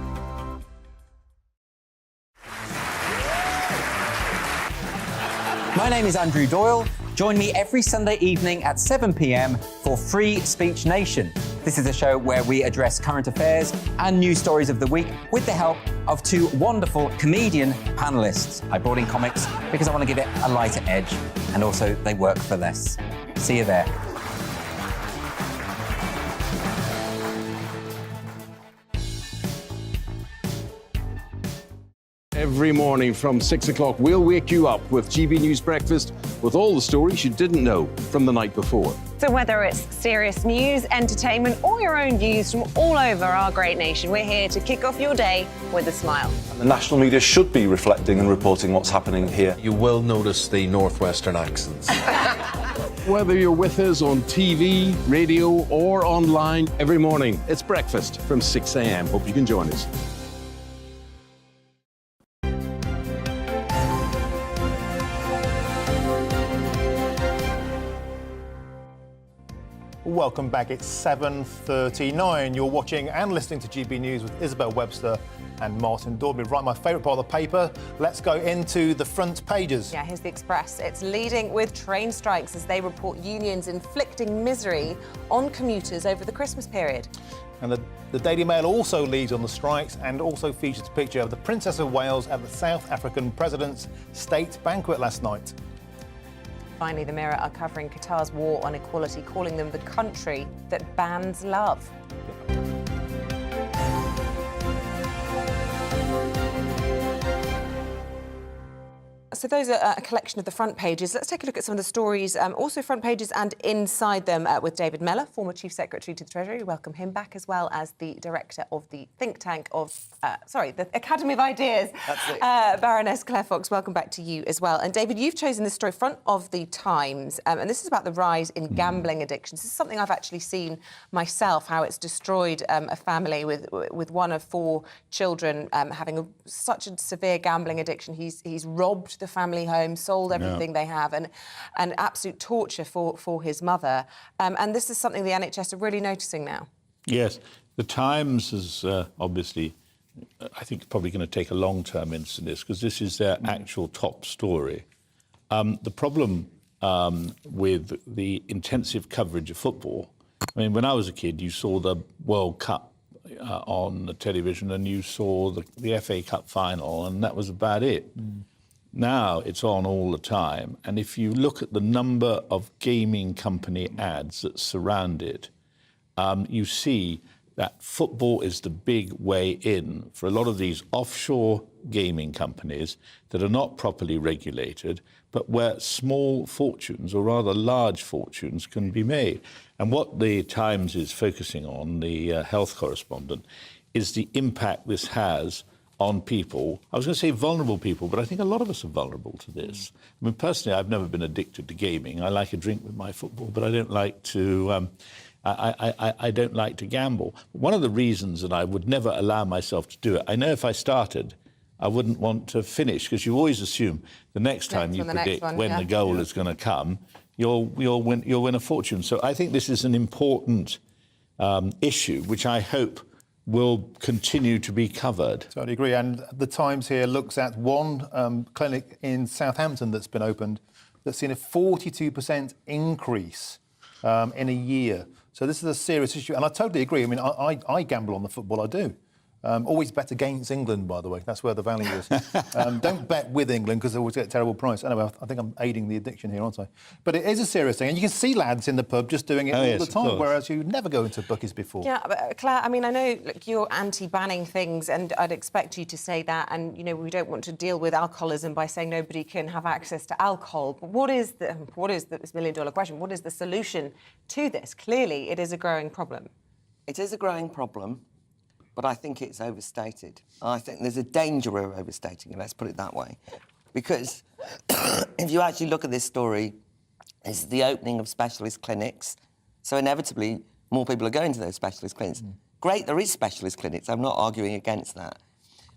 [SPEAKER 5] My name is Andrew Doyle. Join me every Sunday evening at 7 p.m. for Free Speech Nation. This is a show where we address current affairs and news stories of the week with the help of two wonderful comedian panellists. I brought in comics because I want to give it a lighter edge, and also they work for less. See you there.
[SPEAKER 21] Every morning from 6 o'clock, we'll wake you up with GB News Breakfast with all the stories you didn't know from the night before.
[SPEAKER 7] So whether it's serious news, entertainment, or your own views from all over our great nation, we're here to kick off your day with a smile.
[SPEAKER 8] The national media should be reflecting and reporting what's happening here.
[SPEAKER 21] You will notice the northwestern accents. Whether you're with us on TV, radio, or online, every morning, it's breakfast from 6 a.m. Hope you can join us.
[SPEAKER 2] Welcome back. It's 7:39. You're watching and listening to GB News with Isabel, Webster and Martin Dorby. Right, my favourite part of the paper. Let's go into the front pages.
[SPEAKER 1] Yeah, here's the Express. It's leading with train strikes as they report unions inflicting misery on commuters over the Christmas period.
[SPEAKER 2] And the Daily Mail also leads on the strikes and also features a picture of the Princess of Wales at the South African President's state banquet last night.
[SPEAKER 1] Finally, the Mirror are covering Qatar's war on equality, calling them the country that bans love. So those are a collection of the front pages. Let's take a look at some of the stories, also front pages and inside them, with David Mellor, former Chief Secretary to the Treasury. We welcome him back, as well as the director of the think tank of, the Academy of Ideas, Baroness Claire Fox. Welcome back to you as well. And David, you've chosen this story front of the Times, and this is about the rise in gambling addictions. This is something I've actually seen myself, how it's destroyed a family with one of four children having such a severe gambling addiction. He's robbed the family home, sold everything they have, and absolute torture for his mother. And this is something the NHS are really noticing now.
[SPEAKER 9] Yes, the Times is obviously, I think, probably going to take a long-term into this because this is their actual top story. The problem with the intensive coverage of football, I mean, when I was a kid, you saw the World Cup on the television and you saw the FA Cup final, and that was about it. Now it's on all the time, and if you look at the number of gaming company ads that surround it, you see that football is the big way in for a lot of these offshore gaming companies that are not properly regulated, but where small fortunes, or rather large fortunes, can be made. And what the Times is focusing on, the health correspondent, is the impact this has on people. I was going to say vulnerable people, but I think a lot of us are vulnerable to this. I mean, personally, I've never been addicted to gaming. I like a drink with my football, but I don't like to. I don't like to gamble. One of the reasons that I would never allow myself to do it, I know if I started, I wouldn't want to finish, because you always assume the next time you predict when the goal is going to come, you'll win a fortune. So I think this is an important issue, which I hope will continue to be covered.
[SPEAKER 2] Totally agree. And the Times here looks at one clinic in Southampton that's been opened that's seen a 42% increase in a year. So this is a serious issue. And I totally agree. I mean, I gamble on the football, I do. Always bet against England, by the way. That's where the value is. Don't bet with England because they always get a terrible price. Anyway, I think I'm aiding the addiction here, aren't I? But it is a serious thing. And you can see lads in the pub just doing it all the time, whereas you never go into bookies before. Yeah, but
[SPEAKER 1] Claire, I mean, I know you're anti-banning things, and I'd expect you to say that. And, you know, we don't want to deal with alcoholism by saying nobody can have access to alcohol. But what is this million-dollar question? What is the solution to this? Clearly, it is a growing problem.
[SPEAKER 30] It is a growing problem.
[SPEAKER 10] but I think it's overstated. I think there's a danger of overstating it, let's put it that way. Because if you actually look at this story, it's the opening of specialist clinics, so inevitably more people are going to those specialist clinics. Great, there is specialist clinics, I'm not arguing against that.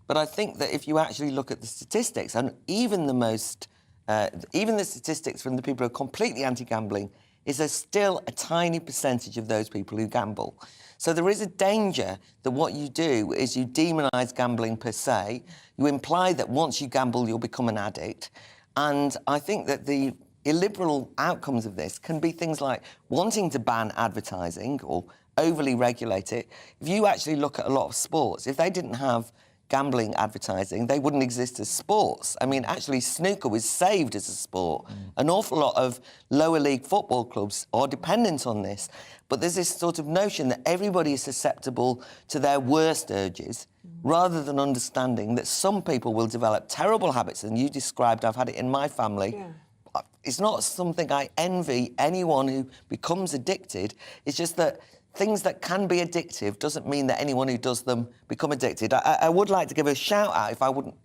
[SPEAKER 10] But I think that if you actually look at the statistics, and even the statistics from the people who are completely anti-gambling, is there's still a tiny percentage of those people who gamble. So there is a danger that what you do is you demonise gambling per se, you imply that once you gamble you'll become an addict, and I think that the illiberal outcomes of this can be things like wanting to ban advertising or overly regulate it. If you actually look at a lot of sports, if they didn't have gambling advertising, they wouldn't exist as sports. I mean, actually, snooker was saved as a sport. An awful lot of lower league football clubs are dependent on this. But there's this sort of notion that everybody is susceptible to their worst urges, rather than understanding that some people will develop terrible habits, and you described, I've had it in my family. Yeah. It's not something I envy anyone who becomes addicted. It's just that things that can be addictive doesn't mean that anyone who does them become addicted. I would like to give a shout out, if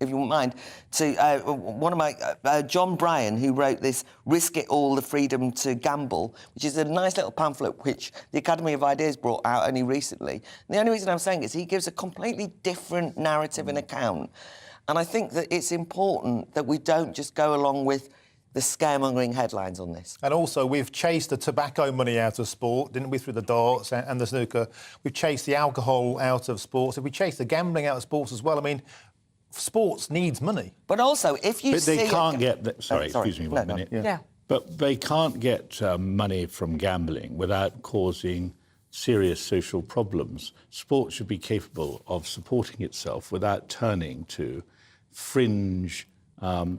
[SPEAKER 10] you wouldn't mind, to one of my John Bryan, who wrote this "Risk It All: The Freedom to Gamble," which is a nice little pamphlet which the Academy of Ideas brought out only recently. And the only reason I'm saying it is he gives a completely different narrative and account, and I think that it's important that we don't just go along with the scaremongering headlines on this.
[SPEAKER 2] And also, we've chased the tobacco money out of sport, didn't we, through the darts and the snooker? We've chased the alcohol out of sports. If we chase the gambling out of sports as well, I mean, sports needs money.
[SPEAKER 10] But also, if you
[SPEAKER 9] but they can't get... Sorry, excuse me one minute.
[SPEAKER 10] Yeah.
[SPEAKER 9] But they can't get money from gambling without causing serious social problems. Sport should be capable of supporting itself without turning to fringe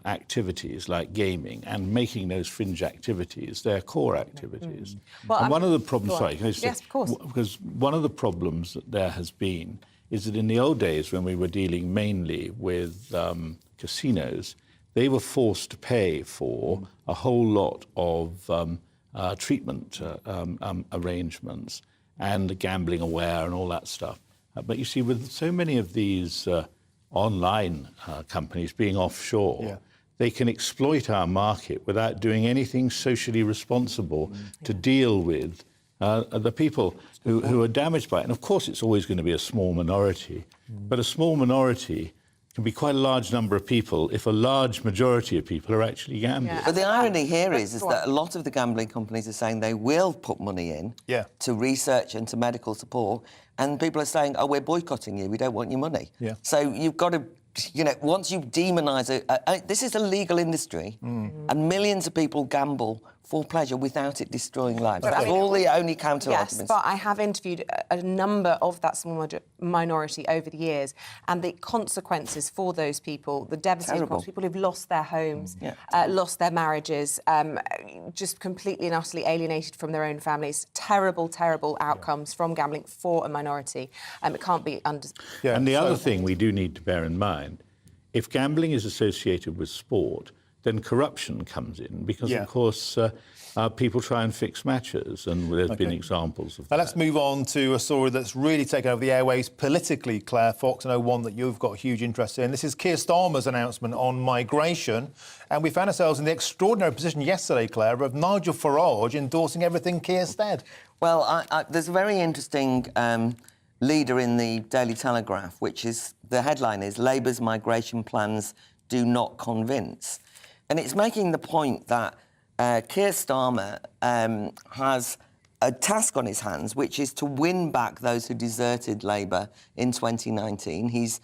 [SPEAKER 9] activities like gaming and making those fringe activities their core activities.
[SPEAKER 1] Well,
[SPEAKER 9] and one of the problems, sorry, can I
[SPEAKER 1] yes,
[SPEAKER 9] say,
[SPEAKER 1] of course.
[SPEAKER 9] because one of the problems that there has been is that in the old days, when we were dealing mainly with casinos, they were forced to pay for a whole lot of treatment arrangements and gambling aware and all that stuff. But you see, with so many of these online companies being offshore, they can exploit our market without doing anything socially responsible to deal with the people who are damaged by it. And of course, it's always going to be a small minority, but a small minority can be quite a large number of people if a large majority of people are actually gambling.
[SPEAKER 10] But the irony here is that a lot of the gambling companies are saying they will put money in to research and to medical support, and people are saying, oh, we're boycotting you, we don't want your money. So you've got to, you know, once you demonise it, this is a legal industry, and millions of people gamble for pleasure without it destroying lives. That's all the only counter-arguments.
[SPEAKER 1] Yes, but I have interviewed a number of that small minority over the years, and the consequences for those people, the devastating consequences, people who've lost their homes, lost their marriages, just completely and utterly alienated from their own families. Terrible, terrible outcomes from gambling for a minority. It can't be
[SPEAKER 9] And the other thing we do need to bear in mind, if gambling is associated with sport, then corruption comes in because, of course, people try and fix matches, and there's been examples of that.
[SPEAKER 2] Now let's move on to a story that's really taken over the airways politically, Claire Fox. I know one that you've got huge interest in. This is Keir Starmer's announcement on migration, and we found ourselves in the extraordinary position yesterday, Claire, of Nigel Farage endorsing everything Keir said.
[SPEAKER 10] Well, there's a very interesting leader in the Daily Telegraph, which is, the headline is, Labour's migration plans do not convince. And it's making the point that Keir Starmer has a task on his hands, which is to win back those who deserted Labour in 2019. He's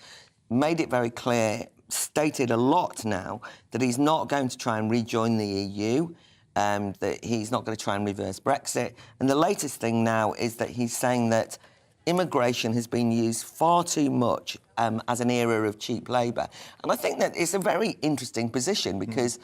[SPEAKER 10] made it very clear, stated a lot now, that he's not going to try and rejoin the EU, that he's not going to try and reverse Brexit. And the latest thing now is that he's saying that immigration has been used far too much as an era of cheap labour. And I think that it's a very interesting position because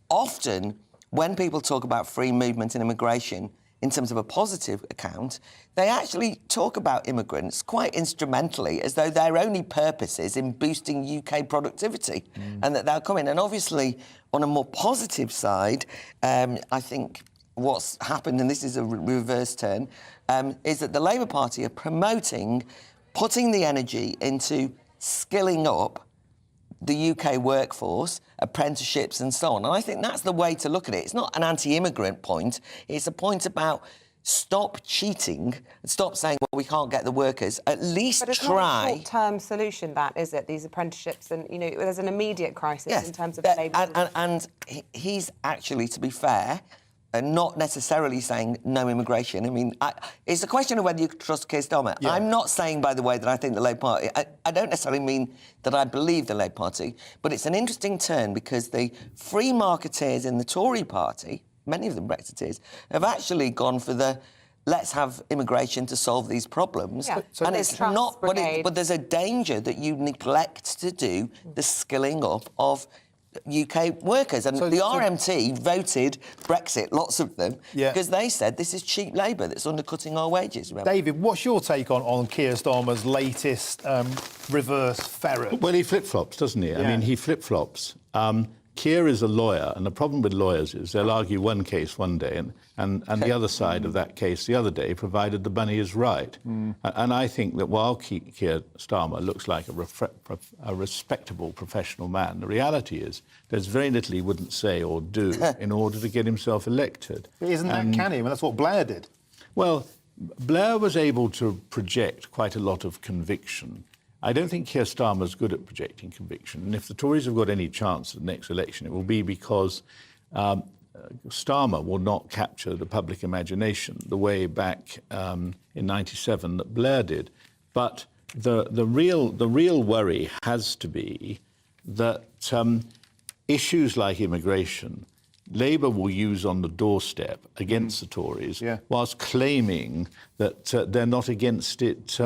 [SPEAKER 10] often when people talk about free movement and immigration in terms of a positive account, they actually talk about immigrants quite instrumentally as though their only purpose is in boosting UK productivity and that they'll come in. And obviously, on a more positive side, I think what's happened, and this is a reverse turn, is that the Labour Party are promoting putting the energy into skilling up the UK workforce, apprenticeships and so on. And I think that's the way to look at it. It's not an anti-immigrant point. It's a point about stop cheating and stop saying, well, we can't get the workers. At least
[SPEAKER 1] but it's
[SPEAKER 10] try...
[SPEAKER 1] not a short-term solution, that, is it? These apprenticeships and, you know, there's an immediate crisis in terms of the labour...
[SPEAKER 10] And he's actually, to be fair, not necessarily saying no immigration. I mean, it's a question of whether you trust Keir Starmer. Yeah. I'm not saying, by the way, that I think the Labour Party... I don't necessarily mean that I believe the Labour Party, but it's an interesting turn because the free marketeers in the Tory party, many of them Brexiteers, have actually gone for the let's have immigration to solve these problems. Yeah. And it's not... But there's a danger that you neglect to do the skilling up of UK workers. And the RMT voted Brexit, lots of them, because they said this is cheap labour that's undercutting our wages. Remember?
[SPEAKER 2] David, what's your take on Keir Starmer's latest reverse ferret?
[SPEAKER 9] Well, he flip-flops, doesn't he? Yeah. I mean, he flip-flops. Keir is a lawyer, and the problem with lawyers is they'll argue one case one day and the other side of that case the other day, provided the money is right. And I think that while Keir Starmer looks like a respectable professional man, the reality is there's very little he wouldn't say or do in order to get himself elected.
[SPEAKER 2] But isn't that canny? I mean, that's what Blair did.
[SPEAKER 9] Well, Blair was able to project quite a lot of conviction. I don't think Keir Starmer's good at projecting conviction. And if the Tories have got any chance at the next election, it will be because Starmer will not capture the public imagination the way back in '97 that Blair did. But the real worry has to be that issues like immigration, Labour will use on the doorstep against the Tories, whilst claiming that they're not against it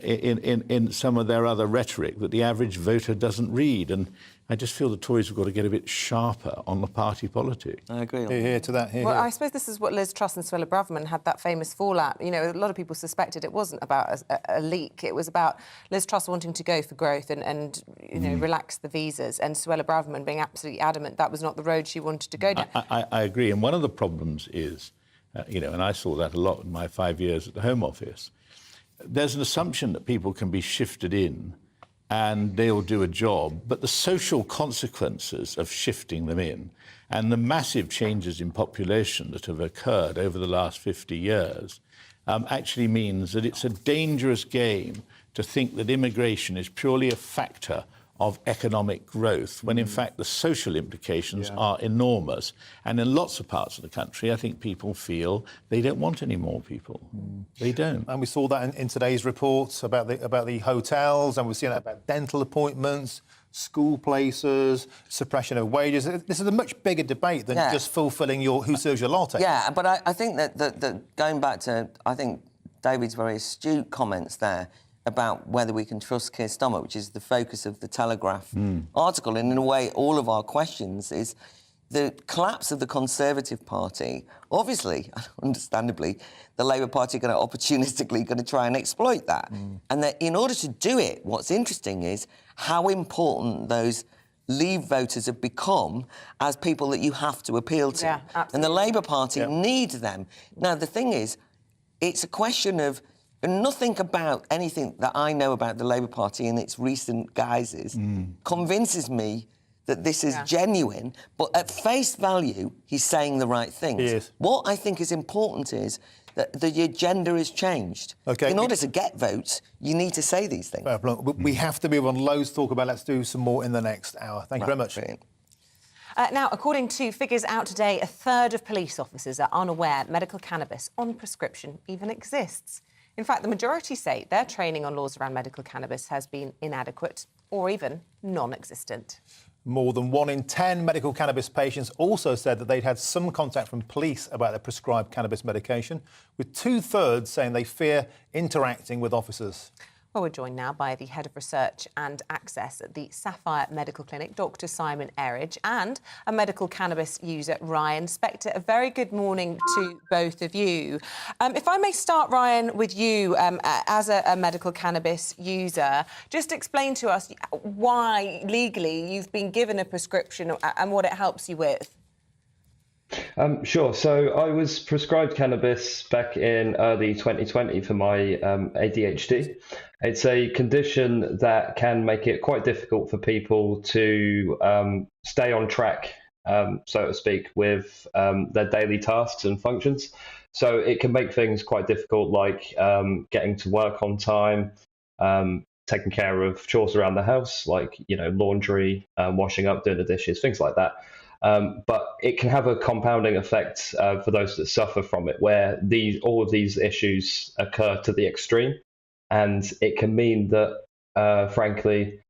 [SPEAKER 9] in some of their other rhetoric that the average voter doesn't read. And I just feel the Tories have got to get a bit sharper on the party politics.
[SPEAKER 10] I agree.
[SPEAKER 2] Here to that.
[SPEAKER 1] Well, I suppose this is what Liz Truss and Suella Braverman had that famous fallout. You know, a lot of people suspected it wasn't about a leak. It was about Liz Truss wanting to go for growth and you know, relax the visas, and Suella Braverman being absolutely adamant that was not the road she wanted to go down.
[SPEAKER 9] I agree. And one of the problems is, you know, and I saw that a lot in my 5 years at the Home Office, there's an assumption that people can be shifted in and they'll do a job, but the social consequences of shifting them in and the massive changes in population that have occurred over the last 50 years actually means that it's a dangerous game to think that immigration is purely a factor of economic growth, when in fact the social implications are enormous. And in lots of parts of the country, I think people feel they don't want any more people. They don't.
[SPEAKER 2] And we saw that in today's reports about the hotels, and we've seen that about dental appointments, school places, suppression of wages. This is a much bigger debate than just fulfilling who serves your latte.
[SPEAKER 10] Yeah, but I think that going back to, I think, David's very astute comments there, about whether we can trust Keir Starmer, which is the focus of the Telegraph article. And in a way, all of our questions is the collapse of the Conservative Party. Obviously, understandably, the Labour Party are opportunistically going to try and exploit that. And that in order to do it, what's interesting is how important those Leave voters have become as people that you have to appeal to.
[SPEAKER 1] Yeah, absolutely.
[SPEAKER 10] And the Labour Party need them. Now, the thing is, it's a question of nothing about anything that I know about the Labour Party in its recent guises convinces me that this is genuine, but at face value, he's saying the right things.
[SPEAKER 2] He is.
[SPEAKER 10] What I think is important is that the agenda has changed.
[SPEAKER 2] Okay.
[SPEAKER 10] In order to get votes, you need to say these things.
[SPEAKER 2] We have to move on. Loads to talk about. Let's do some more in the next hour. Thank you very much.
[SPEAKER 10] Brilliant.
[SPEAKER 1] Now, according to figures out today, a third of police officers are unaware medical cannabis on prescription even exists. In fact, the majority say their training on laws around medical cannabis has been inadequate or even non-existent.
[SPEAKER 2] More than 1 in 10 medical cannabis patients also said that they'd had some contact from police about their prescribed cannabis medication, with 2/3 saying they fear interacting with officers.
[SPEAKER 1] Well, we're joined now by the Head of Research and Access at the Sapphire Medical Clinic, Dr Simon Eridge, and a medical cannabis user, Ryan Spector. A very good morning to both of you. If I may start, Ryan, with you as a medical cannabis user, just explain to us why legally you've been given a prescription and what it helps you with.
[SPEAKER 11] Sure. So I was prescribed cannabis back in early 2020 for my ADHD. It's a condition that can make it quite difficult for people to stay on track, so to speak, with their daily tasks and functions. So it can make things quite difficult, like getting to work on time, taking care of chores around the house, like, laundry, washing up, doing the dishes, things like that. But it can have a compounding effect for those that suffer from it, where all of these issues occur to the extreme. And it can mean that, frankly,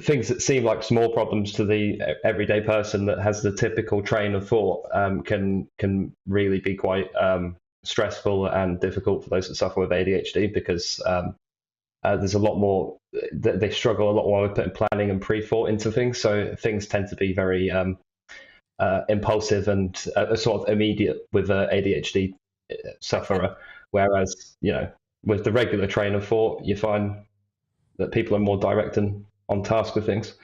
[SPEAKER 11] things that seem like small problems to the everyday person that has the typical train of thought can really be quite stressful and difficult for those that suffer with ADHD, because there's a lot more, they struggle a lot more with putting planning and pre-thought into things. So things tend to be very impulsive and sort of immediate with an ADHD sufferer. Whereas, with the regular train of thought, you find that people are more direct and on task with things.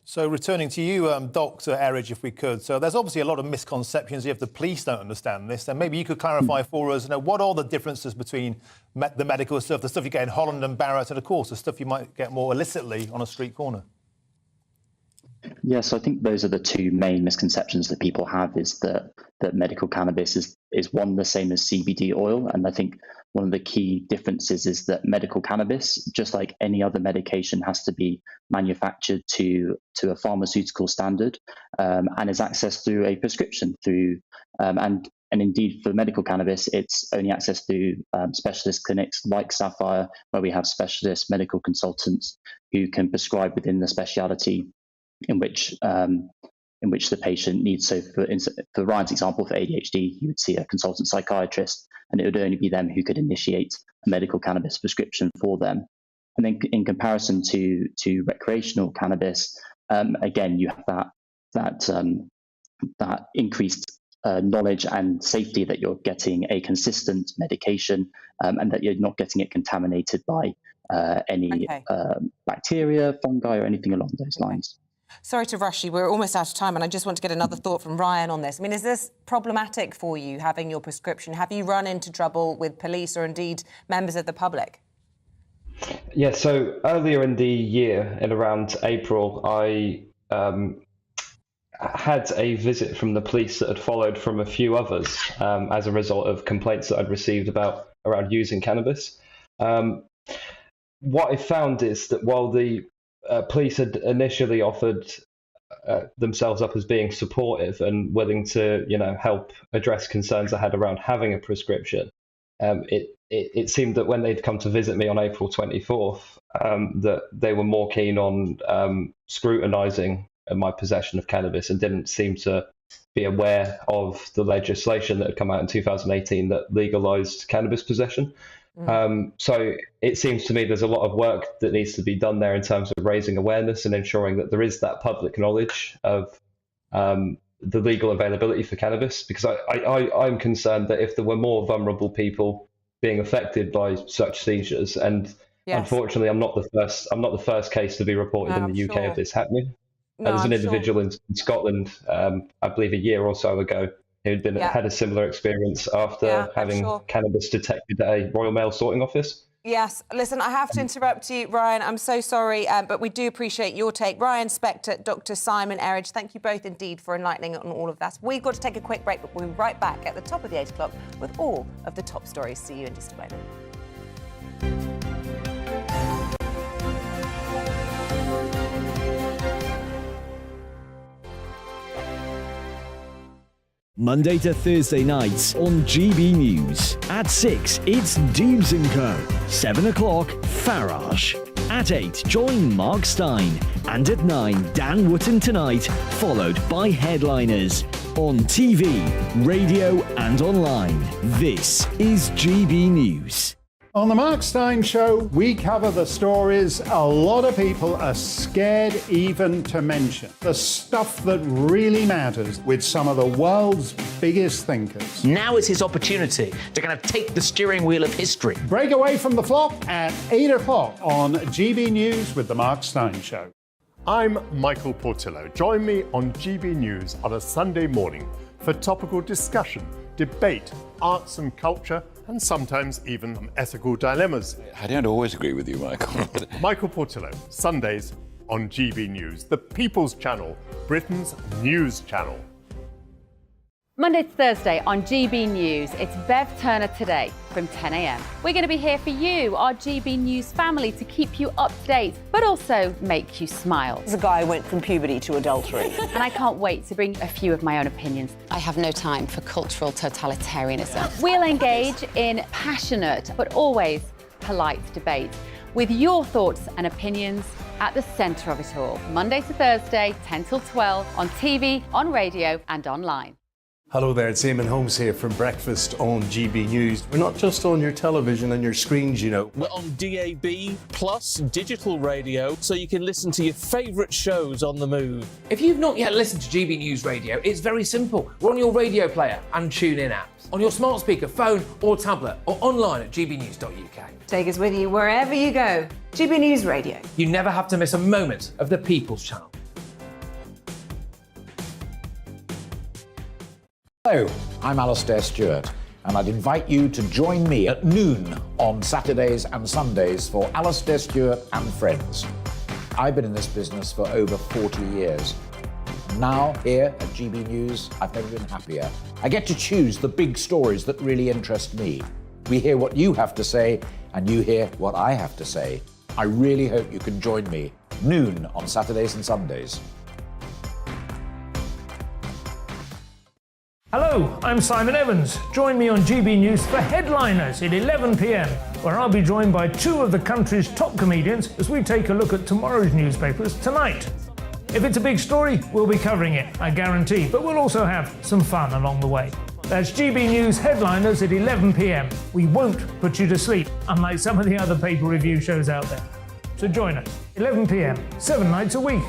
[SPEAKER 2] So returning to you, Dr. Erridge, if we could. So there's obviously a lot of misconceptions if the police don't understand this. And maybe you could clarify for us, what are the differences between the medical stuff, the stuff you get in Holland and Barrett, and of course the stuff you might get more illicitly on a street corner?
[SPEAKER 12] Yes, I think those are the two main misconceptions that people have, is that medical cannabis is one, the same as CBD oil. And I think one of the key differences is that medical cannabis, just like any other medication, has to be manufactured to a pharmaceutical standard and is accessed through a prescription and indeed for medical cannabis, it's only accessed through specialist clinics like Sapphire, where we have specialist medical consultants who can prescribe within the speciality in which the patient needs. So for Ryan's example, for ADHD, you would see a consultant psychiatrist, and it would only be them who could initiate a medical cannabis prescription for them. And then in comparison to recreational cannabis, again, you have that increased knowledge and safety that you're getting a consistent medication and that you're not getting it contaminated by any bacteria, fungi, or anything along those lines.
[SPEAKER 1] Sorry to rush you, we're almost out of time, and I just want to get another thought from Ryan on this. I mean, is this problematic for you, having your prescription? Have you run into trouble with police or indeed members of the public?
[SPEAKER 11] Yeah, so earlier in the year, in around April, I had a visit from the police that had followed from a few others as a result of complaints that I'd received around using cannabis. What I found is that while the police had initially offered themselves up as being supportive and willing to, help address concerns I had around having a prescription, it seemed that when they'd come to visit me on April 24th, that they were more keen on scrutinising my possession of cannabis and didn't seem to be aware of the legislation that had come out in 2018 that legalised cannabis possession. So it seems to me there's a lot of work that needs to be done there in terms of raising awareness and ensuring that there is that public knowledge of the legal availability for cannabis, because I'm concerned that if there were more vulnerable people being affected by such seizures, and unfortunately I'm not the first case to be reported in the UK of this happening. There's an individual in Scotland, I believe a year or so ago, who'd had a similar experience after having cannabis detected at a Royal Mail sorting office.
[SPEAKER 1] Yes. Listen, I have to interrupt you, Ryan. I'm so sorry, but we do appreciate your take. Ryan Spector, Dr. Simon Erridge, thank you both indeed for enlightening on all of that. We've got to take a quick break, but we'll be right back at the top of the 8 o'clock with all of the top stories. See you in just a moment.
[SPEAKER 16] Monday to Thursday nights on GB News. At 6, it's Dubes & Co. 7 o'clock, Farage. At 8, join Mark Stein. And at 9, Dan Wootton Tonight, followed by Headliners. On TV, radio and online. This is GB News.
[SPEAKER 17] On the Mark Stein Show, we cover the stories a lot of people are scared even to mention. The stuff that really matters with some of the world's biggest thinkers.
[SPEAKER 13] Now is his opportunity to kind of take the steering wheel of history.
[SPEAKER 17] Break away from the flock at 8 o'clock on GB News with the Mark Stein Show.
[SPEAKER 3] I'm Michael Portillo. Join me on GB News on a Sunday morning for topical discussion, debate, arts and culture, and sometimes even ethical dilemmas.
[SPEAKER 14] I don't always agree with you, Michael.
[SPEAKER 3] Michael Portillo, Sundays on GB News, the People's Channel, Britain's news channel.
[SPEAKER 15] Monday to Thursday on GB News, it's Bev Turner Today from 10 a.m. We're going to be here for you, our GB News family, to keep you up to date, but also make you smile.
[SPEAKER 7] The guy went from puberty to adultery.
[SPEAKER 15] And I can't wait to bring a few of my own opinions.
[SPEAKER 19] I have no time for cultural totalitarianism.
[SPEAKER 15] We'll engage in passionate, but always polite debate, with your thoughts and opinions at the centre of it all. Monday to Thursday, 10 till 12, on TV, on radio and online.
[SPEAKER 22] Hello there, it's Eamonn Holmes here from Breakfast on GB News. We're not just on your television and your screens, you know.
[SPEAKER 23] We're on DAB plus digital radio, so you can listen to your favourite shows on the move.
[SPEAKER 24] If you've not yet listened to GB News Radio, it's very simple. We're on your radio player and tune-in apps, on your smart speaker, phone or tablet, or online at gbnews.uk.
[SPEAKER 7] Take us with you wherever you go. GB News Radio.
[SPEAKER 24] You never have to miss a moment of the People's Channel.
[SPEAKER 13] Hello, I'm Alastair Stewart, and I'd invite you to join me at noon on Saturdays and Sundays for Alastair Stewart and Friends. I've been in this business for over 40 years. Now, here at GB News, I've never been happier. I get to choose the big stories that really interest me. We hear what you have to say, and you hear what I have to say. I really hope you can join me, noon on Saturdays and Sundays.
[SPEAKER 25] Hello, I'm Simon Evans. Join me on GB News for Headliners at 11 p.m, where I'll be joined by two of the country's top comedians as we take a look at tomorrow's newspapers tonight. If it's a big story, we'll be covering it, I guarantee, but we'll also have some fun along the way. That's GB News Headliners at 11 p.m. We won't put you to sleep, unlike some of the other paper review shows out there. So join us, 11 p.m, 7 nights a week.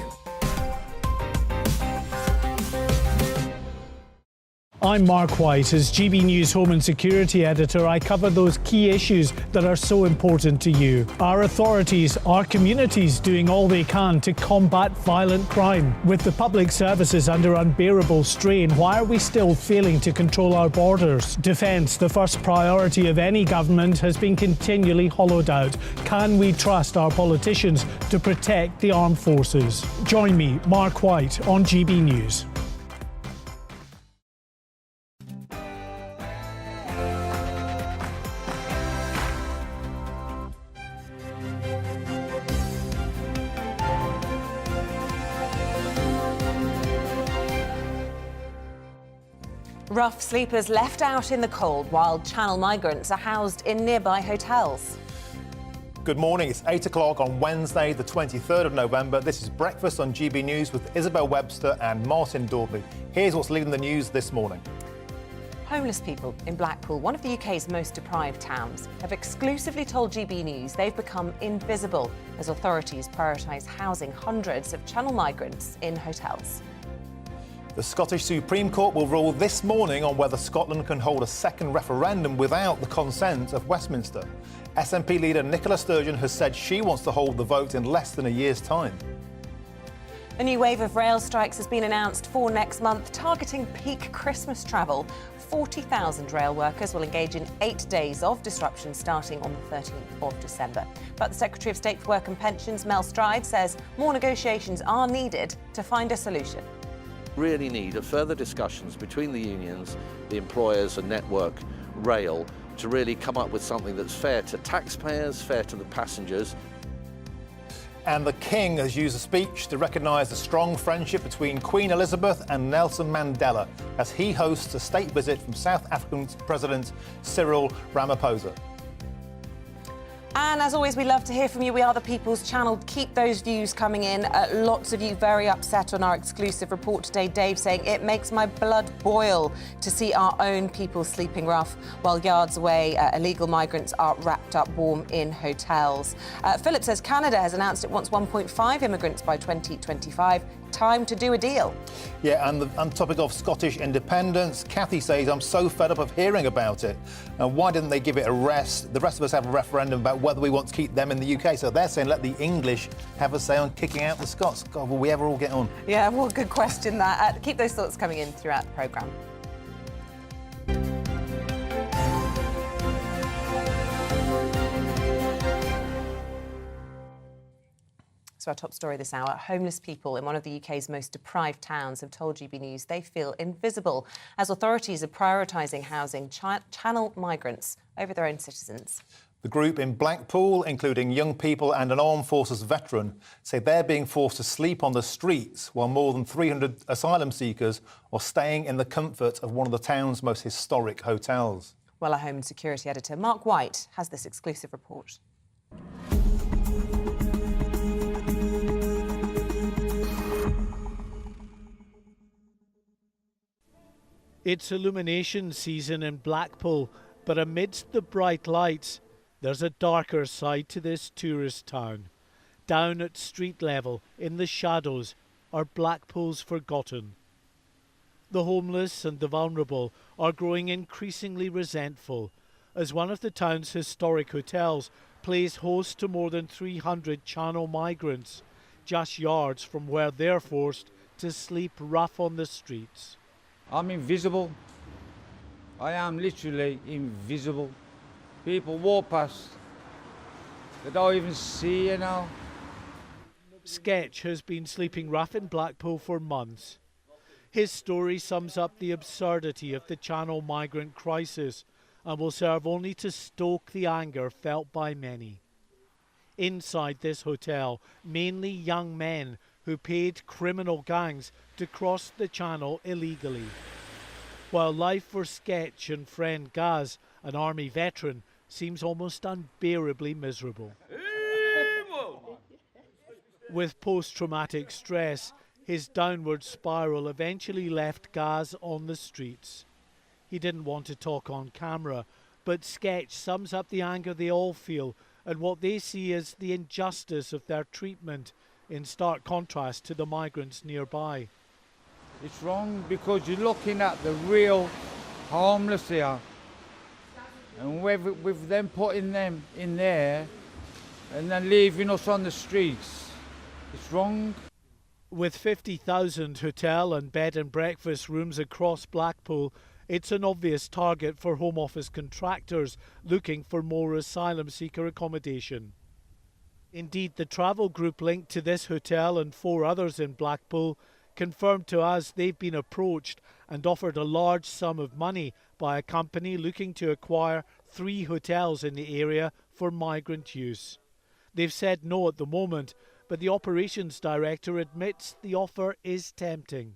[SPEAKER 18] I'm Mark White. As GB News Home and Security Editor, I cover those key issues that are so important to you. Our authorities, our communities doing all they can to combat violent crime. With the public services under unbearable strain, why are we still failing to control our borders? Defence, the first priority of any government, has been continually hollowed out. Can we trust our politicians to protect the armed forces? Join me, Mark White, on GB News.
[SPEAKER 1] Rough sleepers left out in the cold while Channel migrants are housed in nearby hotels.
[SPEAKER 2] Good morning, it's 8 o'clock on Wednesday, the 23rd of November. This is Breakfast on GB News with Isabel, Webster and Martin Dorby. Here's what's leading the news this morning.
[SPEAKER 1] Homeless people in Blackpool, one of the UK's most deprived towns, have exclusively told GB News they've become invisible as authorities prioritise housing hundreds of Channel migrants in hotels.
[SPEAKER 2] The Scottish Supreme Court will rule this morning on whether Scotland can hold a second referendum without the consent of Westminster. SNP leader Nicola Sturgeon has said she wants to hold the vote in less than a year's time.
[SPEAKER 1] A new wave of rail strikes has been announced for next month, targeting peak Christmas travel. 40,000 rail workers will engage in 8 days of disruption starting on the 13th of December. But the Secretary of State for Work and Pensions, Mel Stride, says more negotiations are needed to find a solution.
[SPEAKER 26] Really need a further discussions between the unions, the employers and Network Rail to really come up with something that's fair to taxpayers, fair to the passengers.
[SPEAKER 2] And the King has used a speech to recognise the strong friendship between Queen Elizabeth and Nelson Mandela as he hosts a state visit from South African President Cyril Ramaphosa.
[SPEAKER 1] And as always, we love to hear from you. We are the People's Channel. Keep those views coming in. Lots of you very upset on our exclusive report today. Dave saying, it makes my blood boil to see our own people sleeping rough while yards away illegal migrants are wrapped up warm in hotels. Philip says Canada has announced it wants 1.5 immigrants by 2025. time to do a deal.
[SPEAKER 2] Yeah, and on the topic of Scottish independence, Cathy says, I'm so fed up of hearing about it. And why didn't they give it a rest? The rest of us have a referendum about whether we want to keep them in the UK. So they're saying let the English have a say on kicking out the Scots. God, will we ever all get on?
[SPEAKER 1] Yeah, well, good question that. Keep those thoughts coming in throughout the programme. So our top story this hour, homeless people in one of the UK's most deprived towns have told GB News they feel invisible as authorities are prioritising housing channel migrants over their own citizens.
[SPEAKER 2] The group in Blackpool, including young people and an armed forces veteran, say they're being forced to sleep on the streets while more than 300 asylum seekers are staying in the comfort of one of the town's most historic hotels.
[SPEAKER 1] Well, our Home and Security editor Mark White has this exclusive report.
[SPEAKER 18] It's illumination season in Blackpool, but amidst the bright lights, there's a darker side to this tourist town. Down at street level, in the shadows, are Blackpool's forgotten. The homeless and the vulnerable are growing increasingly resentful, as one of the town's historic hotels plays host to more than 300 channel migrants, just yards from where they're forced to sleep rough on the streets.
[SPEAKER 4] I'm invisible. I am literally invisible. People walk past. They don't even see you now.
[SPEAKER 18] Sketch has been sleeping rough in Blackpool for months. His story sums up the absurdity of the channel migrant crisis and will serve only to stoke the anger felt by many. Inside this hotel, mainly young men who paid criminal gangs to cross the channel illegally. While life for Sketch and friend Gaz, an army veteran, seems almost unbearably miserable. With post-traumatic stress, his downward spiral eventually left Gaz on the streets. He didn't want to talk on camera, but Sketch sums up the anger they all feel and what they see as the injustice of their treatment, in stark contrast to the migrants nearby.
[SPEAKER 4] It's wrong because you're looking at the real homeless here. And with them putting them in there and then leaving us on the streets, it's wrong.
[SPEAKER 18] With 50,000 hotel and bed and breakfast rooms across Blackpool, it's an obvious target for Home Office contractors looking for more asylum seeker accommodation. Indeed, the travel group linked to this hotel and 4 others in Blackpool confirmed to us they've been approached and offered a large sum of money by a company looking to acquire 3 hotels in the area for migrant use. They've said no at the moment, but the operations director admits the offer is tempting.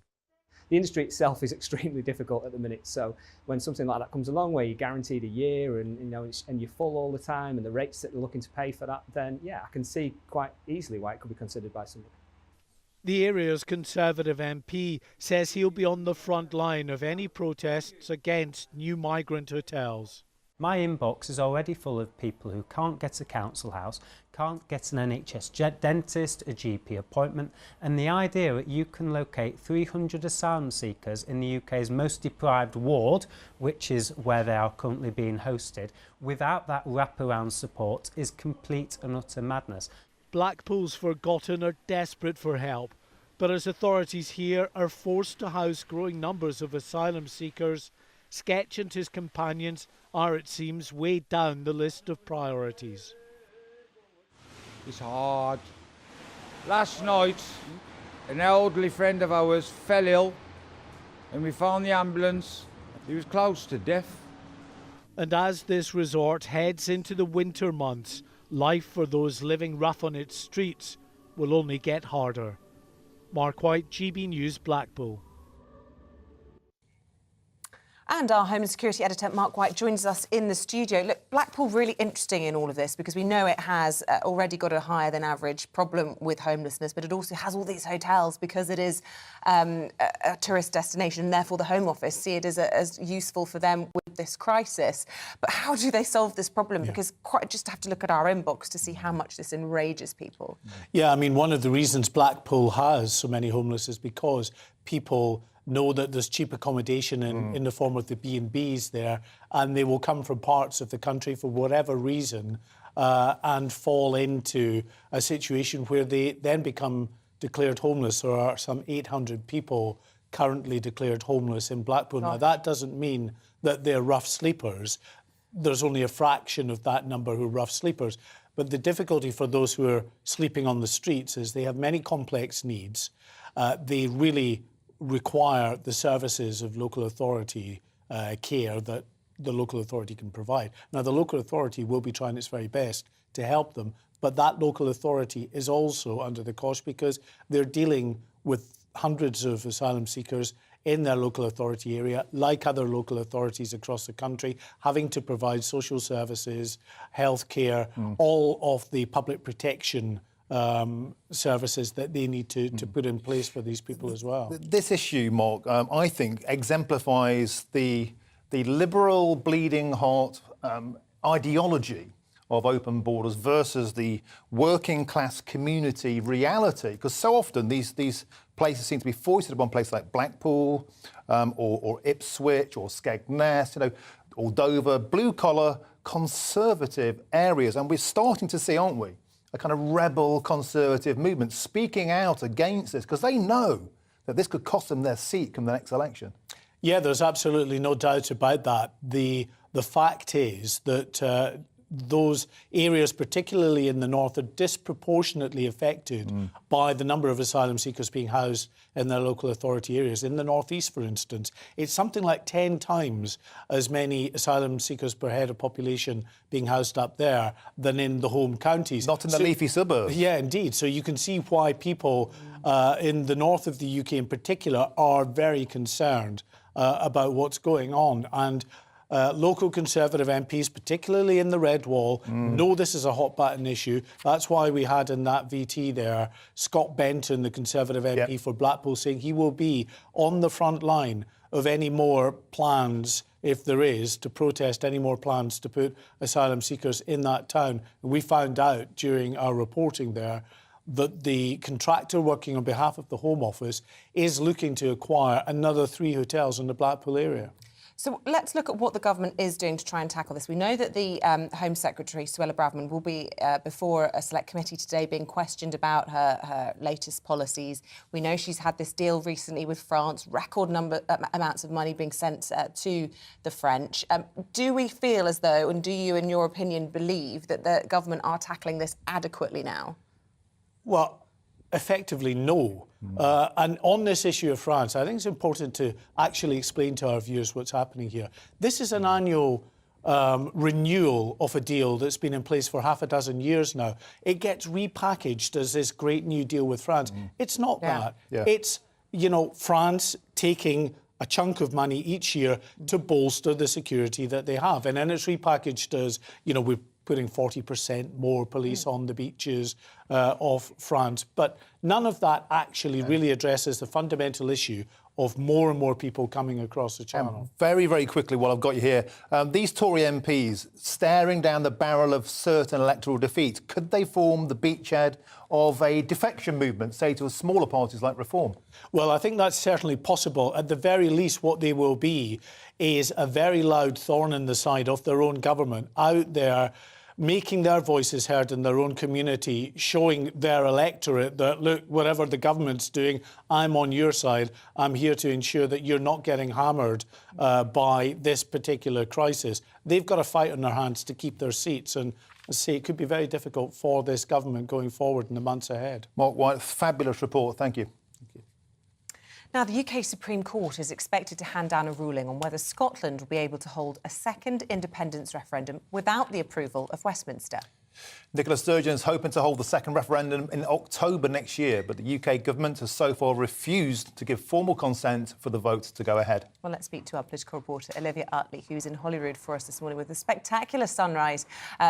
[SPEAKER 5] The industry itself is extremely difficult at the minute, so when something like that comes along where you're guaranteed a year and and you're full all the time and the rates that they're looking to pay for that, then yeah, I can see quite easily why it could be considered by somebody.
[SPEAKER 18] The area's Conservative MP says he'll be on the front line of any protests against new migrant hotels.
[SPEAKER 6] My inbox is already full of people who can't get a council house, can't get an NHS dentist, a GP appointment, and the idea that you can locate 300 asylum seekers in the UK's most deprived ward, which is where they are currently being hosted, without that wraparound support is complete and utter madness.
[SPEAKER 18] Blackpool's forgotten are desperate for help, but as authorities here are forced to house growing numbers of asylum seekers, Sketch and his companions are, it seems, weighed down the list of priorities.
[SPEAKER 4] It's hard. Last night, an elderly friend of ours fell ill and we found the ambulance. He was close to death.
[SPEAKER 18] And as this resort heads into the winter months, life for those living rough on its streets will only get harder. Mark White, GB News, Blackpool.
[SPEAKER 1] And our Home and Security editor, Mark White, joins us in the studio. Look, Blackpool really interesting in all of this because we know it has already got a higher than average problem with homelessness, but it also has all these hotels because it is a tourist destination, and therefore the Home Office see it as useful for them with this crisis. But how do they solve this problem? Because just have to look at our inbox to see how much this enrages people.
[SPEAKER 18] Yeah, I mean, one of the reasons Blackpool has so many homeless is because people know that there's cheap accommodation in the form of the B&Bs there, and they will come from parts of the country for whatever reason and fall into a situation where they then become declared homeless. There are some 800 people currently declared homeless in Blackpool. Now, that doesn't mean that they're rough sleepers. There's only a fraction of that number who are rough sleepers. But the difficulty for those who are sleeping on the streets is they have many complex needs. They really require the services of local authority care that the local authority can provide. Now, the local authority will be trying its very best to help them, but that local authority is also under the cosh because they're dealing with hundreds of asylum seekers in their local authority area, like other local authorities across the country, having to provide social services, healthcare, all of the public protection services that they need to put in place for these people as well.
[SPEAKER 2] This issue, Mark, I think exemplifies the liberal bleeding heart ideology of open borders versus the working class community reality. Because so often these places seem to be foisted upon places like Blackpool or Ipswich or Skegness, or Dover, blue-collar, conservative areas. And we're starting to see, aren't we, a kind of rebel conservative movement speaking out against this because they know that this could cost them their seat come the next election.
[SPEAKER 18] Yeah, there's absolutely no doubt about that. The fact is that those areas, particularly in the north, are disproportionately affected by the number of asylum seekers being housed in their local authority areas. In the northeast, for instance, it's something like 10 times as many asylum seekers per head of population being housed up there than in the home counties.
[SPEAKER 2] Not in the leafy suburbs.
[SPEAKER 18] Yeah, indeed. So you can see why people in the north of the UK in particular are very concerned about what's going on. And local Conservative MPs, particularly in the Red Wall, know this is a hot button issue. That's why we had in that VT there Scott Benton, the Conservative MP for Blackpool, saying he will be on the front line of any more plans, if there is, to protest any more plans to put asylum seekers in that town. And we found out during our reporting there that the contractor working on behalf of the Home Office is looking to acquire another 3 hotels in the Blackpool area.
[SPEAKER 1] So let's look at what the government is doing to try and tackle this. We know that the Home Secretary, Suella Braverman, will be before a select committee today being questioned about her latest policies. We know she's had this deal recently with France, record amounts of money being sent to the French. Do we feel as though, and do you, in your opinion, believe that the government are tackling this adequately now?
[SPEAKER 18] Well, effectively, no. And on this issue of France, I think it's important to actually explain to our viewers what's happening here. This is an annual renewal of a deal that's been in place for half a dozen years now. It gets repackaged as this great new deal with France. It's not that.
[SPEAKER 2] Yeah.
[SPEAKER 18] It's, France taking a chunk of money each year to bolster the security that they have. And then it's repackaged as, we're putting 40% more police on the beaches of France. But none of that actually really addresses the fundamental issue of more and more people coming across the channel.
[SPEAKER 2] Very, very quickly, while I've got you here, these Tory MPs staring down the barrel of certain electoral defeats, could they form the beachhead of a defection movement, say, to smaller parties like Reform?
[SPEAKER 18] Well, I think that's certainly possible. At the very least, what they will be is a very loud thorn in the side of their own government out there, making their voices heard in their own community, showing their electorate that, look, whatever the government's doing, I'm on your side. I'm here to ensure that you're not getting hammered by this particular crisis. They've got a fight on their hands to keep their seats. And I say it could be very difficult for this government going forward in the months ahead.
[SPEAKER 2] Mark White, fabulous report. Thank you.
[SPEAKER 1] Now, the UK Supreme Court is expected to hand down a ruling on whether Scotland will be able to hold a second independence referendum without the approval of Westminster.
[SPEAKER 2] Nicola Sturgeon is hoping to hold the second referendum in October next year, but the UK government has so far refused to give formal consent for the vote to go ahead.
[SPEAKER 1] Well, let's speak to our political reporter, Olivia Utley, who's in Holyrood for us this morning with a spectacular sunrise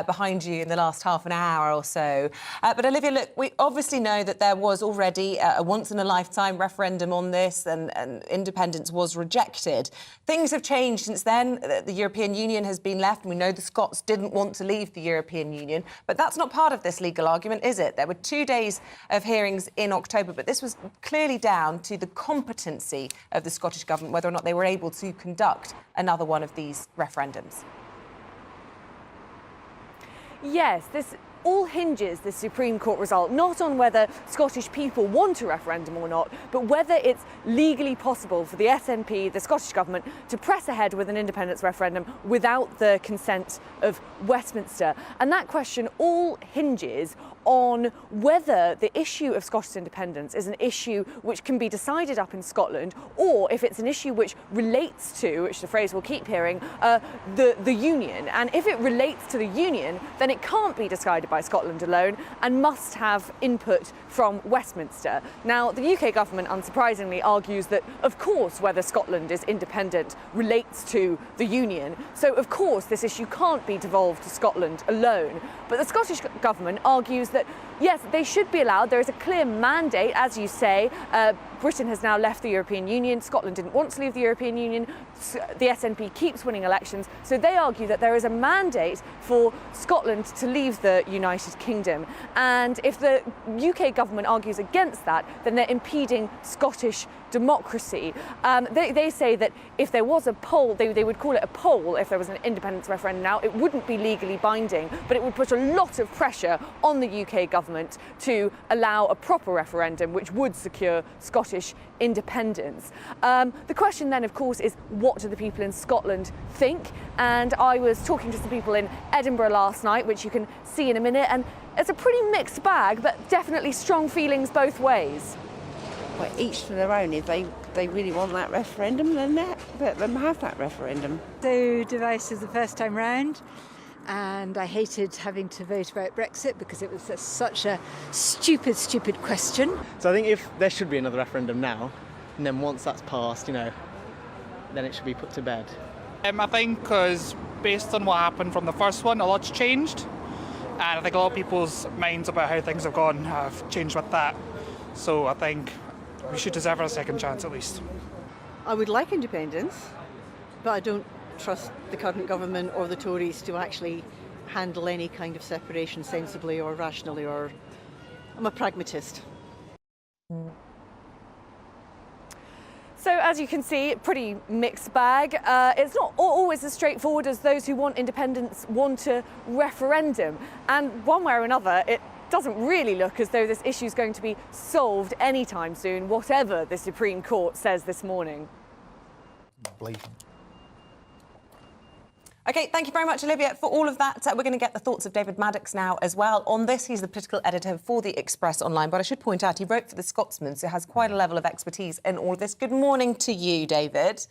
[SPEAKER 1] behind you in the last half an hour or so. But Olivia, look, we obviously know that there was already a once-in-a-lifetime referendum on this and independence was rejected. Things have changed since then. The European Union has been left, and we know the Scots didn't want to leave the European Union, but that's not part of this legal argument, is it? There were 2 days of hearings in October, but this was clearly down to the competency of the Scottish Government, whether or not they were able to conduct another one of these referendums.
[SPEAKER 8] Yes, this all hinges, the Supreme Court result, not on whether Scottish people want a referendum or not, but whether it's legally possible for the SNP, the Scottish Government, to press ahead with an independence referendum without the consent of Westminster. And that question all hinges on whether the issue of Scottish independence is an issue which can be decided up in Scotland, or if it's an issue which relates to, which the phrase we'll keep hearing, the Union. And if it relates to the Union, then it can't be decided by Scotland alone and must have input from Westminster. Now, the UK government, unsurprisingly, argues that, of course, whether Scotland is independent relates to the Union. So, of course, this issue can't be devolved to Scotland alone. But the Scottish government argues that, yes, they should be allowed. There is a clear mandate, as you say. Britain has now left the European Union. Scotland didn't want to leave the European Union. The SNP keeps winning elections. So they argue that there is a mandate for Scotland to leave the United Kingdom. And if the UK government argues against that, then they're impeding Scottish democracy. They say that if there was a poll, they would call it a poll if there was an independence referendum now. It wouldn't be legally binding, but it would put a lot of pressure on the UK government to allow a proper referendum which would secure Scottish independence. The question then, of course, is what do the people in Scotland think? And I was talking to some people in Edinburgh last night, which you can see in a minute, and it's a pretty mixed bag, but definitely strong feelings both ways.
[SPEAKER 9] Well, each to their own. If they really want that referendum, then let them have that referendum.
[SPEAKER 10] So divisive the first time round, and I hated having to vote about Brexit because it was such a stupid question.
[SPEAKER 12] So I think if there should be another referendum now, and then once that's passed, then it should be put to bed.
[SPEAKER 20] I think because based on what happened from the first one, a lot's changed, and I think a lot of people's minds about how things have gone have changed with that. So I think we should deserve a second chance at least.
[SPEAKER 21] I would like independence, but I don't trust the current government or the Tories to actually handle any kind of separation sensibly or rationally, or I'm a pragmatist.
[SPEAKER 8] So, as you can see, pretty mixed bag. It's not always as straightforward as those who want independence want a referendum. And one way or another, it doesn't really look as though this issue is going to be solved anytime soon, whatever the Supreme Court says this morning.
[SPEAKER 2] Blatant.
[SPEAKER 1] OK, thank you very much, Olivia, for all of that. We're going to get the thoughts of David Maddox now as well on this. He's the political editor for The Express Online, but I should point out he wrote for The Scotsman, so has quite a level of expertise in all of this. Good morning to you, David.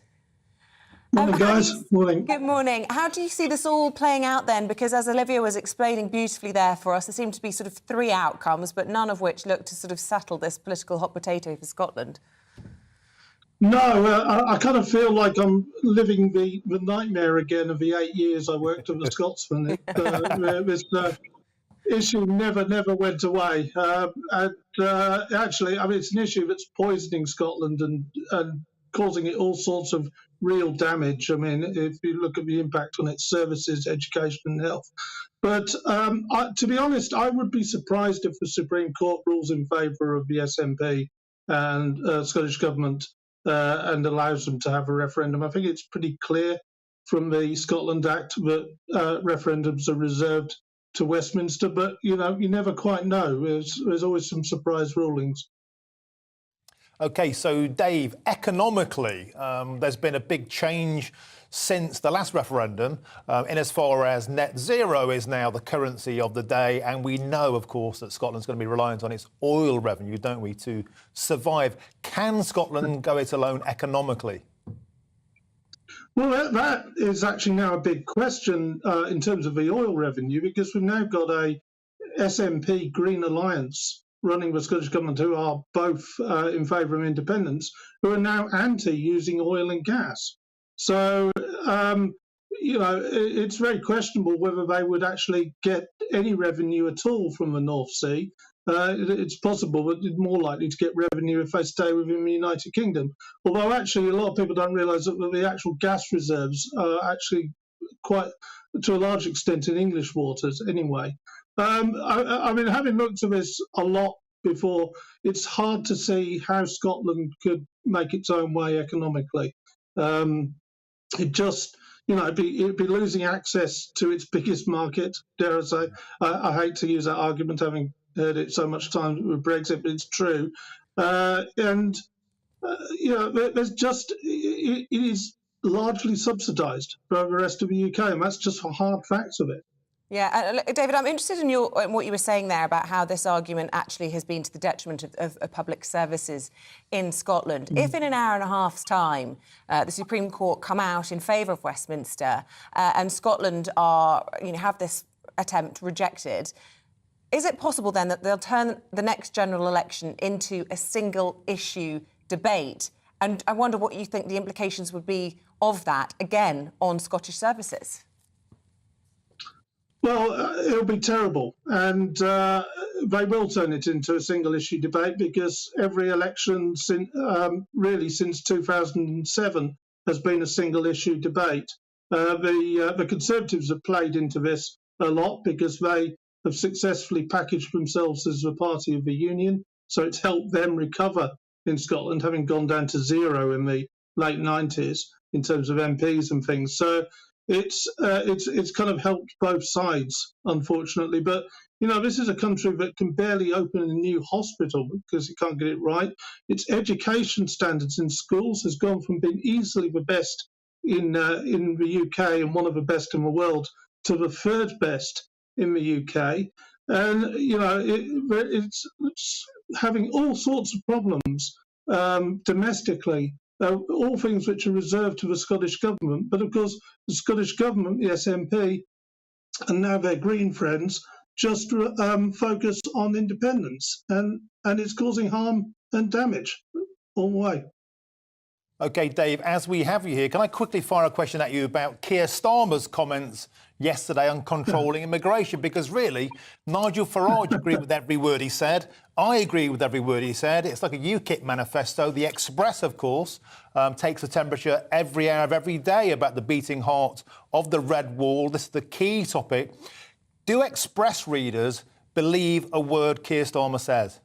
[SPEAKER 27] Morning, guys. Morning.
[SPEAKER 1] Good morning. How do you see this all playing out then? Because as Olivia was explaining beautifully there for us, there seemed to be sort of three outcomes, but none of which looked to sort of settle this political hot potato for Scotland.
[SPEAKER 27] No, I kind of feel like I'm living the nightmare again of the 8 years I worked at the Scotsman. This issue never went away. Actually, I mean, it's an issue that's poisoning Scotland and causing it all sorts of real damage. I mean, if you look at the impact on its services, education and health. But to be honest, I would be surprised if the Supreme Court rules in favour of the SNP and Scottish Government and allows them to have a referendum. I think it's pretty clear from the Scotland Act that referendums are reserved to Westminster, but, you never quite know. There's always some surprise rulings.
[SPEAKER 2] OK, so, Dave, economically, there's been a big change since the last referendum, in as far as net zero is now the currency of the day. And we know, of course, that Scotland's going to be reliant on its oil revenue, don't we, to survive. Can Scotland go it alone economically?
[SPEAKER 27] Well, that is actually now a big question in terms of the oil revenue, because we've now got a SNP Green Alliance running the Scottish Government, who are both in favour of independence, who are now anti-using oil and gas. So, it's very questionable whether they would actually get any revenue at all from the North Sea. It's possible, but it's more likely to get revenue if they stay within the United Kingdom. Although actually a lot of people don't realise that the actual gas reserves are actually quite, to a large extent, in English waters anyway. I mean, having looked at this a lot before, it's hard to see how Scotland could make its own way economically. It just, it'd be losing access to its biggest market, dare I say. I hate to use that argument, having heard it so much time with Brexit, but it's true. There's just, it is largely subsidised by the rest of the UK, and that's just hard facts of it.
[SPEAKER 1] Yeah, David, I'm interested in what you were saying there about how this argument actually has been to the detriment of public services in Scotland. If in an hour and a half's time the Supreme Court come out in favour of Westminster and Scotland have this attempt rejected, is it possible then that they'll turn the next general election into a single issue debate? And I wonder what you think the implications would be of that, again, on Scottish services.
[SPEAKER 27] Well, it'll be terrible, and they will turn it into a single-issue debate, because every election since 2007 has been a single-issue debate. The Conservatives have played into this a lot because they have successfully packaged themselves as a party of the Union, so it's helped them recover in Scotland, having gone down to zero in the late 90s in terms of MPs and things. So it's kind of helped both sides, unfortunately. But this is a country that can barely open a new hospital because it can't get it right. Its education standards in schools has gone from being easily the best in the UK and one of the best in the world to the third best in the UK. And it's having all sorts of problems domestically. All things which are reserved to the Scottish Government. But of course, the Scottish Government, the SNP, and now their Green friends, just focus on independence. And it's causing harm and damage all the way.
[SPEAKER 2] OK, Dave, as we have you here, can I quickly fire a question at you about Keir Starmer's comments yesterday on controlling immigration? Because really, Nigel Farage agreed with every word he said. I agree with every word he said. It's like a UKIP manifesto. The Express, of course, takes the temperature every hour of every day about the beating heart of the Red Wall. This is the key topic. Do Express readers believe a word Keir Starmer says?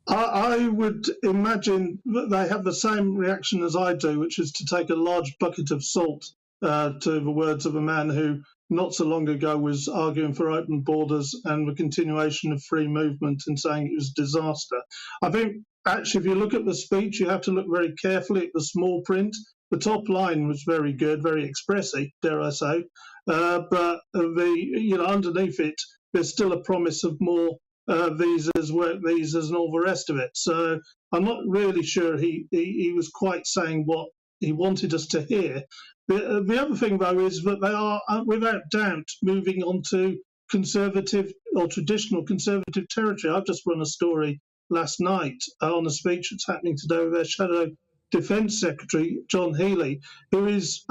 [SPEAKER 27] I would imagine that they have the same reaction as I do, which is to take a large bucket of salt to the words of a man who not so long ago was arguing for open borders and the continuation of free movement and saying it was a disaster. I think, actually, if you look at the speech, you have to look very carefully at the small print. The top line was very good, very expressive, dare I say, but underneath it, there's still a promise of more visas, work visas, and all the rest of it. So I'm not really sure he was quite saying what he wanted us to hear. The other thing, though, is that they are, without doubt, moving on to conservative or traditional conservative territory. I've just run a story last night on a speech that's happening today with their Shadow Defence Secretary, John Healey, who is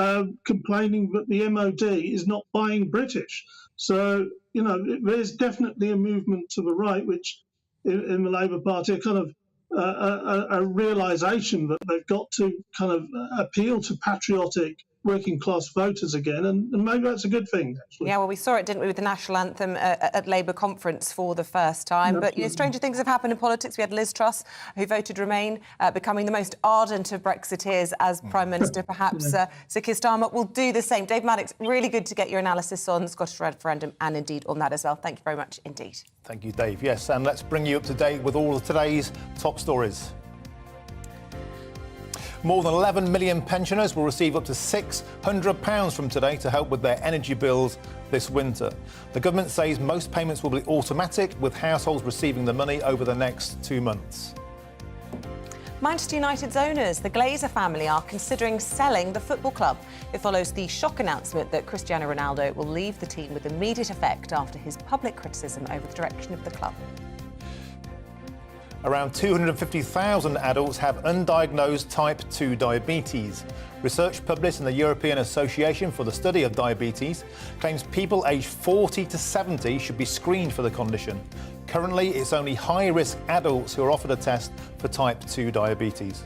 [SPEAKER 27] complaining that the MOD is not buying British. So, there's definitely a movement to the right, which in the Labour Party, a kind of a realisation that they've got to kind of appeal to patriotic working class voters again, and maybe that's a good thing, actually.
[SPEAKER 1] Yeah, well, we saw it, didn't we, with the national anthem at Labour conference for the first time. But stranger things have happened in politics. We had Liz Truss, who voted Remain, becoming the most ardent of Brexiteers as Prime Minister, perhaps. Sir Keir Starmer will do the same. Dave Maddox, really good to get your analysis on the Scottish referendum and indeed on that as well. Thank you very much indeed.
[SPEAKER 2] Thank you, Dave. Yes, and let's bring you up to date with all of today's top stories. More than 11 million pensioners will receive up to £600 from today to help with their energy bills this winter. The government says most payments will be automatic, with households receiving the money over the next 2 months.
[SPEAKER 1] Manchester United's owners, the Glazer family, are considering selling the football club. It follows the shock announcement that Cristiano Ronaldo will leave the team with immediate effect after his public criticism over the direction of the club.
[SPEAKER 2] Around 250,000 adults have undiagnosed type 2 diabetes. Research published in the European Association for the Study of Diabetes claims people aged 40 to 70 should be screened for the condition. Currently, it's only high-risk adults who are offered a test for type 2 diabetes.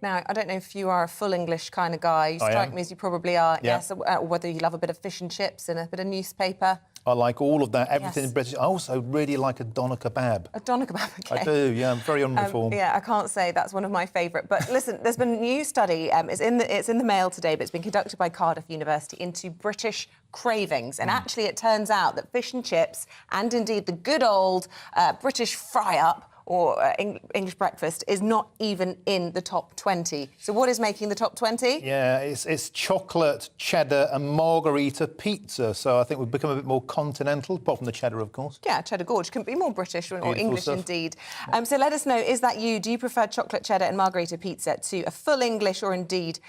[SPEAKER 1] Now, I don't know if you are a full English kind of guy. You strike me as you probably are,
[SPEAKER 2] Yeah.
[SPEAKER 1] yes, or whether you love a bit of fish and chips and a bit of newspaper.
[SPEAKER 2] I like all of that, everything
[SPEAKER 1] Yes.
[SPEAKER 2] British. I also really like a doner kebab.
[SPEAKER 1] A doner kebab, okay.
[SPEAKER 2] I do, yeah, I'm very unreformed.
[SPEAKER 1] Yeah, I can't say that's one of my favourite. But listen, there's been a new study, it's in the Mail today, but it's been conducted by Cardiff University into British cravings. And actually it turns out that fish and chips, and indeed the good old British fry-up, or English breakfast, is not even in the top 20. So what is making the top 20?
[SPEAKER 2] Yeah, it's chocolate, cheddar and margherita pizza. So I think we've become a bit more continental, apart from the cheddar, of course.
[SPEAKER 1] Yeah, cheddar gorge. Couldn't be more British or
[SPEAKER 2] Beautiful
[SPEAKER 1] English
[SPEAKER 2] stuff.
[SPEAKER 1] indeed. So let us know, is that you? Do you prefer chocolate, cheddar and margherita pizza to a full English or indeed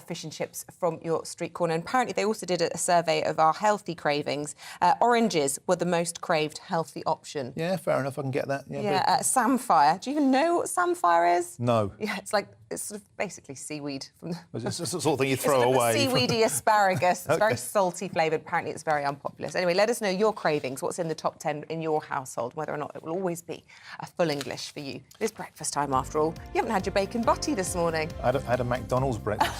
[SPEAKER 1] fish and chips from your street corner? And apparently they also did a survey of our healthy cravings. Oranges were the most craved healthy option.
[SPEAKER 2] Yeah, fair enough, I can get that.
[SPEAKER 1] Yeah, samphire. Do you even know what samphire is?
[SPEAKER 2] No.
[SPEAKER 1] Yeah, it's sort of basically seaweed.
[SPEAKER 2] It's the sort of thing you throw away.
[SPEAKER 1] Seaweedy asparagus. It's very salty flavoured. Apparently it's very unpopular. So anyway, let us know your cravings, what's in the top 10 in your household, whether or not it will always be a full English for you. It is breakfast time after all. You haven't had your bacon butty this morning.
[SPEAKER 2] I had a McDonald's breakfast.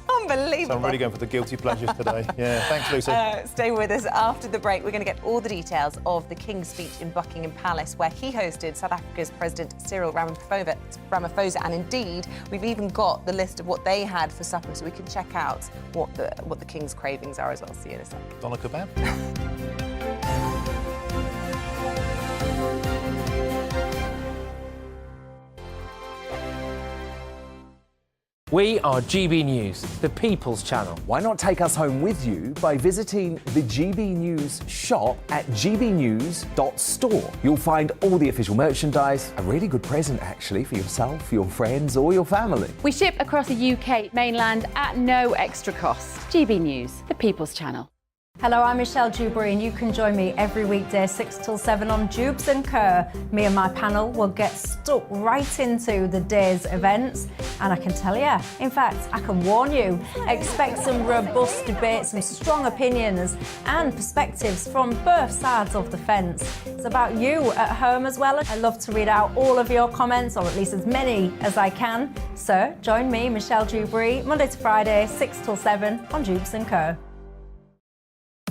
[SPEAKER 1] Unbelievable.
[SPEAKER 2] So I'm really going for the guilty pleasures today. Yeah, thanks, Lucy.
[SPEAKER 1] Stay with us. After the break, we're going to get all the details of the King's speech in Buckingham Palace, where he hosted South Africa's President Cyril Ramaphosa. And indeed, we've even got the list of what they had for supper, so we can check out what the King's cravings are as well. See you in a sec.
[SPEAKER 2] Doner kebab.
[SPEAKER 24] We are GB News, the People's Channel.
[SPEAKER 3] Why not take us home with you by visiting the GB News shop at gbnews.store. You'll find all the official merchandise, a really good present actually for yourself, your friends or your family.
[SPEAKER 11] We ship across the UK mainland at no extra cost. GB News, the People's Channel.
[SPEAKER 14] Hello, I'm Michelle Dewberry and you can join me every weekday 6 till 7 on Jubes & Kerr. Me and my panel will get stuck right into the day's events and I can tell you, in fact, I can warn you, expect some robust debates, some strong opinions and perspectives from both sides of the fence. It's about you at home as well. I love to read out all of your comments, or at least as many as I can. So join me, Michelle Dewberry, Monday to Friday, 6 till 7 on Jubes & Kerr.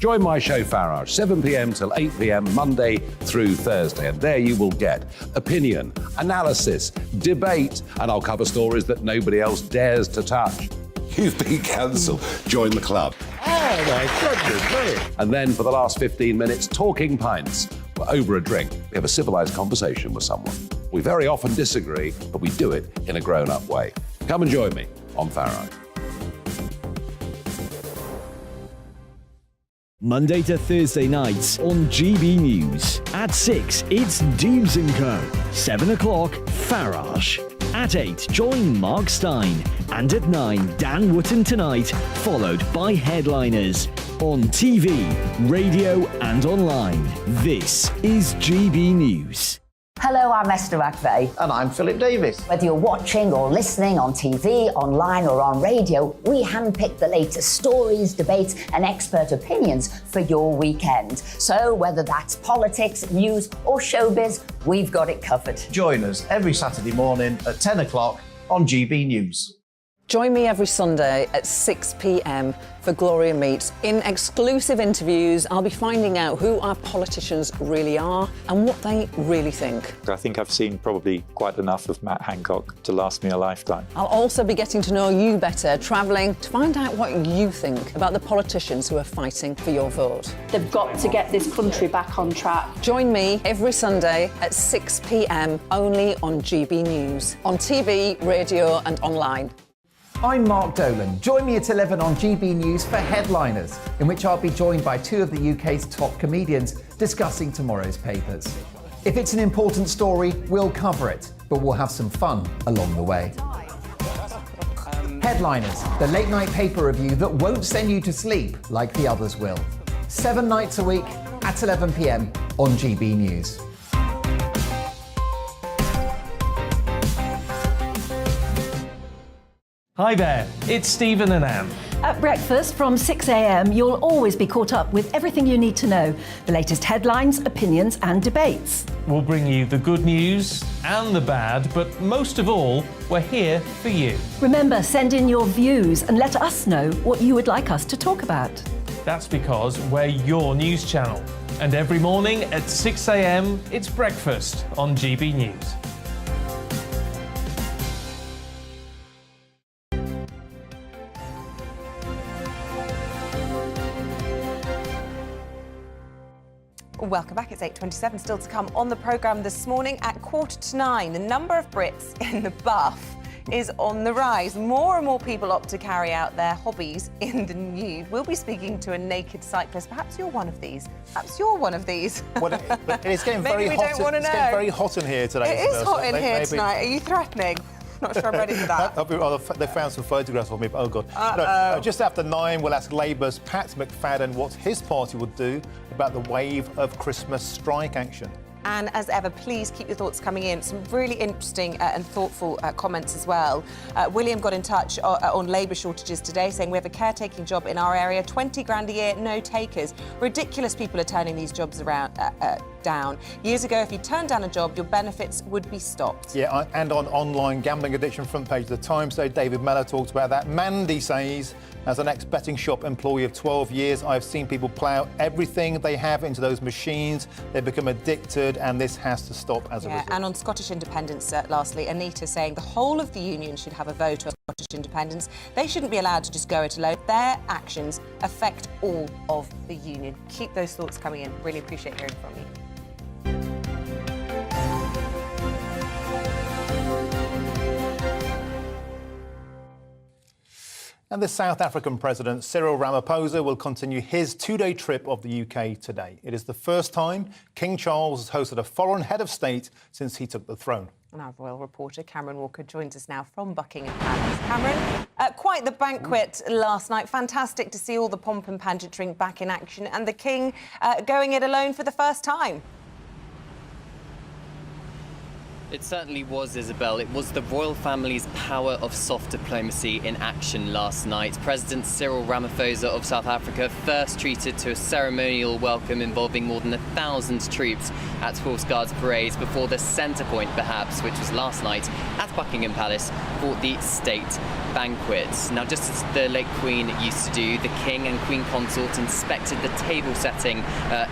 [SPEAKER 15] Join my show Farage, 7 p.m. till 8 p.m. Monday through Thursday, and there you will get opinion, analysis, debate, and I'll cover stories that nobody else dares to touch.
[SPEAKER 16] You've been cancelled. Join the club.
[SPEAKER 15] Oh my goodness me! And then for the last 15 minutes, talking pints. We're over a drink. We have a civilised conversation with someone. We very often disagree, but we do it in a grown-up way. Come and join me on Farage.
[SPEAKER 17] Monday to Thursday nights on GB News. At 6, it's Dubes & Co. 7 o'clock, Farage. At 8, join Mark Stein. And at 9, Dan Wootton Tonight, followed by Headliners. On TV, radio and online. This is GB News.
[SPEAKER 19] Hello, I'm Esther McVeigh.
[SPEAKER 28] And I'm Philip Davis.
[SPEAKER 19] Whether you're watching or listening on TV, online or on radio, we handpick the latest stories, debates and expert opinions for your weekend. So whether that's politics, news or showbiz, we've got it covered.
[SPEAKER 28] Join us every Saturday morning at 10 o'clock on GB News.
[SPEAKER 29] Join me every Sunday at 6 p.m. for Gloria Meets. In exclusive interviews, I'll be finding out who our politicians really are and what they really think.
[SPEAKER 30] I think I've seen probably quite enough of Matt Hancock to last me a lifetime.
[SPEAKER 29] I'll also be getting to know you better, travelling to find out what you think about the politicians who are fighting for your vote.
[SPEAKER 11] They've got to get this country back on track.
[SPEAKER 29] Join me every Sunday at 6 p.m. only on GB News, on TV, radio and online.
[SPEAKER 3] I'm Mark Dolan. Join me at 11 on GB News for Headliners, in which I'll be joined by two of the UK's top comedians discussing tomorrow's papers. If it's an important story, we'll cover it, but we'll have some fun along the way. Headliners, the late-night paper review that won't send you to sleep like the others will. 7 nights a week at 11 p.m. on GB News.
[SPEAKER 4] Hi there, it's Stephen and Anne.
[SPEAKER 5] At breakfast from 6 a.m, you'll always be caught up with everything you need to know, the latest headlines, opinions and debates.
[SPEAKER 4] We'll bring you the good news and the bad, but most of all, we're here for you.
[SPEAKER 5] Remember, send in your views and let us know what you would like us to talk about.
[SPEAKER 4] That's because we're your news channel. And every morning at 6 a.m, it's breakfast on GB News.
[SPEAKER 1] Welcome back. It's 8:27. Still to come on the programme this morning at 8:45. The number of Brits in the buff is on the rise. More and more people opt to carry out their hobbies in the nude. We'll be speaking to a naked cyclist. Perhaps you're one of these. Perhaps you're one of these.
[SPEAKER 2] Well, it's getting
[SPEAKER 1] Maybe
[SPEAKER 2] very
[SPEAKER 1] we
[SPEAKER 2] hot.
[SPEAKER 1] don't want to know.
[SPEAKER 2] It's getting very hot in here today.
[SPEAKER 1] It is hot in here tonight. Are you threatening? Not sure I'm ready for that.
[SPEAKER 2] They found some photographs of me, but oh God. No, just after 9, we'll ask Labour's Pat McFadden what his party would do about the wave of Christmas strike action.
[SPEAKER 1] And as ever, please keep your thoughts coming in. Some really interesting and thoughtful comments as well. William got in touch on labour shortages today, saying we have a caretaking job in our area, 20 grand a year, no takers. Ridiculous people are turning these jobs around down. Years ago, if you turned down a job, your benefits would be stopped.
[SPEAKER 2] Yeah, and on online gambling addiction, front page of the Times today, David Mellor talks about that. Mandy says, as an ex-betting shop employee of 12 years, I've seen people plough everything they have into those machines. They become addicted, and this has to stop as a result.
[SPEAKER 1] And on Scottish independence, lastly, Anita saying the whole of the union should have a vote on Scottish independence. They shouldn't be allowed to just go it alone. Their actions affect all of the union. Keep those thoughts coming in. Really appreciate hearing from you.
[SPEAKER 2] And the South African President, Cyril Ramaphosa, will continue his 2-day trip of the UK today. It is the first time King Charles has hosted a foreign head of state since he took the throne.
[SPEAKER 1] And our royal reporter, Cameron Walker, joins us now from Buckingham Palace. Cameron, quite the banquet last night. Fantastic to see all the pomp and pageantry back in action, and the King going it alone for the first time.
[SPEAKER 6] It certainly was, Isabel. It was the royal family's power of soft diplomacy in action last night. President Cyril Ramaphosa of South Africa first treated to a ceremonial welcome involving more than 1,000 troops at Horse Guards Parade before the centre point, perhaps, which was last night at Buckingham Palace for the state banquet. Now, just as the late Queen used to do, the King and Queen Consort inspected the table setting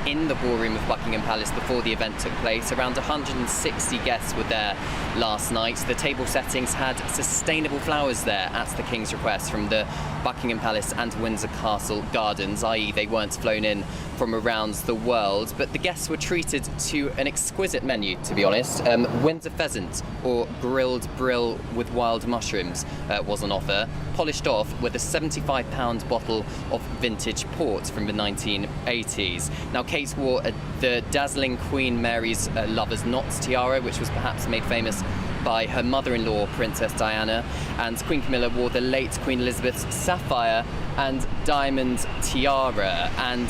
[SPEAKER 6] in the ballroom of Buckingham Palace before the event took place. Around 160 guests were there last night. The table settings had sustainable flowers there at the King's request from the Buckingham Palace and Windsor Castle gardens, i.e. they weren't flown in from around the world, but the guests were treated to an exquisite menu, to be honest. Windsor pheasant or grilled brill with wild mushrooms was on offer, polished off with a £75 bottle of vintage port from the 1980s. Now, Kate wore the dazzling Queen Mary's lover's knot tiara, which was perhaps made famous by her mother-in-law, Princess Diana, and Queen Camilla wore the late Queen Elizabeth's sapphire and diamond tiara. And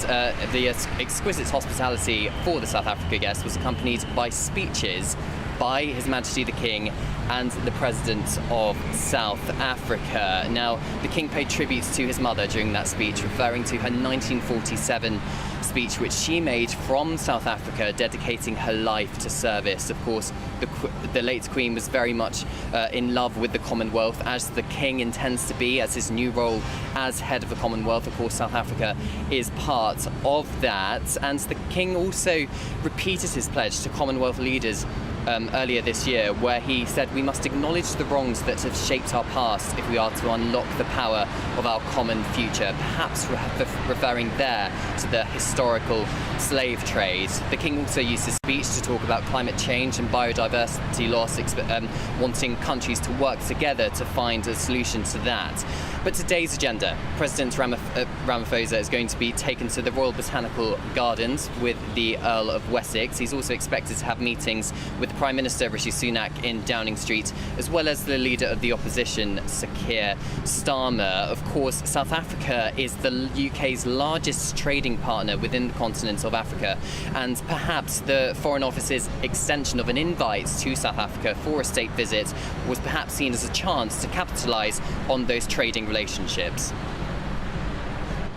[SPEAKER 6] the exquisite hospitality for the South Africa guests was accompanied by speeches by His Majesty the King and the President of South Africa. Now, the King paid tributes to his mother during that speech, referring to her 1947 speech which she made from South Africa, dedicating her life to service. Of course, the late Queen was very much in love with the Commonwealth, as the King intends to be, as his new role as head of the Commonwealth. Of course, South Africa is part of that. And the King also repeated his pledge to Commonwealth leaders earlier this year, where he said we must acknowledge the wrongs that have shaped our past if we are to unlock the power of our common future, perhaps referring there to the historical slave trade. The King also used his speech to talk about climate change and biodiversity loss, wanting countries to work together to find a solution to that. But today's agenda, President Ramaphosa is going to be taken to the Royal Botanical Gardens with the Earl of Wessex. He's also expected to have meetings with the Prime Minister Rishi Sunak in Downing Street, as well as the leader of the opposition, Sir Keir Starmer. Of course, South Africa is the UK's largest trading partner within the continent of Africa, and perhaps the Foreign Office's extension of an invite to South Africa for a state visit was perhaps seen as a chance to capitalise on those trading relationships.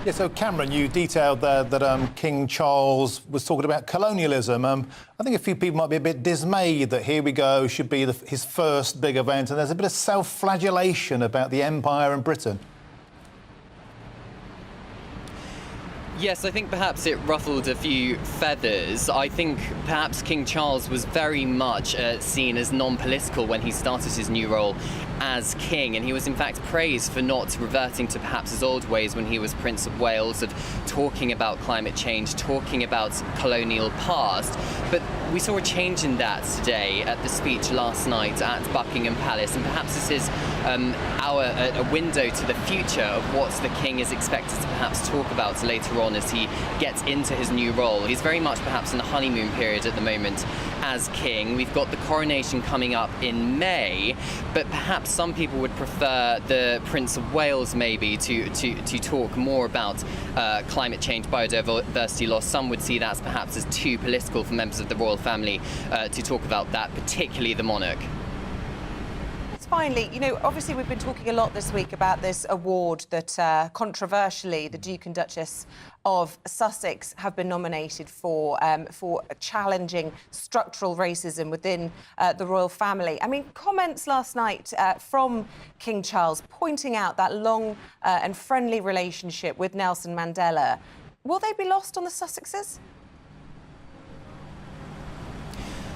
[SPEAKER 2] Yeah, so Cameron, you detailed there that King Charles was talking about colonialism. I think a few people might be a bit dismayed that here we go, should be his first big event, and there's a bit of self-flagellation about the empire and Britain.
[SPEAKER 6] Yes, I think perhaps it ruffled a few feathers. I think perhaps King Charles was very much seen as non-political when he started his new role as king, and he was in fact praised for not reverting to perhaps his old ways when he was Prince of Wales, of talking about climate change, talking about colonial past. But we saw a change in that today at the speech last night at Buckingham Palace, and perhaps this is a window to the future of what the king is expected to perhaps talk about later on as he gets into his new role. He's very much perhaps in a honeymoon period at the moment as king. We've got the coronation coming up in May, but perhaps some people would prefer the Prince of Wales maybe to talk more about climate change, biodiversity loss. Some would see that perhaps as too political for members of the royal family to talk about that, particularly the monarch.
[SPEAKER 1] Finally, you know, obviously we've been talking a lot this week about this award that controversially the Duke and Duchess of Sussex have been nominated for challenging structural racism within the royal family. I mean, comments last night from King Charles pointing out that long and friendly relationship with Nelson Mandela. Will they be lost on the Sussexes?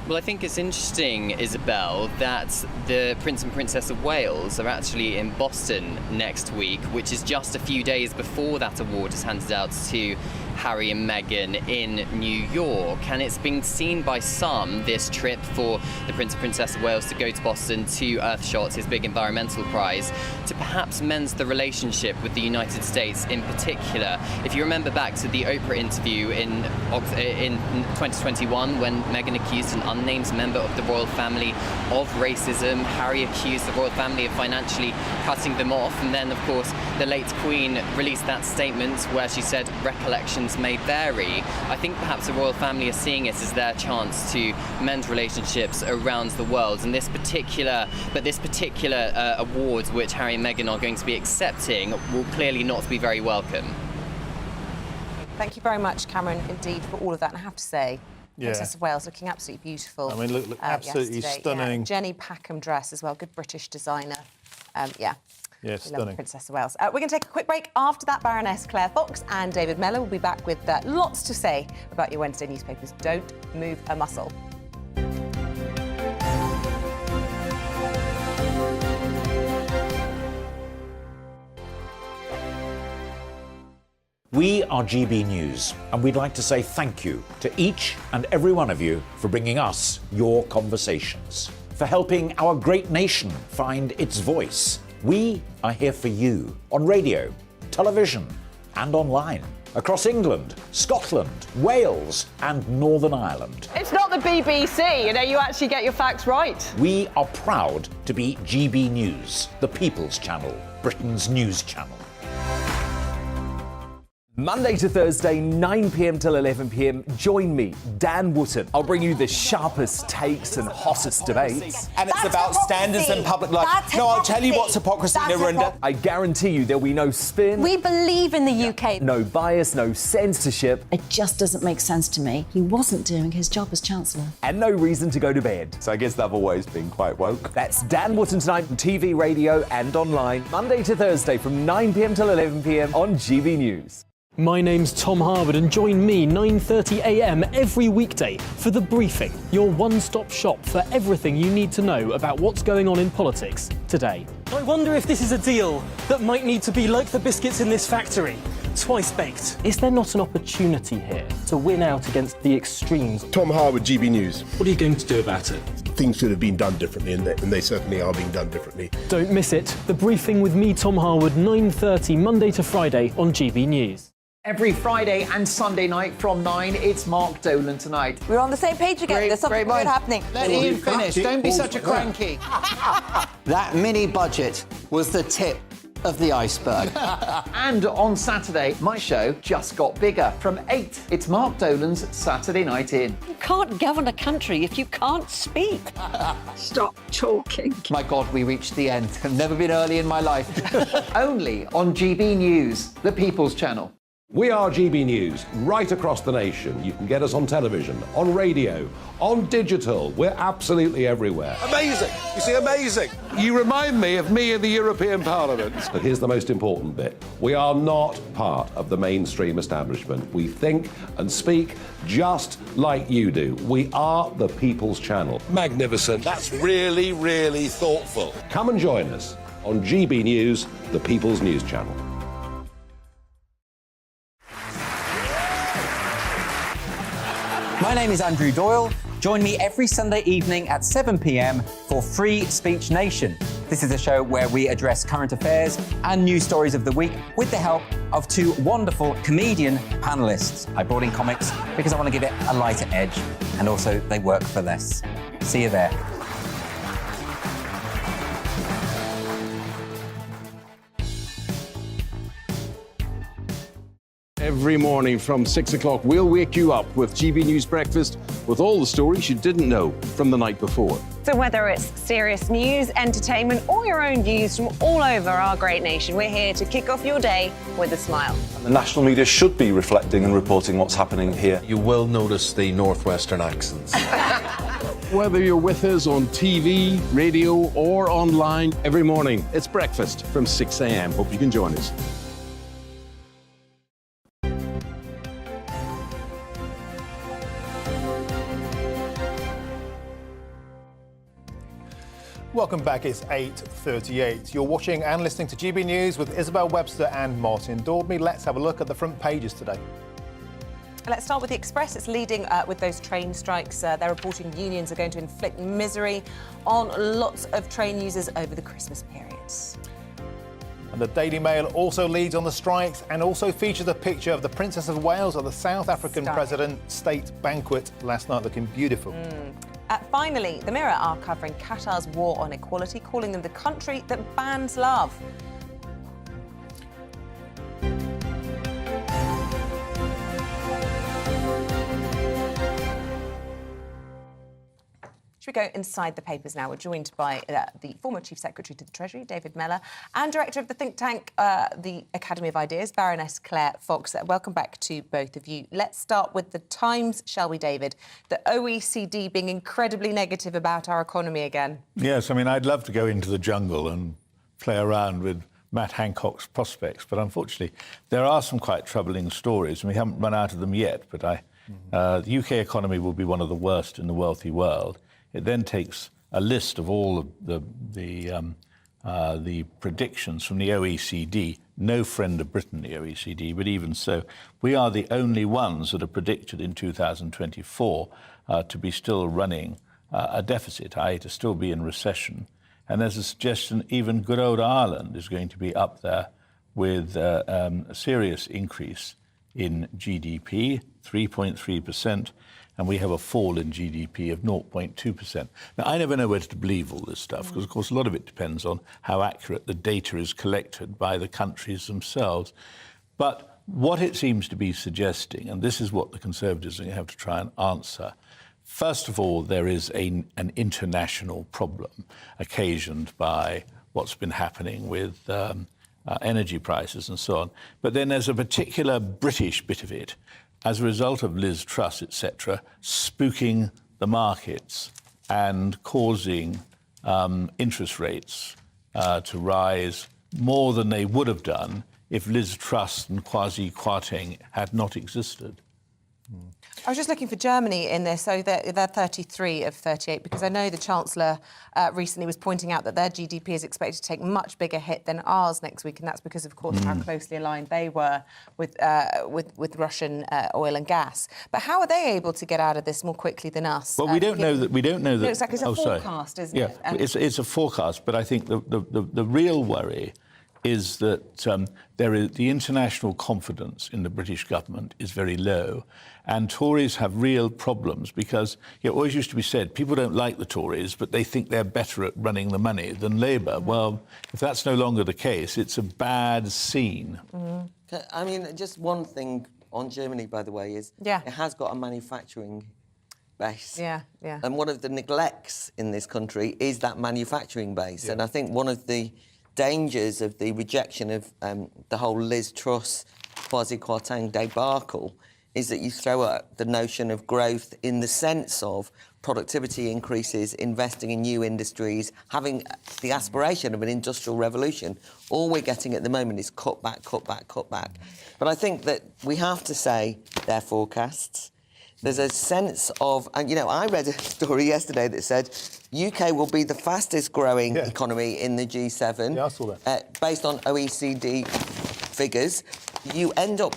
[SPEAKER 6] Well, I think it's interesting, Isabel, that the Prince and Princess of Wales are actually in Boston next week, which is just a few days before that award is handed out to Harry and Meghan in New York. And it's been seen by some, this trip for the Prince and Princess of Wales to go to Boston to Earthshot, his big environmental prize, to perhaps mend the relationship with the United States in particular. If you remember back to the Oprah interview in 2021 when Meghan accused an unnamed member of the royal family of racism, Harry accused the royal family of financially cutting them off, and then of course the late Queen released that statement where she said recollections may vary. I think perhaps the royal family are seeing it as their chance to mend relationships around the world, and this particular award which Harry and Meghan are going to be accepting will clearly not be very welcome.
[SPEAKER 1] Thank you very much, Cameron, indeed, for all of that. And I have to say, Princess of Wales looking absolutely beautiful.
[SPEAKER 2] I mean, look absolutely
[SPEAKER 1] yesterday.
[SPEAKER 2] stunning.
[SPEAKER 1] Yeah. Jenny Packham dress as well, good British designer.
[SPEAKER 2] Yeah, stunning.
[SPEAKER 1] Princess of Wales. We're going to take a quick break. After that, Baroness Claire Fox and David Mellor will be back with lots to say about your Wednesday newspapers. Don't move a muscle.
[SPEAKER 7] We are GB News, and we'd like to say thank you to each and every one of you for bringing us your conversations, for helping our great nation find its voice. We are here for you on radio, television, and online, across England, Scotland, Wales, and Northern Ireland.
[SPEAKER 9] It's not the BBC, you know, you actually get your facts right.
[SPEAKER 7] We are proud to be GB News, the People's Channel, Britain's news channel.
[SPEAKER 3] Monday to Thursday, 9 p.m. till 11 p.m. Join me, Dan Wootton. I'll bring you the sharpest takes and hottest debates.
[SPEAKER 10] And it's about standards and public life. No, I'll tell you what's hypocrisy, Narendra.
[SPEAKER 3] I guarantee you there'll be no spin.
[SPEAKER 12] We believe in the UK.
[SPEAKER 3] No bias, no censorship.
[SPEAKER 12] It just doesn't make sense to me. He wasn't doing his job as Chancellor.
[SPEAKER 3] And no reason to go to bed.
[SPEAKER 10] So I guess they've always been quite woke.
[SPEAKER 3] That's Dan Wootton tonight on TV, radio and online. Monday to Thursday from 9 p.m. till 11 p.m. on GB News.
[SPEAKER 8] My name's Tom Harwood and join me 9:30 a.m. every weekday for The Briefing, your one-stop shop for everything you need to know about what's going on in politics today.
[SPEAKER 13] I wonder if this is a deal that might need to be like the biscuits in this factory, twice baked.
[SPEAKER 8] Is there not an opportunity here to win out against the extremes?
[SPEAKER 18] Tom Harwood, GB News.
[SPEAKER 13] What are you going to do about it?
[SPEAKER 18] Things should have been done differently, and they certainly are being done differently.
[SPEAKER 8] Don't miss it. The Briefing with me, Tom Harwood, 9:30 Monday to Friday on GB News.
[SPEAKER 20] Every Friday and Sunday night from 9, it's Mark Dolan Tonight.
[SPEAKER 21] We're on the same page again. There's something good happening.
[SPEAKER 20] Let Ian finish. Don't be such a cranky.
[SPEAKER 22] That mini budget was the tip of the iceberg.
[SPEAKER 20] And on Saturday, my show just got bigger. From 8, it's Mark Dolan's Saturday Night In.
[SPEAKER 21] You can't govern a country if you can't speak. Stop talking.
[SPEAKER 20] My God, we reached the end. I've never been early in my life. Only on GB News, the People's Channel.
[SPEAKER 15] We are GB News, right across the nation. You can get us on television, on radio, on digital. We're absolutely everywhere.
[SPEAKER 16] Amazing. You see, amazing.
[SPEAKER 15] You remind me of me in the European Parliament. But here's the most important bit. We are not part of the mainstream establishment. We think and speak just like you do. We are the People's Channel.
[SPEAKER 16] Magnificent. That's really, really thoughtful.
[SPEAKER 15] Come and join us on GB News, the People's News Channel.
[SPEAKER 23] My name is Andrew Doyle. Join me every Sunday evening at 7 p.m. for Free Speech Nation. This is a show where we address current affairs and news stories of the week with the help of two wonderful comedian panellists. I brought in comics because I want to give it a lighter edge, and also they work for less. See you there.
[SPEAKER 28] Every morning from 6 o'clock, we'll wake you up with GB News Breakfast with all the stories you didn't know from the night before.
[SPEAKER 25] So whether it's serious news, entertainment, or your own views from all over our great nation, we're here to kick off your day with a smile.
[SPEAKER 26] And the national media should be reflecting and reporting what's happening here.
[SPEAKER 27] You will notice the northwestern accents.
[SPEAKER 28] Whether you're with us on TV, radio, or online, every morning, it's breakfast from 6 a.m. Hope you can join us.
[SPEAKER 2] Welcome back, it's 8:38. You're watching and listening to GB News with Isabel, Webster and Martin Dordby. Let's have a look at the front pages today.
[SPEAKER 1] Let's start with the Express. It's leading with those train strikes. They're reporting unions are going to inflict misery on lots of train users over the Christmas periods.
[SPEAKER 2] And the Daily Mail also leads on the strikes and also features a picture of the Princess of Wales at the South African President State Banquet last night, looking beautiful.
[SPEAKER 1] Finally, the Mirror are covering Qatar's war on equality, calling them the country that bans love. Should we go inside the papers now? We're joined by the former Chief Secretary to the Treasury, David Mellor, and Director of the think tank, the Academy of Ideas, Baroness Claire Fox. Welcome back to both of you. Let's start with the Times, shall we, David? The OECD being incredibly negative about our economy again.
[SPEAKER 31] Yes, I mean, I'd love to go into the jungle and play around with Matt Hancock's prospects, but unfortunately, there are some quite troubling stories, and we haven't run out of them yet. But the UK economy will be one of the worst in the wealthy world. It then takes a list of all of the predictions from the OECD. No friend of Britain, the OECD, but even so, we are the only ones that are predicted in 2024 to be still running a deficit, i.e. to still be in recession. And there's a suggestion even good old Ireland is going to be up there with a serious increase in GDP, 3.3%. And we have a fall in GDP of 0.2%. Now, I never know whether to believe all this stuff, because, of course, a lot of it depends on how accurate the data is collected by the countries themselves. But what it seems to be suggesting, and this is what the Conservatives are going to have to try and answer, first of all, there is an international problem occasioned by what's been happening with energy prices and so on. But then there's a particular British bit of it, as a result of Liz Truss, etc., spooking the markets and causing interest rates to rise more than they would have done if Liz Truss and Kwasi Kwarteng had not existed.
[SPEAKER 1] I was just looking for Germany in this, so they're 33 of 38, because I know the Chancellor recently was pointing out that their GDP is expected to take much bigger hit than ours next week, and that's because, of course, how closely aligned they were with Russian oil and gas. But how are they able to get out of this more quickly than us?
[SPEAKER 31] Well, we don't know that. We don't know that.
[SPEAKER 1] No, exactly. It's a forecast, isn't it?
[SPEAKER 31] Yeah, it's a forecast, but I think the real worry is that the international confidence in the British government is very low, and Tories have real problems because it always used to be said people don't like the Tories, but they think they're better at running the money than Labour. Well, if that's no longer the case, it's a bad scene.
[SPEAKER 4] I mean, just one thing on Germany, by the way, is it has got a manufacturing base.
[SPEAKER 1] Yeah.
[SPEAKER 4] And one of the neglects in this country is that manufacturing base. And I think one of the dangers of the rejection of the whole Liz Truss, Kwasi Kwarteng debacle is that you throw out the notion of growth in the sense of productivity increases, investing in new industries, having the aspiration of an industrial revolution. All we're getting at the moment is cut back. But I think that we have to say they're forecasts. There's a sense of, and I read a story yesterday that said UK will be the fastest growing economy in the G7.
[SPEAKER 2] Yeah, I saw that.
[SPEAKER 4] Based on OECD figures. You end up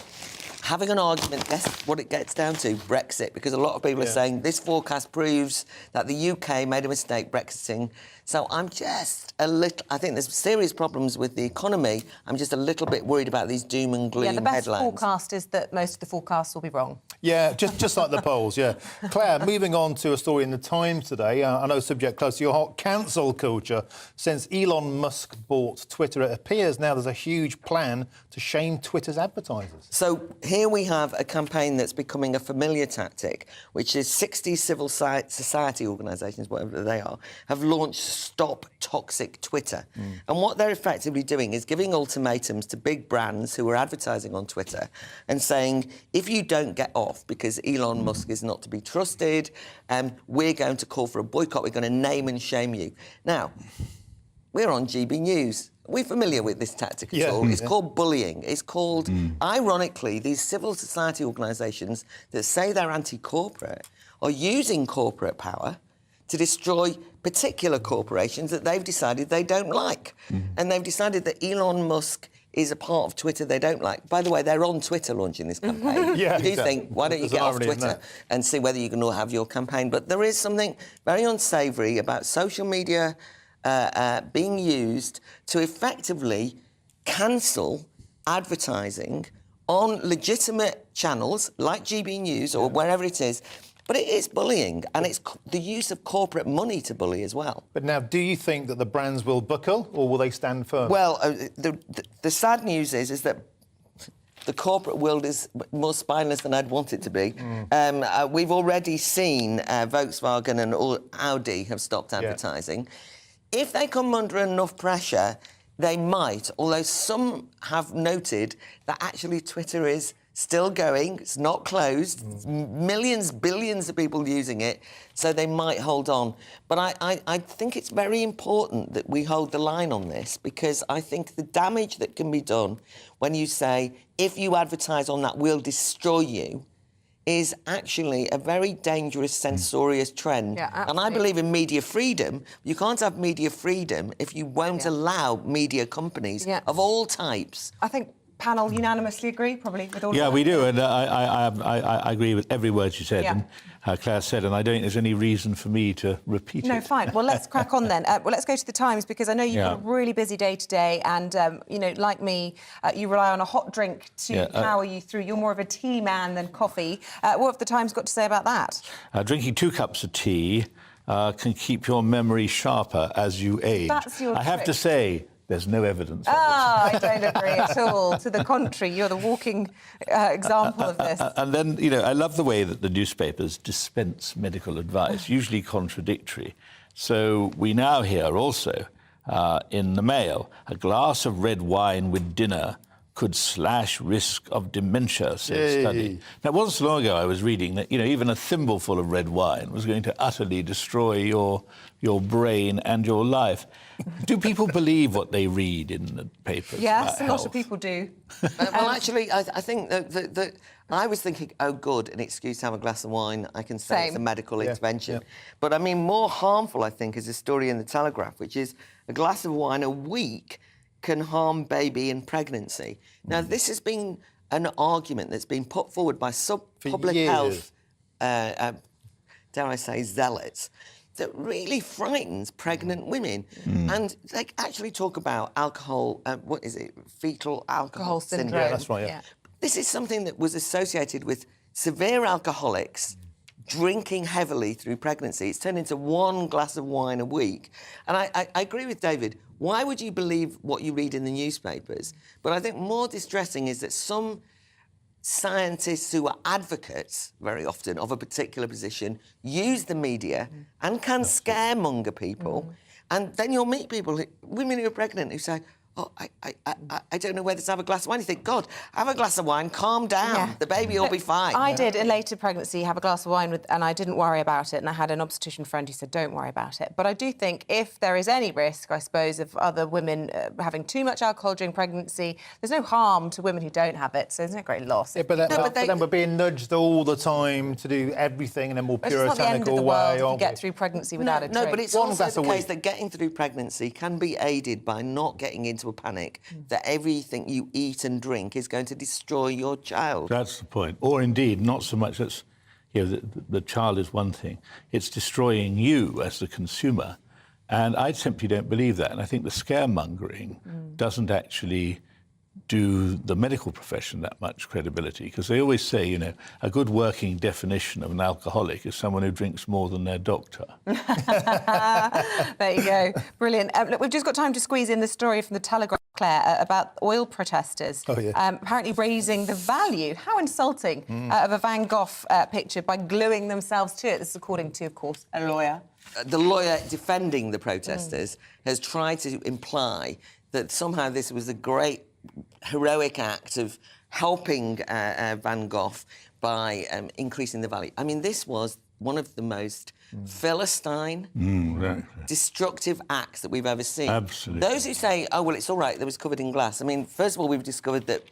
[SPEAKER 4] having an argument, guess what it gets down to? Brexit, because a lot of people are saying this forecast proves that the UK made a mistake Brexiting. So I'm just a little... I think there's serious problems with the economy. I'm just a little bit worried about these doom and gloom headlines.
[SPEAKER 1] Yeah, the best forecast is that most of the forecasts will be wrong.
[SPEAKER 2] Yeah, just like the polls, yeah. Claire, moving on to a story in The Times today. I know subject close to your heart, cancel culture. Since Elon Musk bought Twitter, it appears now there's a huge plan to shame Twitter's advertisers.
[SPEAKER 4] So here we have a campaign that's becoming a familiar tactic, which is 60 civil society organisations, whatever they are, have launched Stop Toxic Twitter. And what they're effectively doing is giving ultimatums to big brands who are advertising on Twitter and saying, if you don't get off because Elon Musk is not to be trusted, we're going to call for a boycott, we're going to name and shame you. Now, we're on GB News. We're familiar with this tactic at all. It's called bullying. It's called, ironically, these civil society organisations that say they're anti-corporate are using corporate power to destroy particular corporations that they've decided they don't like. And they've decided that Elon Musk is a part of Twitter they don't like. By the way, they're on Twitter launching this campaign. You do think, why don't you get off Twitter and see whether you can all have your campaign? But there is something very unsavoury about social media being used to effectively cancel advertising on legitimate channels like GB News or wherever it is. But it is bullying, and it's the use of corporate money to bully as well.
[SPEAKER 2] But now, do you think that the brands will buckle, or will they stand firm?
[SPEAKER 4] Well, the sad news is that the corporate world is more spineless than I'd want it to be. We've already seen Volkswagen and Audi have stopped advertising. If they come under enough pressure, they might, although some have noted that actually Twitter is still going, it's not closed, millions, billions of people using it, so they might hold on. But I think it's very important that we hold the line on this, because I think the damage that can be done when you say, if you advertise on that, we'll destroy you, is actually a very dangerous, censorious trend. And I believe in media freedom. You can't have media freedom if you won't allow media companies of all types.
[SPEAKER 1] I think panel unanimously agree, probably, with all of that.
[SPEAKER 31] We do, and I agree with every word she said and Claire said, and I don't think there's any reason for me to repeat it.
[SPEAKER 1] No, fine. Well, let's crack on then. Well, let's go to The Times, because I know you've got a really busy day today, and, like me, you rely on a hot drink to power you through. You're more of a tea man than coffee. What have The Times got to say about that?
[SPEAKER 31] Drinking 2 cups of tea can keep your memory sharper as you age.
[SPEAKER 1] That's your
[SPEAKER 31] I have to say, there's no evidence of
[SPEAKER 1] I don't agree at all. To the contrary, you're the walking example of this.
[SPEAKER 31] And then, I love the way that the newspapers dispense medical advice, usually contradictory. So we now hear also in the Mail, a glass of red wine with dinner could slash risk of dementia, says study. Now, it wasn't so long ago I was reading that, even a thimbleful of red wine was going to utterly destroy your brain and your life. Do people believe what they read in the papers?
[SPEAKER 1] Yes, a lot
[SPEAKER 31] health?
[SPEAKER 1] of people do.
[SPEAKER 4] Well, actually, I think that I was thinking, oh, good, an excuse to have a glass of wine. I can say it's a medical intervention. But, I mean, more harmful, I think, is a story in The Telegraph, which is a glass of wine a week can harm baby in pregnancy. Now, this has been an argument that's been put forward by some public health, dare I say, zealots, that really frightens pregnant women. And they actually talk about alcohol, what is it, fetal alcohol syndrome.
[SPEAKER 2] Yeah, that's right,
[SPEAKER 4] This is something that was associated with severe alcoholics drinking heavily through pregnancy. It's turned into one glass of wine a week. And I agree with David. Why would you believe what you read in the newspapers? But I think more distressing is that some scientists who are advocates, very often, of a particular position, use the media and can scaremonger people. And then you'll meet people, women who are pregnant, who say, oh, I don't know whether to have a glass of wine. You think, God, have a glass of wine, calm down,
[SPEAKER 1] Yeah.
[SPEAKER 4] the baby will be fine.
[SPEAKER 1] I did, in later pregnancy, have a glass of wine and I didn't worry about it, and I had an obstetrician friend who said, don't worry about it. But I do think if there is any risk, I suppose, of other women having too much alcohol during pregnancy, there's no harm to women who don't have it, so there's no great loss.
[SPEAKER 2] Yeah, but then we're being nudged all the time to do everything in a more puritanical way.
[SPEAKER 1] It's not the end of the world if you get through pregnancy without a drink.
[SPEAKER 4] No, but it's also the case that getting through pregnancy can be aided by not getting into a panic that everything you eat and drink is going to destroy your child.
[SPEAKER 31] That's the point. Or indeed, not so much that's, the child is one thing. It's destroying you as the consumer. And I simply don't believe that. And I think the scaremongering doesn't actually do the medical profession that much credibility, because they always say, a good working definition of an alcoholic is someone who drinks more than their doctor.
[SPEAKER 1] There you go. Brilliant. Look, we've just got time to squeeze in the story from The Telegraph, Claire, about oil protesters apparently raising the value, how insulting, of a Van Gogh picture by gluing themselves to it. This is according to, of course, a lawyer.
[SPEAKER 4] The lawyer defending the protesters has tried to imply that somehow this was a great heroic act of helping Van Gogh by increasing the value. I mean, this was one of the most Philistine, destructive acts that we've ever seen.
[SPEAKER 31] Absolutely.
[SPEAKER 4] Those who say, oh, well, it's all right, that was covered in glass. I mean, first of all, we've discovered that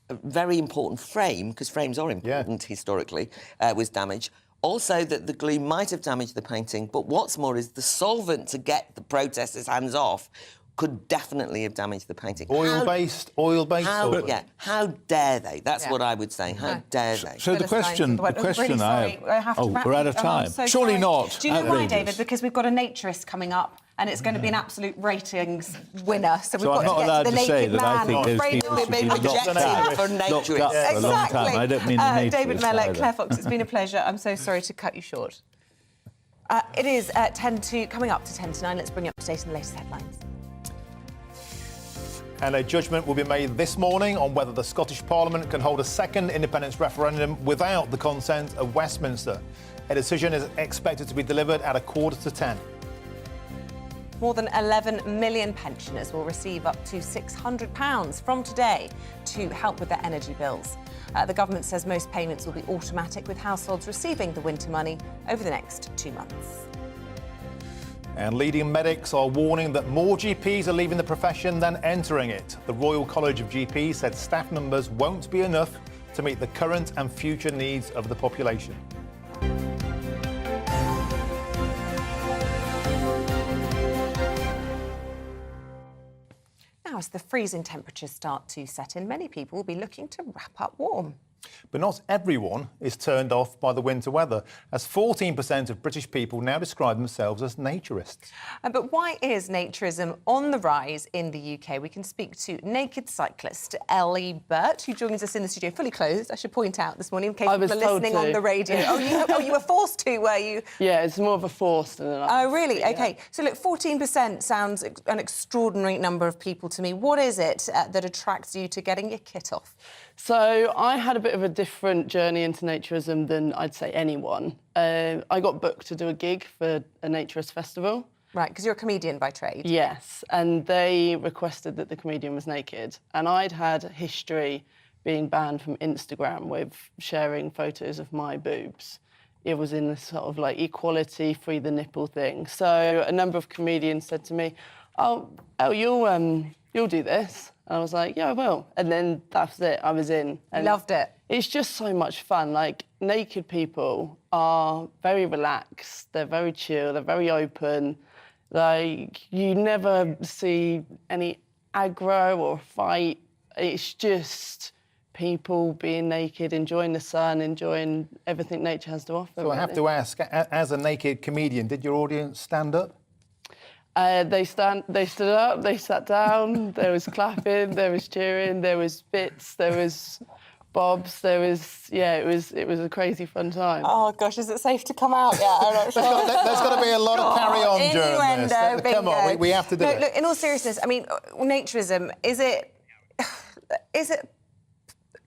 [SPEAKER 4] a very important frame, because frames are important historically, was damaged. Also, that the glue might have damaged the painting, but what's more is the solvent to get the protesters' hands off could definitely have damaged the painting.
[SPEAKER 2] Oil-based solvent.
[SPEAKER 4] Yeah, how dare they? That's what I would say. How dare they?
[SPEAKER 31] So the question
[SPEAKER 1] really
[SPEAKER 31] I have... we're out of time.
[SPEAKER 1] So
[SPEAKER 31] Surely
[SPEAKER 1] sorry.
[SPEAKER 31] not.
[SPEAKER 1] Do you know why,
[SPEAKER 31] Outrageous.
[SPEAKER 1] David? Because we've got a naturist coming up, and it's going to be an absolute ratings winner. So we've
[SPEAKER 31] I'm
[SPEAKER 1] got
[SPEAKER 31] not
[SPEAKER 1] to get
[SPEAKER 31] allowed
[SPEAKER 1] to the
[SPEAKER 31] to say
[SPEAKER 1] naked
[SPEAKER 31] that I
[SPEAKER 1] man.
[SPEAKER 31] think those people should be locked up for a long time. I don't mean the naturist
[SPEAKER 1] David Mellett,
[SPEAKER 31] either.
[SPEAKER 1] Claire Fox, it's been a pleasure. I'm so sorry to cut you short. It is coming up to 10 to 9. Let's bring you up to date on the latest headlines.
[SPEAKER 2] And a judgment will be made this morning on whether the Scottish Parliament can hold a second independence referendum without the consent of Westminster. A decision is expected to be delivered at 9:45.
[SPEAKER 1] More than 11 million pensioners will receive up to £600 from today to help with their energy bills. The government says most payments will be automatic, with households receiving the winter money over the next 2 months.
[SPEAKER 2] And leading medics are warning that more GPs are leaving the profession than entering it. The Royal College of GPs said staff numbers won't be enough to meet the current and future needs of the population.
[SPEAKER 1] Now, as the freezing temperatures start to set in, many people will be looking to wrap up warm.
[SPEAKER 2] But not everyone is turned off by the winter weather, as 14% of British people now describe themselves as naturists.
[SPEAKER 1] But why is naturism on the rise in the UK? We can speak to naked cyclist Ellie Burt, who joins us in the studio, fully clothed, I should point out, this morning, in case people are listening on the radio. You were forced to, were you?
[SPEAKER 5] Yeah, it's more of a forced than an
[SPEAKER 1] Oh, really? OK. So, look, 14% sounds an extraordinary number of people to me. What is it that attracts you to getting your kit off?
[SPEAKER 5] So I had a bit of a different journey into naturism than I'd say anyone. I got booked to do a gig for a naturist festival,
[SPEAKER 1] Right, because you're a comedian by trade.
[SPEAKER 5] Yes, and they requested that the comedian was naked. And I'd had a history being banned from Instagram with sharing photos of my boobs. It was in this sort of like equality, free the nipple thing. So a number of comedians said to me, oh, you'll do this. And I was like, yeah, I will. And then that's it, I was in. And
[SPEAKER 1] loved it.
[SPEAKER 5] It's just so much fun. Like, naked people are very relaxed, they're very chill, they're very open. Like, you never see any aggro or fight. It's just people being naked, enjoying the sun, enjoying everything nature has to offer.
[SPEAKER 2] So I have to ask, as a naked comedian, did your audience stand up?
[SPEAKER 5] They stood up, they sat down, there was clapping, there was cheering, there was bits, there was bobs, there was, yeah, it was a crazy fun time.
[SPEAKER 1] Oh gosh, is it safe to come out yet? I'm not sure.
[SPEAKER 2] There's got to be a lot of carry-on during this. Come on, we have to do it.
[SPEAKER 1] Look, in all seriousness, I mean, naturism,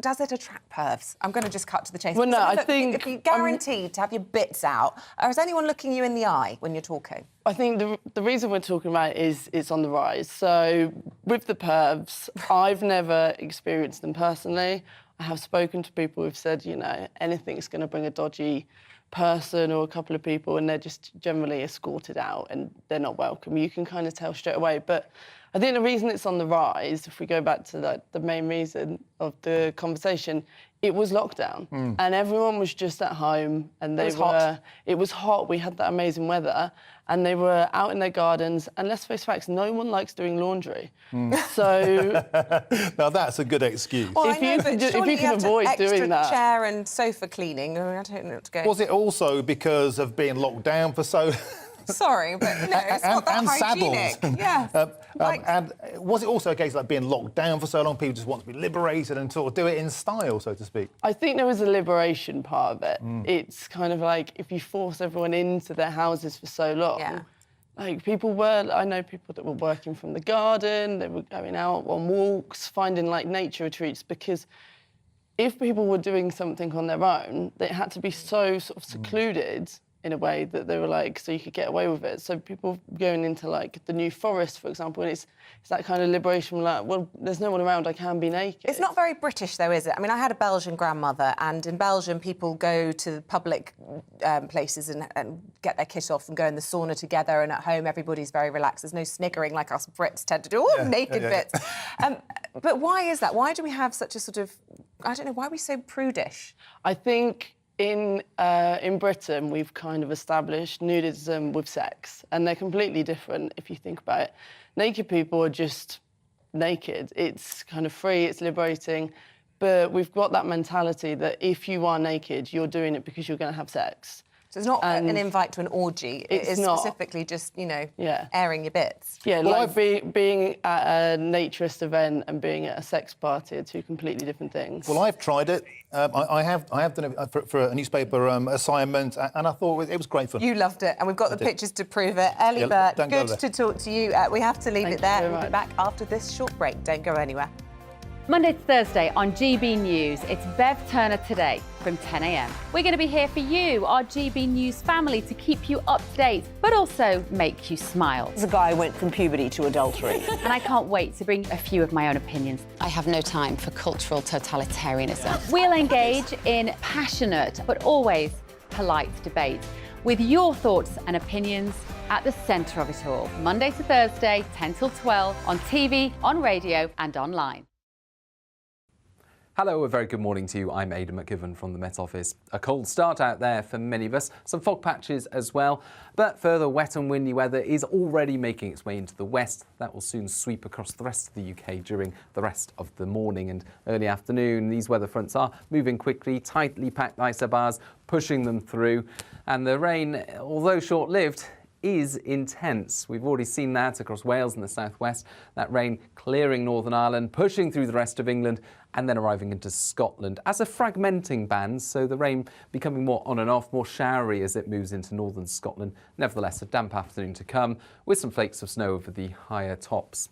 [SPEAKER 1] does it attract pervs? I'm going to just cut to the chase.
[SPEAKER 5] Well, no,
[SPEAKER 1] I
[SPEAKER 5] think...
[SPEAKER 1] If you're guaranteed to have your bits out, or is anyone looking you in the eye when you're talking?
[SPEAKER 5] I think the reason we're talking about it is it's on the rise. So with the pervs, I've never experienced them personally. I have spoken to people who've said, you know, anything's going to bring a dodgy person or a couple of people, and they're just generally escorted out and they're not welcome. You can kind of tell straight away. But I think the reason it's on the rise, if we go back to the main reason of the conversation, it was lockdown and everyone was just at home and it was hot. We had that amazing weather and they were out in their gardens, and let's face facts, no one likes doing laundry. So
[SPEAKER 2] now that's a good excuse.
[SPEAKER 1] Well,
[SPEAKER 5] if you can avoid doing that.
[SPEAKER 1] Chair and sofa cleaning, I don't know what to go.
[SPEAKER 2] Was it also because of being locked down for so
[SPEAKER 1] Sorry, but no, it's not that hygienic. Yeah.
[SPEAKER 2] And was it also a case like being locked down for so long, people just want to be liberated and sort of do it in style, so to speak?
[SPEAKER 5] I think there was a liberation part of it. It's kind of like if you force everyone into their houses for so long, like I know people that were working from the garden, they were going out on walks, finding like nature retreats, because if people were doing something on their own, they had to be so sort of secluded in a way that they were like, so you could get away with it. So people going into like the New Forest, for example, and it's that kind of liberation, like, well, there's no one around, I can be naked.
[SPEAKER 1] It's not very British though, is it? I mean, I had a Belgian grandmother, and in Belgium, people go to public places and get their kit off and go in the sauna together, and at home, everybody's very relaxed. There's no sniggering like us Brits tend to do, naked bits. But why is that? Why do we have such a sort of, I don't know, why are we so prudish?
[SPEAKER 5] I think in Britain, we've kind of established nudism with sex, and they're completely different if you think about it. Naked people are just naked. It's kind of free, it's liberating, but we've got that mentality that if you are naked, you're doing it because you're going to have sex.
[SPEAKER 1] So it's not an invite to an orgy. It's specifically just, you know, airing your bits.
[SPEAKER 5] Yeah, well, like being at a naturist event and being at a sex party are two completely different things.
[SPEAKER 2] Well, I've tried it. I have done it for a newspaper assignment, and I thought it was great fun.
[SPEAKER 1] You loved it, and we've got the pictures to prove it. Ellie Burt, good to talk to you. We have to leave it there. We'll be back after this short break. Don't go anywhere.
[SPEAKER 6] Monday to Thursday on GB News, it's Bev Turner Today from 10 a.m. We're going to be here for you, our GB News family, to keep you up to date, but also make you smile.
[SPEAKER 21] The guy went from puberty to adultery.
[SPEAKER 6] And I can't wait to bring a few of my own opinions.
[SPEAKER 7] I have no time for cultural totalitarianism.
[SPEAKER 6] We'll engage in passionate, but always polite debate, with your thoughts and opinions at the centre of it all. Monday to Thursday, 10 till 12, on TV, on radio and online.
[SPEAKER 23] Hello, a very good morning to you. I'm Aidan McGivern from the Met Office. A cold start out there for many of us, some fog patches as well, but further wet and windy weather is already making its way into the west. That will soon sweep across the rest of the UK during the rest of the morning and early afternoon. These weather fronts are moving quickly, tightly packed isobars pushing them through, and the rain, although short-lived, is intense. We've already seen that across Wales and the southwest, that rain clearing Northern Ireland, pushing through the rest of England and then arriving into Scotland as a fragmenting band, so the rain becoming more on and off, more showery as it moves into northern Scotland. Nevertheless, a damp afternoon to come with some flakes of snow over the higher tops.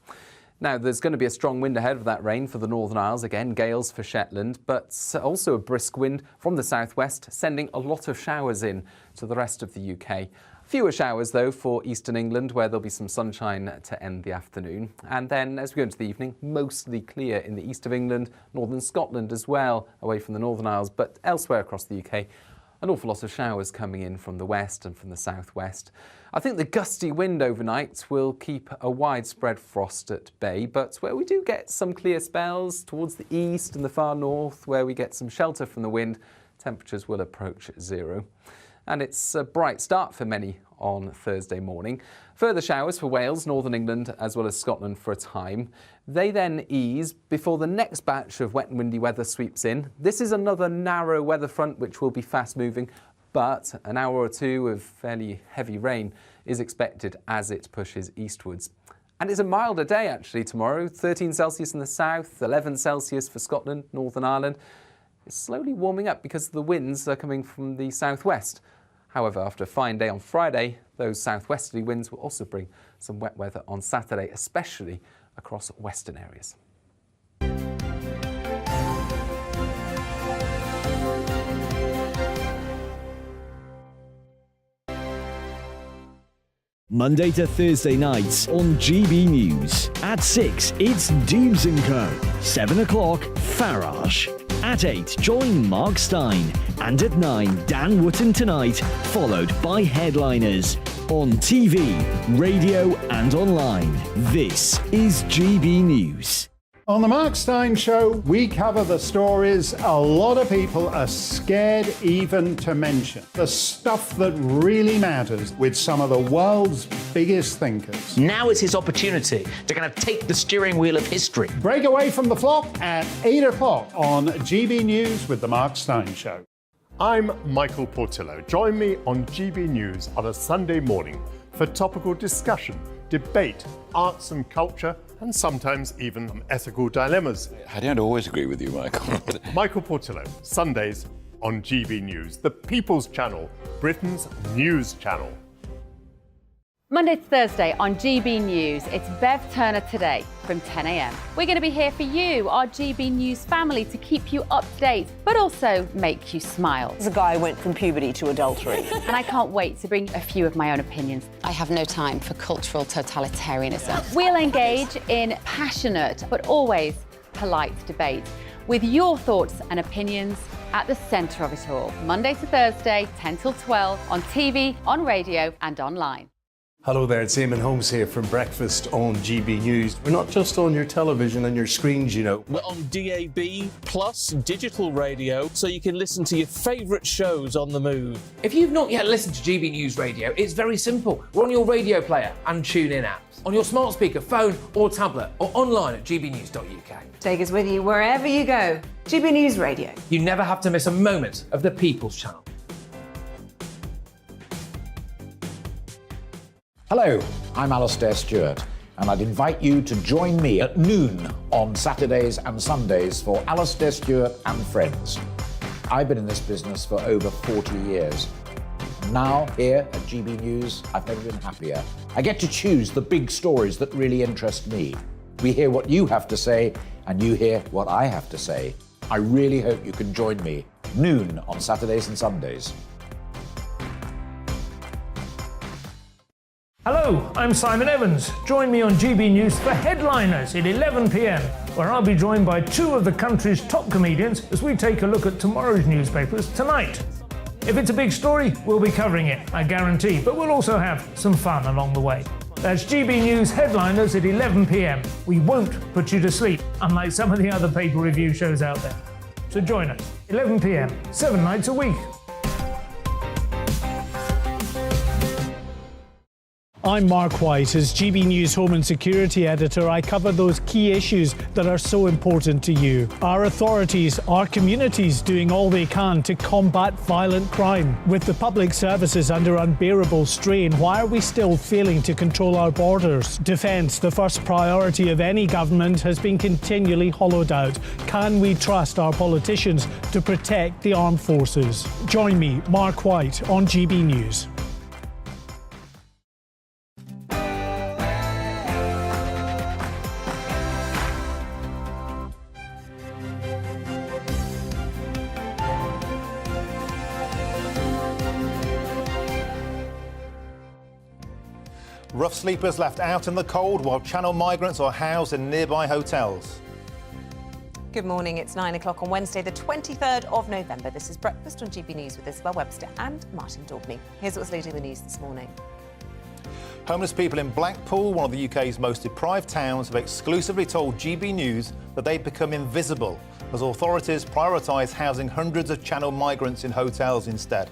[SPEAKER 3] Now, there's going to be a strong wind ahead of that rain for the Northern Isles, again, gales for Shetland, but also a brisk wind from the southwest, sending a lot of showers in to the rest of the UK. Fewer showers, though, for eastern England, where there'll be some sunshine to end the afternoon. And then, as we go into the evening, mostly clear in the east of England, northern Scotland as well, away from the Northern Isles, but elsewhere across the UK, an awful lot of showers coming in from the west and from the southwest. I think the gusty wind overnight will keep a widespread frost at bay, but where we do get some clear spells towards the east and the far north, where we get some shelter from the wind, temperatures will approach 0. And it's a bright start for many on Thursday morning. Further showers for Wales, Northern England, as well as Scotland for a time. They then ease before the next batch of wet and windy weather sweeps in. This is another narrow weather front which will be fast moving, but an hour or two of fairly heavy rain is expected as it pushes eastwards. And it's a milder day actually tomorrow, 13 Celsius in the south, 11 Celsius for Scotland, Northern Ireland. It's slowly warming up because the winds are coming from the southwest. However, after a fine day on Friday, those southwesterly winds will also bring some wet weather on Saturday, especially across western areas.
[SPEAKER 9] Monday to Thursday nights on GB News. At 6, it's Deems & Co. 7 o'clock, Farage. At 8, join Mark Stein. And at 9, Dan Wootton Tonight, followed by Headliners. On TV, radio and online. This is GB News.
[SPEAKER 10] On the Mark Stein Show, we cover the stories a lot of people are scared even to mention. The stuff that really matters with some of the world's biggest thinkers.
[SPEAKER 11] Now is his opportunity to kind of take the steering wheel of history.
[SPEAKER 10] Break away from the flock at 8 o'clock on GB News with the Mark Stein Show.
[SPEAKER 12] I'm Michael Portillo. Join me on GB News on a Sunday morning for topical discussion, debate, arts and culture, and sometimes even ethical dilemmas.
[SPEAKER 14] I don't always agree with you, Michael.
[SPEAKER 12] Michael Portillo, Sundays on GB News, the People's Channel, Britain's news channel.
[SPEAKER 6] Monday to Thursday on GB News, it's Bev Turner Today from 10 a.m. We're going to be here for you, our GB News family, to keep you up to date, but also make you smile.
[SPEAKER 21] The guy went from puberty to adultery.
[SPEAKER 6] And I can't wait to bring a few of my own opinions.
[SPEAKER 7] I have no time for cultural totalitarianism.
[SPEAKER 6] We'll engage in passionate, but always polite debate with your thoughts and opinions at the centre of it all. Monday to Thursday, 10 till 12, on TV, on radio and online.
[SPEAKER 18] Hello there, it's Eamonn Holmes here from Breakfast on GB News. We're not just on your television and your screens, you know.
[SPEAKER 17] We're on DAB plus digital radio, so you can listen to your favourite shows on the move.
[SPEAKER 19] If you've not yet listened to GB News Radio, it's very simple. We're on your radio player and TuneIn apps, on your smart speaker, phone or tablet, or online at gbnews.uk.
[SPEAKER 25] Take us with you wherever you go. GB News Radio.
[SPEAKER 19] You never have to miss a moment of the People's Channel.
[SPEAKER 24] Hello, I'm Alastair Stewart, and I'd invite you to join me at noon on Saturdays and Sundays for Alastair Stewart and Friends. I've been in this business for over 40 years. Now, here at GB News, I've never been happier. I get to choose the big stories that really interest me. We hear what you have to say, and you hear what I have to say. I really hope you can join me, noon on Saturdays and Sundays.
[SPEAKER 29] Hello, I'm Simon Evans. Join me on GB News for Headliners at 11 p.m, where I'll be joined by two of the country's top comedians as we take a look at tomorrow's newspapers tonight. If it's a big story, we'll be covering it, I guarantee, but we'll also have some fun along the way. That's GB News Headliners at 11 p.m. We won't put you to sleep, unlike some of the other paper review shows out there. So join us, 11 p.m, 7 nights a week.
[SPEAKER 8] I'm Mark White. As GB News Home and Security Editor, I cover those key issues that are so important to you. Our authorities, our communities doing all they can to combat violent crime. With the public services under unbearable strain, why are we still failing to control our borders? Defence, the first priority of any government, has been continually hollowed out. Can we trust our politicians to protect the armed forces? Join me, Mark White, on GB News.
[SPEAKER 2] Rough sleepers left out in the cold while Channel migrants are housed in nearby hotels.
[SPEAKER 1] Good morning, it's 9 o'clock on Wednesday, the 23rd of November. This is Breakfast on GB News with Isabel, Webster and Martin Daubney. Here's what's leading the news this morning.
[SPEAKER 2] Homeless people in Blackpool, one of the UK's most deprived towns, have exclusively told GB News that they've become invisible as authorities prioritise housing hundreds of Channel migrants in hotels instead.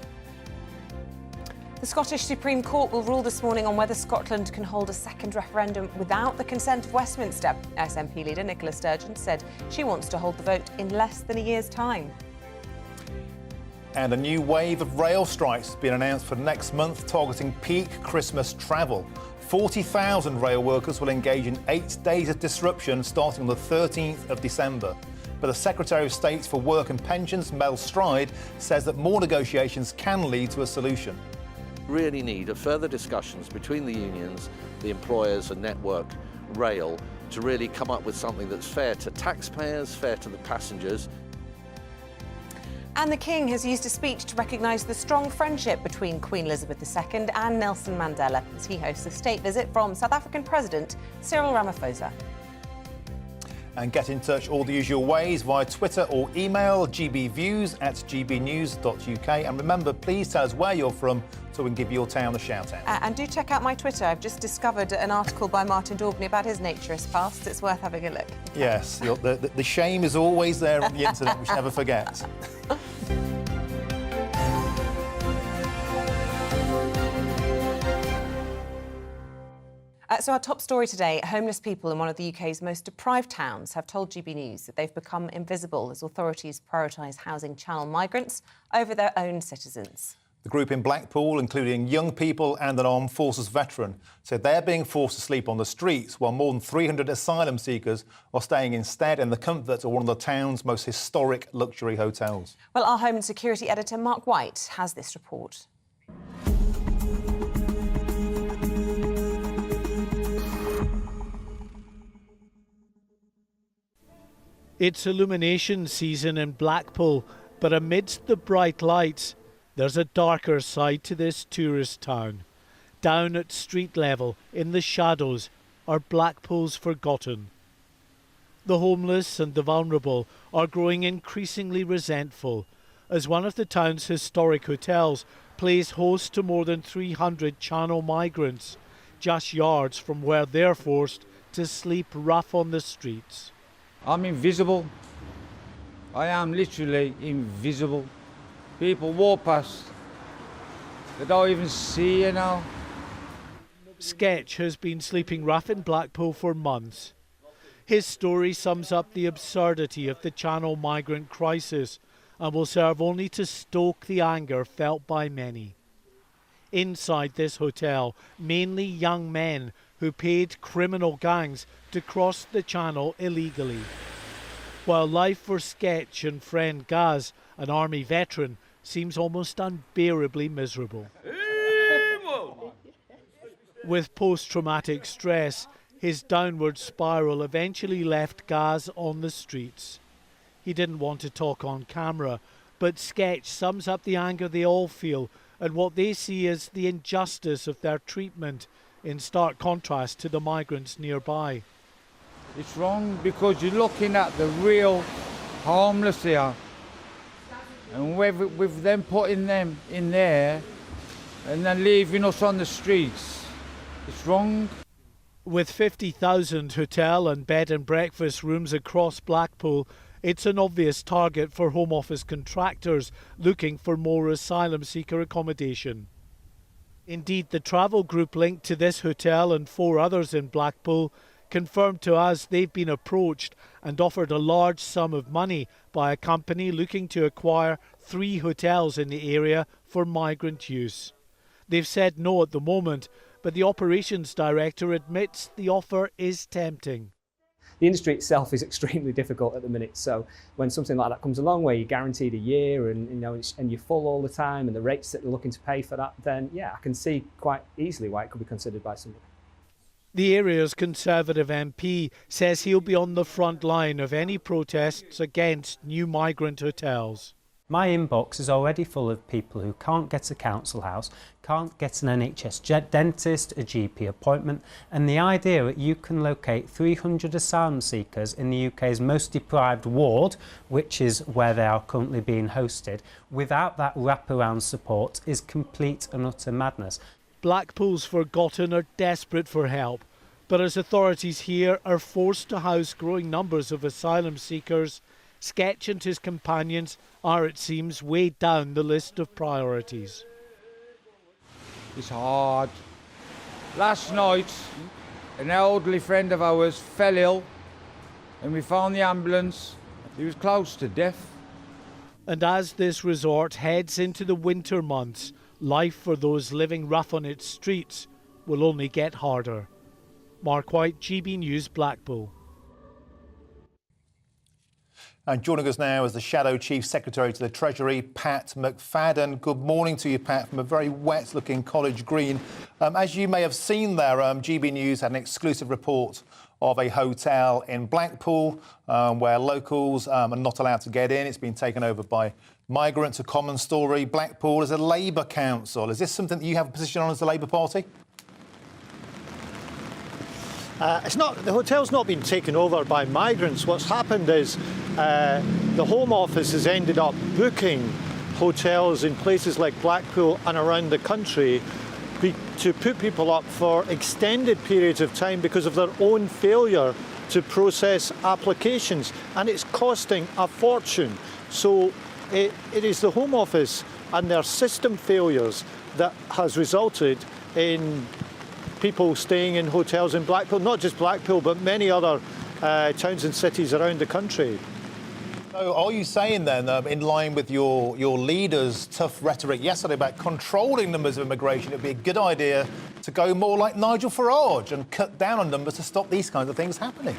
[SPEAKER 1] The Scottish Supreme Court will rule this morning on whether Scotland can hold a second referendum without the consent of Westminster. SNP leader Nicola Sturgeon said she wants to hold the vote in less than a year's time.
[SPEAKER 2] And a new wave of rail strikes has been announced for next month, targeting peak Christmas travel. 40,000 rail workers will engage in 8 days of disruption starting on the 13th of December. But the Secretary of State for Work and Pensions, Mel Stride, says that more negotiations can lead to a solution.
[SPEAKER 4] Really need a further discussions between the unions, the employers and Network Rail to really come up with something that's fair to taxpayers, fair to the passengers.
[SPEAKER 1] And the King has used a speech to recognise the strong friendship between Queen Elizabeth II and Nelson Mandela as he hosts a state visit from South African President Cyril Ramaphosa.
[SPEAKER 2] And get in touch all the usual ways via Twitter or email gbviews@gbnews.uk. And remember, please tell us where you're from so we can give your town a shout out.
[SPEAKER 1] And do check out my Twitter. I've just discovered an article by Martin Daubney about his naturist past. It's worth having a look.
[SPEAKER 2] Yes, the shame is always there on the internet, we should never forget.
[SPEAKER 1] So our top story today, homeless people in one of the UK's most deprived towns have told GB News that they've become invisible as authorities prioritise housing Channel migrants over their own citizens.
[SPEAKER 2] The group in Blackpool, including young people and an armed forces veteran, said they're being forced to sleep on the streets while more than 300 asylum seekers are staying instead in the comfort of one of the town's most historic luxury hotels.
[SPEAKER 1] Well, our Home and Security editor, Mark White, has this report.
[SPEAKER 8] It's illumination season in Blackpool, but amidst the bright lights, there's a darker side to this tourist town. Down at street level, in the shadows, are Blackpool's forgotten. The homeless and the vulnerable are growing increasingly resentful, as one of the town's historic hotels plays host to more than 300 Channel migrants, just yards from where they're forced to sleep rough on the streets.
[SPEAKER 13] I'm invisible. I am literally invisible. People walk past. They don't even see you now.
[SPEAKER 8] Sketch has been sleeping rough in Blackpool for months. His story sums up the absurdity of the Channel migrant crisis and will serve only to stoke the anger felt by many. Inside this hotel, mainly young men who paid criminal gangs to cross the Channel illegally. While life for Sketch and friend Gaz, an army veteran, seems almost unbearably miserable. With post-traumatic stress, his downward spiral eventually left Gaz on the streets. He didn't want to talk on camera, but Sketch sums up the anger they all feel and what they see as the injustice of their treatment, in stark contrast to the migrants nearby.
[SPEAKER 13] It's wrong because you're looking at the real homeless here. And with them putting them in there and then leaving us on the streets, it's wrong.
[SPEAKER 8] With 50,000 hotel and bed and breakfast rooms across Blackpool, it's an obvious target for Home Office contractors looking for more asylum seeker accommodation. Indeed, the travel group linked to this hotel and 4 others in Blackpool confirmed to us they've been approached and offered a large sum of money by a company looking to acquire 3 hotels in the area for migrant use. They've said no at the moment, but the operations director admits the offer is tempting.
[SPEAKER 15] The industry itself is extremely difficult at the minute, so when something like that comes along where you're guaranteed a year and you're full all the time and the rates that they're looking to pay for that, then yeah, I can see quite easily why it could be considered by somebody.
[SPEAKER 8] The area's Conservative MP says he'll be on the front line of any protests against new migrant hotels.
[SPEAKER 3] My inbox is already full of people who can't get a council house, can't get an NHS dentist, a GP appointment, and the idea that you can locate 300 asylum seekers in the UK's most deprived ward, which is where they are currently being hosted, without that wraparound support is complete and utter madness.
[SPEAKER 8] Blackpool's Forgotten are desperate for help, but as authorities here are forced to house growing numbers of asylum seekers, Sketch and his companions are, it seems, weighed down the list of priorities.
[SPEAKER 13] It's hard. Last night, an elderly friend of ours fell ill, and we found the ambulance. He was close to death.
[SPEAKER 8] And as this resort heads into the winter months, life for those living rough on its streets will only get harder. Mark White, GB News, Blackpool.
[SPEAKER 2] And joining us now is the Shadow Chief Secretary to the Treasury, Pat McFadden. Good morning to you, Pat, from a very wet-looking College Green. As you may have seen there, GB News had an exclusive report of a hotel in Blackpool where locals are not allowed to get in. It's been taken over by migrants, a common story. Blackpool is a Labour council. Is this something that you have a position on as the Labour Party?
[SPEAKER 5] It's not. The hotel's not been taken over by migrants. What's happened is the Home Office has ended up booking hotels in places like Blackpool and around the country to put people up for extended periods of time because of their own failure to process applications, and it's costing a fortune. So it is the Home Office and their system failures that has resulted in people staying in hotels in Blackpool, not just Blackpool, but many other towns and cities around the country.
[SPEAKER 2] So are you saying then, in line with your leader's tough rhetoric yesterday about controlling numbers of immigration, it'd be a good idea to go more like Nigel Farage and cut down on numbers to stop these kinds of things happening?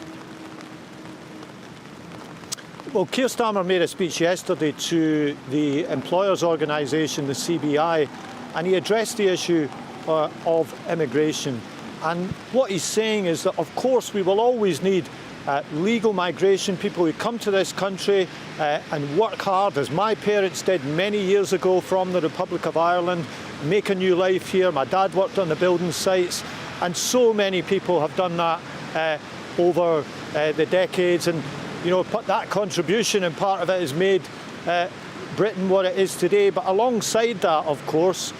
[SPEAKER 5] Well, Keir Starmer made a speech yesterday to the employers' organisation, the CBI, and he addressed the issue of immigration. And what he's saying is that, of course, we will always need legal migration, people who come to this country and work hard, as my parents did many years ago from the Republic of Ireland, make a new life here. My dad worked on the building sites, and so many people have done that over the decades. And, you know, that contribution, and part of it has made Britain what it is today. But alongside that, of course,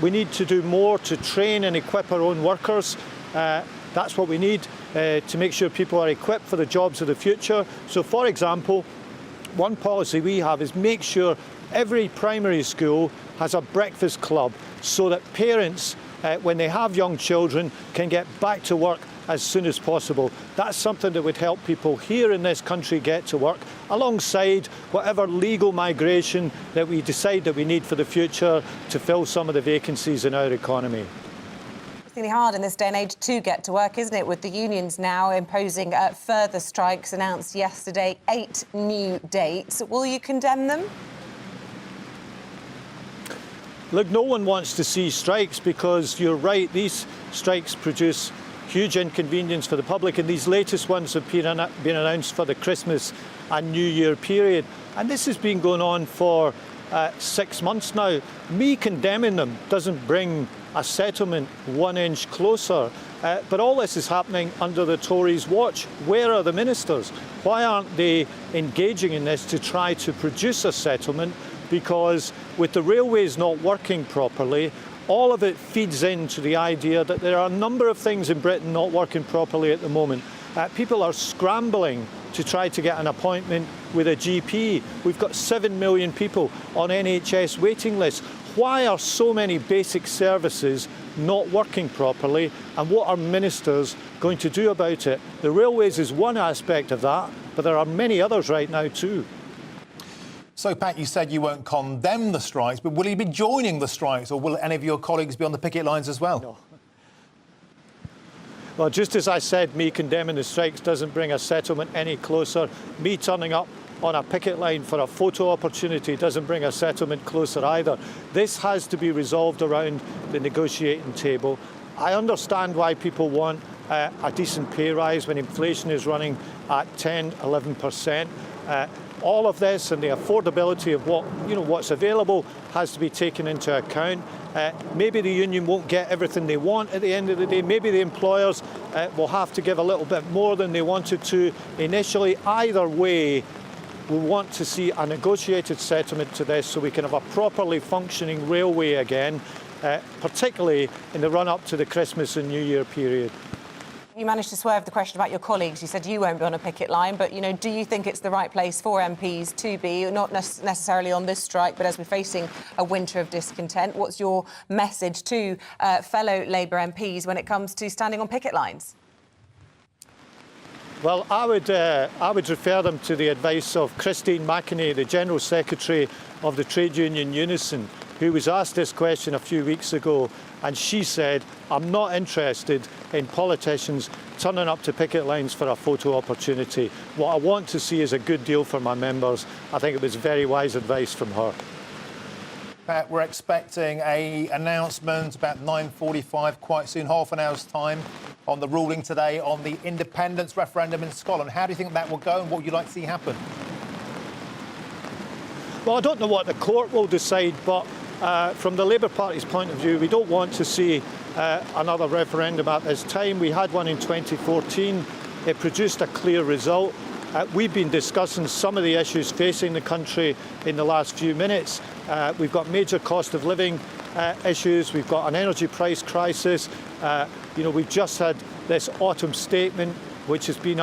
[SPEAKER 5] we need to do more to train and equip our own workers. That's what we need to make sure people are equipped for the jobs of the future. So, for example, one policy we have is make sure every primary school has a breakfast club so that parents, when they have young children, can get back to work as soon as possible. That's something that would help people here in this country get to work, alongside whatever legal migration that we decide that we need for the future to fill some of the vacancies in our economy.
[SPEAKER 1] It's really hard in this day and age to get to work, isn't it? With the unions now imposing further strikes, announced yesterday 8 new dates. Will you condemn them?
[SPEAKER 5] Look, no one wants to see strikes because you're right, these strikes produce huge inconvenience for the public, and these latest ones have been announced for the Christmas and New Year period. And this has been going on for 6 months now. Me condemning them doesn't bring a settlement 1 inch closer. But all this is happening under the Tories' watch. Where are the ministers? Why aren't they engaging in this to try to produce a settlement? Because with the railways not working properly, all of it feeds into the idea that there are a number of things in Britain not working properly at the moment. People are scrambling to try to get an appointment with a GP. We've got 7 million people on NHS waiting lists. Why are so many basic services not working properly, and what are ministers going to do about it? The railways is one aspect of that, but there are many others right now too.
[SPEAKER 2] So, Pat, you said you won't condemn the strikes, but will you be joining the strikes, or will any of your colleagues be on the picket lines as well?
[SPEAKER 5] No. Well, just as I said, me condemning the strikes doesn't bring a settlement any closer. Me turning up on a picket line for a photo opportunity doesn't bring a settlement closer either. This has to be resolved around the negotiating table. I understand why people want a decent pay rise when inflation is running at 10, 11%. all of this and the affordability of what's available has to be taken into account. Maybe the union won't get everything they want at the end of the day. Maybe the employers will have to give a little bit more than they wanted to initially. Either way, we want to see a negotiated settlement to this so we can have a properly functioning railway again, particularly in the run-up to the Christmas and New Year period.
[SPEAKER 1] You managed to swerve the question about your colleagues. You said you won't be on a picket line, but, do you think it's the right place for MPs to be, not necessarily on this strike, but as we're facing a winter of discontent? What's your message to fellow Labour MPs when it comes to standing on picket lines?
[SPEAKER 5] Well, I would refer them to the advice of Christine McEnany, the General Secretary of the Trade Union Unison, who was asked this question a few weeks ago, and she said, I'm not interested in politicians turning up to picket lines for a photo opportunity. What I want to see is a good deal for my members. I think it was very wise advice from her.
[SPEAKER 2] Pat, we're expecting an announcement about 9:45, quite soon, half an hour's time, on the ruling today on the independence referendum in Scotland. How do you think that will go, and what would you like to see happen?
[SPEAKER 5] Well, I don't know what the court will decide, but from the Labour Party's point of view, we don't want to see another referendum at this time. We had one in 2014. It produced a clear result. We've been discussing some of the issues facing the country in the last few minutes. We've got major cost of living issues. We've got an energy price crisis. We've just had this autumn statement, which has been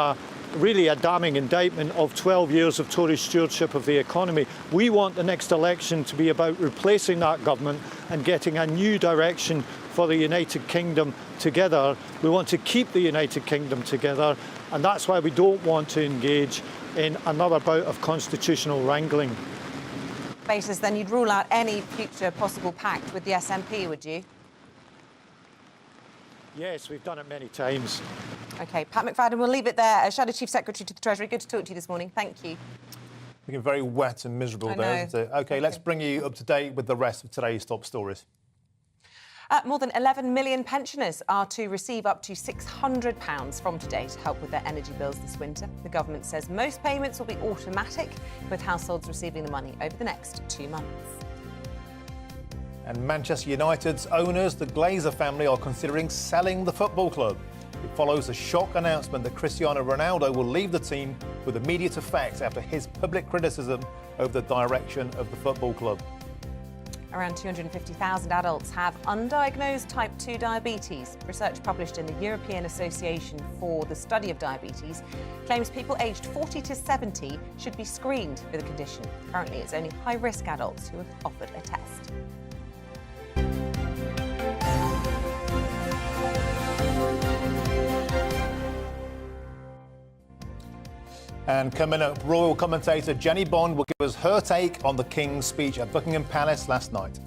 [SPEAKER 5] really a damning indictment of 12 years of Tory stewardship of the economy. We want the next election to be about replacing that government and getting a new direction for the United Kingdom together. We want to keep the United Kingdom together, and that's why we don't want to engage in another bout of constitutional wrangling.
[SPEAKER 1] Basis, then you'd rule out any future possible pact with the SNP, would you?
[SPEAKER 5] Yes, we've done it many times.
[SPEAKER 1] OK, Pat McFadden, we'll leave it there. Shadow Chief Secretary to the Treasury, good to talk to you this morning. Thank you.
[SPEAKER 2] Looking very wet and miserable there, isn't it? OK, let's bring you up to date with the rest of today's top stories.
[SPEAKER 1] More than 11 million pensioners are to receive up to £600 from today to help with their energy bills this winter. The government says most payments will be automatic, with households receiving the money over the next 2 months.
[SPEAKER 2] And Manchester United's owners, the Glazer family, are considering selling the football club. It follows a shock announcement that Cristiano Ronaldo will leave the team with immediate effect after his public criticism over the direction of the football club.
[SPEAKER 1] Around 250,000 adults have undiagnosed type 2 diabetes. Research published in the European Association for the Study of Diabetes claims people aged 40 to 70 should be screened for the condition. Currently, it's only high-risk adults who are offered a test.
[SPEAKER 2] And coming up, royal commentator Jenny Bond will give us her take on the King's speech at Buckingham Palace last night.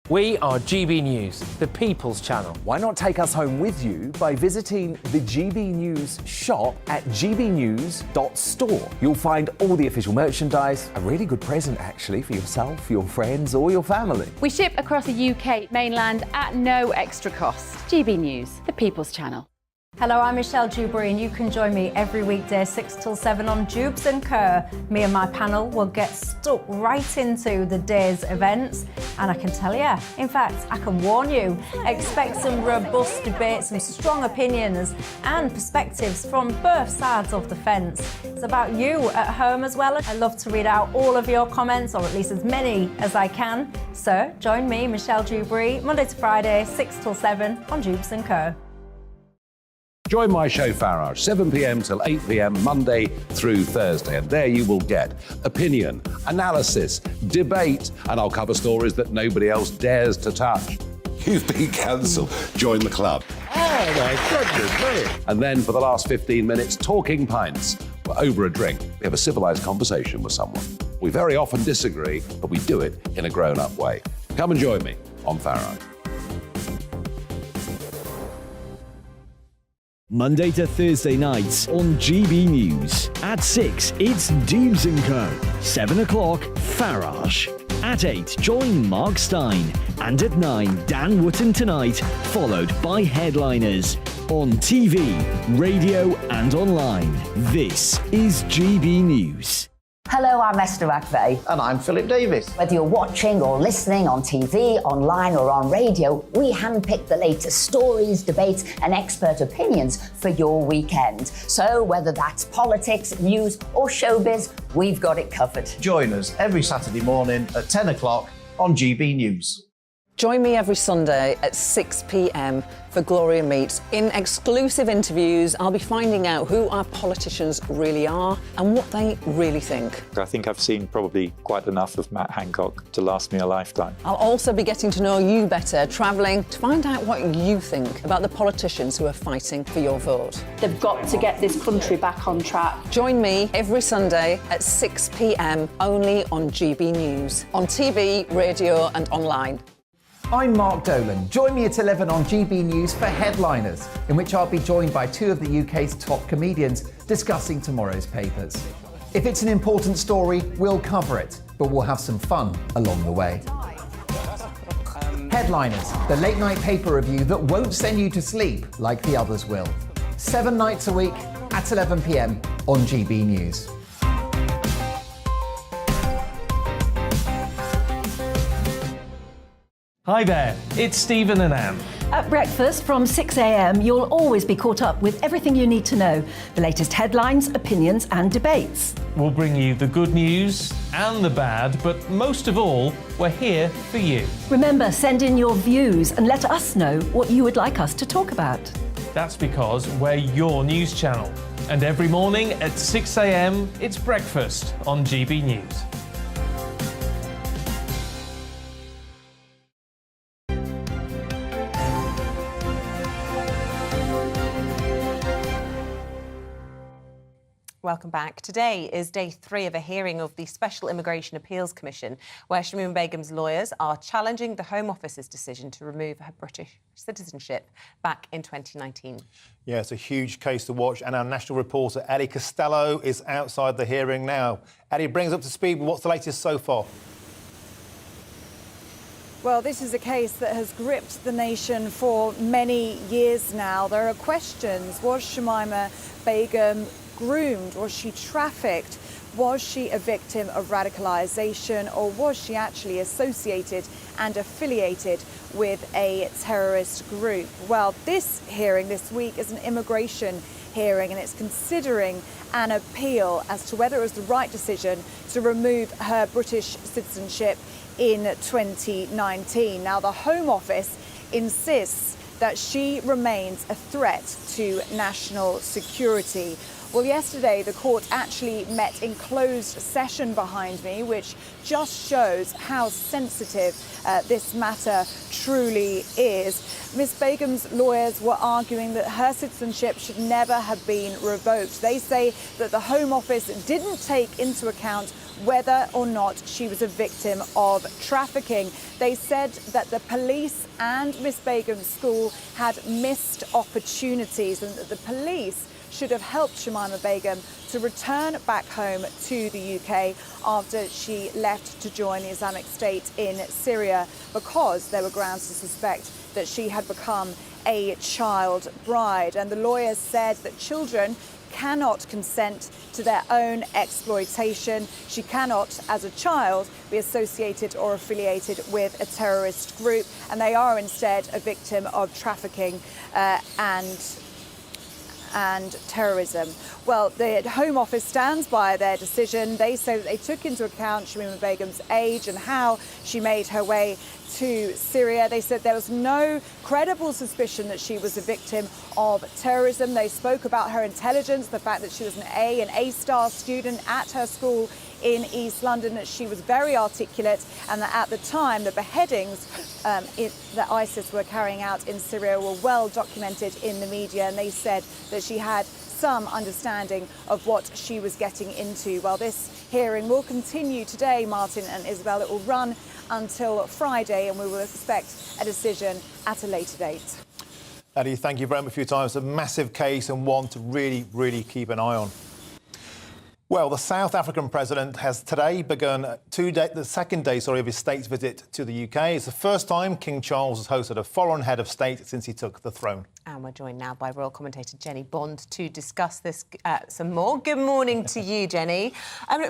[SPEAKER 19] We are GB News, the People's Channel.
[SPEAKER 9] Why not take us home with you by visiting the GB News shop at gbnews.store. You'll find all the official merchandise, a really good present actually for yourself, your friends or your family.
[SPEAKER 6] We ship across the UK mainland at no extra cost. GB News, the People's Channel.
[SPEAKER 11] Hello, I'm Michelle Dewberry and you can join me every weekday 6 till 7 on Jubes & Kerr. Me and my panel will get stuck right into the day's events, and I can tell you, in fact, I can warn you, expect some robust debate, some strong opinions and perspectives from both sides of the fence. It's about you at home as well. I love to read out all of your comments, or at least as many as I can. So join me, Michelle Dewberry, Monday to Friday, 6 till 7 on Jubes & Kerr.
[SPEAKER 16] Join my show Farage, 7 p.m. till 8 p.m. Monday through Thursday, and there you will get opinion, analysis, debate, and I'll cover stories that nobody else dares to touch.
[SPEAKER 14] You've been cancelled. Join the club.
[SPEAKER 16] Oh my goodness me. And then for the last 15 minutes, talking pints. We're over a drink. We have a civilised conversation with someone. We very often disagree, but we do it in a grown-up way. Come and join me on Farage.
[SPEAKER 20] Monday to Thursday nights on GB News. At 6, it's Dubes & Co. 7 o'clock, Farage. At 8, join Mark Stein. And at 9, Dan Wootton Tonight, followed by Headliners. On TV, radio and online. This is GB News.
[SPEAKER 7] Hello, I'm Esther McVeigh.
[SPEAKER 10] And I'm Philip Davis.
[SPEAKER 7] Whether you're watching or listening on TV, online or on radio, we handpick the latest stories, debates and expert opinions for your weekend. So whether that's politics, news or showbiz, we've got it covered.
[SPEAKER 10] Join us every Saturday morning at 10 o'clock on GB News.
[SPEAKER 12] Join me every Sunday at 6 p.m. for Gloria Meets. In exclusive interviews, I'll be finding out who our politicians really are and what they really think.
[SPEAKER 21] I think I've seen probably quite enough of Matt Hancock to last me a lifetime.
[SPEAKER 12] I'll also be getting to know you better, travelling to find out what you think about the politicians who are fighting for your vote.
[SPEAKER 22] They've got to get this country back on track.
[SPEAKER 12] Join me every Sunday at 6 p.m. only on GB News, on TV, radio and online.
[SPEAKER 23] I'm Mark Dolan. Join me at 11 on GB News for Headliners, in which I'll be joined by two of the UK's top comedians discussing tomorrow's papers. If it's an important story, we'll cover it, but we'll have some fun along the way. Headliners, the late night paper review that won't send you to sleep like the others will. 7 nights a week at 11 p.m. on GB News.
[SPEAKER 29] Hi there, it's Stephen and Anne.
[SPEAKER 26] At breakfast from 6 a.m, you'll always be caught up with everything you need to know, the latest headlines, opinions and debates.
[SPEAKER 29] We'll bring you the good news and the bad, but most of all, we're here for you.
[SPEAKER 26] Remember, send in your views and let us know what you would like us to talk about.
[SPEAKER 29] That's because we're your news channel. And every morning at 6 a.m, it's breakfast on GB News.
[SPEAKER 1] Welcome back. Today is day 3 of a hearing of the Special Immigration Appeals Commission, where Shamima Begum's lawyers are challenging the Home Office's decision to remove her British citizenship back in 2019.
[SPEAKER 2] Yeah, it's a huge case to watch, and our national reporter, Eddie Costello, is outside the hearing now. Eddie, bring us up to speed with what's the latest so far.
[SPEAKER 27] Well, this is a case that has gripped the nation for many years now. There are questions. Was Shamima Begum groomed? Was she trafficked? Was she a victim of radicalisation, or was she actually associated and affiliated with a terrorist group? Well, this hearing this week is an immigration hearing, and it's considering an appeal as to whether it was the right decision to remove her British citizenship in 2019. Now, the Home Office insists that she remains a threat to national security. Well, yesterday the court actually met in closed session behind me, which just shows how sensitive this matter truly is. Ms. Begum's lawyers were arguing that her citizenship should never have been revoked. They say that the Home Office didn't take into account whether or not she was a victim of trafficking. They said that the police and Ms. Begum's school had missed opportunities, and that the police should have helped Shamima Begum to return back home to the UK after she left to join the Islamic State in Syria, because there were grounds to suspect that she had become a child bride. And the lawyers said that children cannot consent to their own exploitation. She cannot, as a child, be associated or affiliated with a terrorist group, and they are instead a victim of trafficking and terrorism. Well, the Home Office stands by their decision. They say that they took into account Shamima Begum's age and how she made her way to Syria. They said there was no credible suspicion that she was a victim of terrorism. They spoke about her intelligence, the fact that she was an A-star student at her school in East London, that she was very articulate, and that at the time the beheadings that ISIS were carrying out in Syria were well documented in the media, and they said that she had some understanding of what she was getting into. Well, this hearing will continue today, Martin and Isabel. It will run until Friday, and we will expect a decision at a later date.
[SPEAKER 2] Eddie, thank you very much for your time. It's a massive case and one to really, really keep an eye on. Well, the South African president has today begun the second day of his state visit to the UK. It's the first time King Charles has hosted a foreign head of state since he took the throne.
[SPEAKER 1] And we're joined now by royal commentator Jenny Bond to discuss this some more. Good morning to you, Jenny.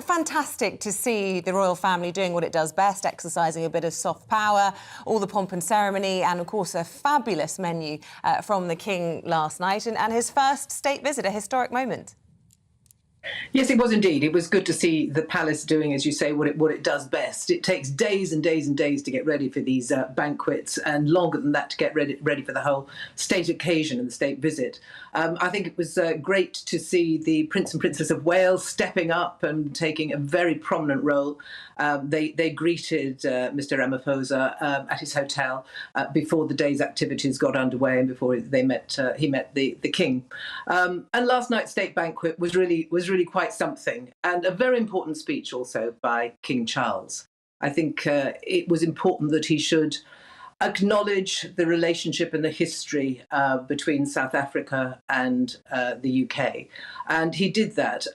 [SPEAKER 1] Fantastic to see the royal family doing what it does best, exercising a bit of soft power, all the pomp and ceremony, and of course a fabulous menu from the King last night, and his first state visit, a historic moment.
[SPEAKER 3] Yes, it was indeed. It was good to see the palace doing, as you say, what it does best. It takes days and days and days to get ready for these banquets, and longer than that to get ready for the whole state occasion and the state visit. I think it was great to see the Prince and Princess of Wales stepping up and taking a very prominent role. They greeted Mr. Ramaphosa at his hotel before the day's activities got underway and before he met the King. And last night's state banquet was really quite something, and a very important speech also by King Charles. I think it was important that he should acknowledge the relationship and the history between South Africa and the UK, and he did that.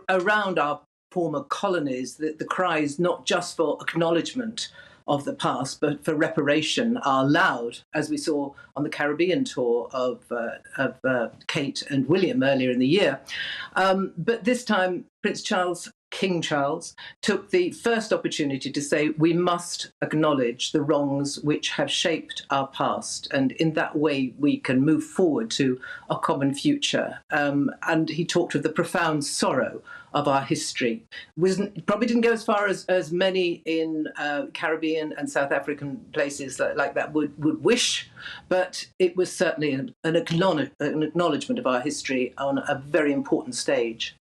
[SPEAKER 3] Around our former colonies, the cries not just for acknowledgement of the past, but for reparation are loud, as we saw on the Caribbean tour of Kate and William earlier in the year. But this time, King Charles, took the first opportunity to say we must acknowledge the wrongs which have shaped our past, and in that way we can move forward to a common future. And he talked of the profound sorrow of our history. Probably didn't go as far as many in Caribbean and South African places like that would wish, but it was certainly an acknowledgement of our history on a very important stage.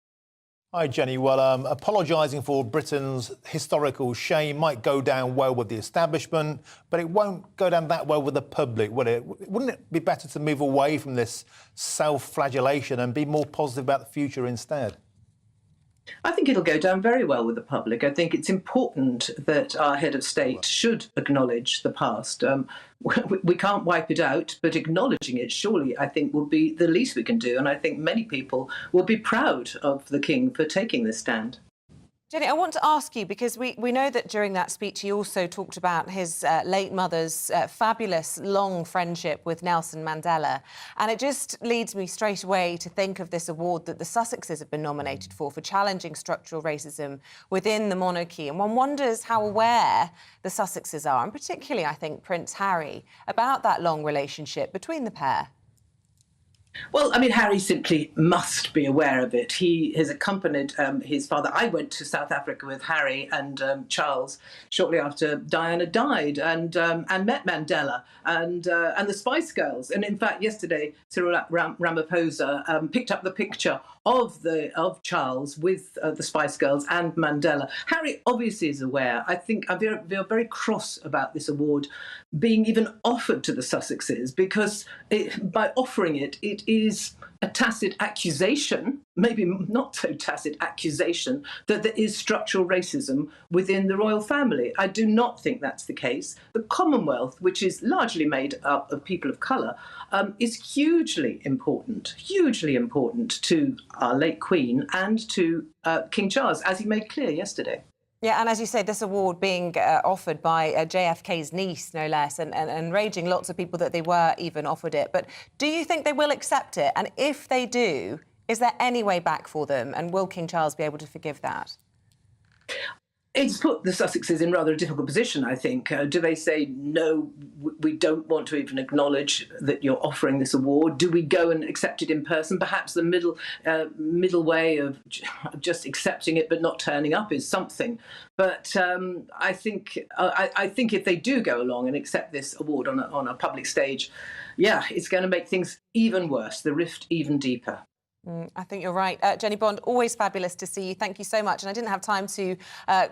[SPEAKER 2] Hi, Jenny. Well, apologising for Britain's historical shame might go down well with the establishment, but it won't go down that well with the public, will it? Wouldn't it be better to move away from this self-flagellation and be more positive about the future instead?
[SPEAKER 3] I think it'll go down very well with the public. I think it's important that our head of state should acknowledge the past. We can't wipe it out, but acknowledging it, surely, I think, will be the least we can do. And I think many people will be proud of the King for taking this stand.
[SPEAKER 1] Jenny, I want to ask you, because we know that during that speech he also talked about his late mother's fabulous, long friendship with Nelson Mandela. And it just leads me straight away to think of this award that the Sussexes have been nominated for challenging structural racism within the monarchy. And one wonders how aware the Sussexes are, and particularly, I think, Prince Harry, about that long relationship between the pair.
[SPEAKER 3] Well, Harry simply must be aware of it. He has accompanied his father. I went to South Africa with Harry and Charles shortly after Diana died, and met Mandela and the Spice Girls. And in fact, yesterday, Cyril Ramaphosa picked up the picture of Charles with the Spice Girls and Mandela. Harry obviously is aware. I think I feel very cross about this award being even offered to the Sussexes, because by offering it, it is a tacit accusation, maybe not so tacit accusation, that there is structural racism within the royal family. I do not think that's the case. The Commonwealth, which is largely made up of people of colour, is hugely important to our late Queen and to King Charles, as he made clear yesterday.
[SPEAKER 1] Yeah, and as you say, this award being offered by JFK's niece, no less, and enraging lots of people that they were even offered it. But do you think they will accept it? And if they do, is there any way back for them? And will King Charles be able to forgive that?
[SPEAKER 3] It's put the Sussexes in rather a difficult position, I think. Do they say, no, we don't want to even acknowledge that you're offering this award? Do we go and accept it in person? Perhaps the middle way of just accepting it but not turning up is something. But I think if they do go along and accept this award on a public stage, yeah, it's going to make things even worse, the rift even deeper.
[SPEAKER 1] I think you're right. Jenny Bond, always fabulous to see you. Thank you so much. And I didn't have time to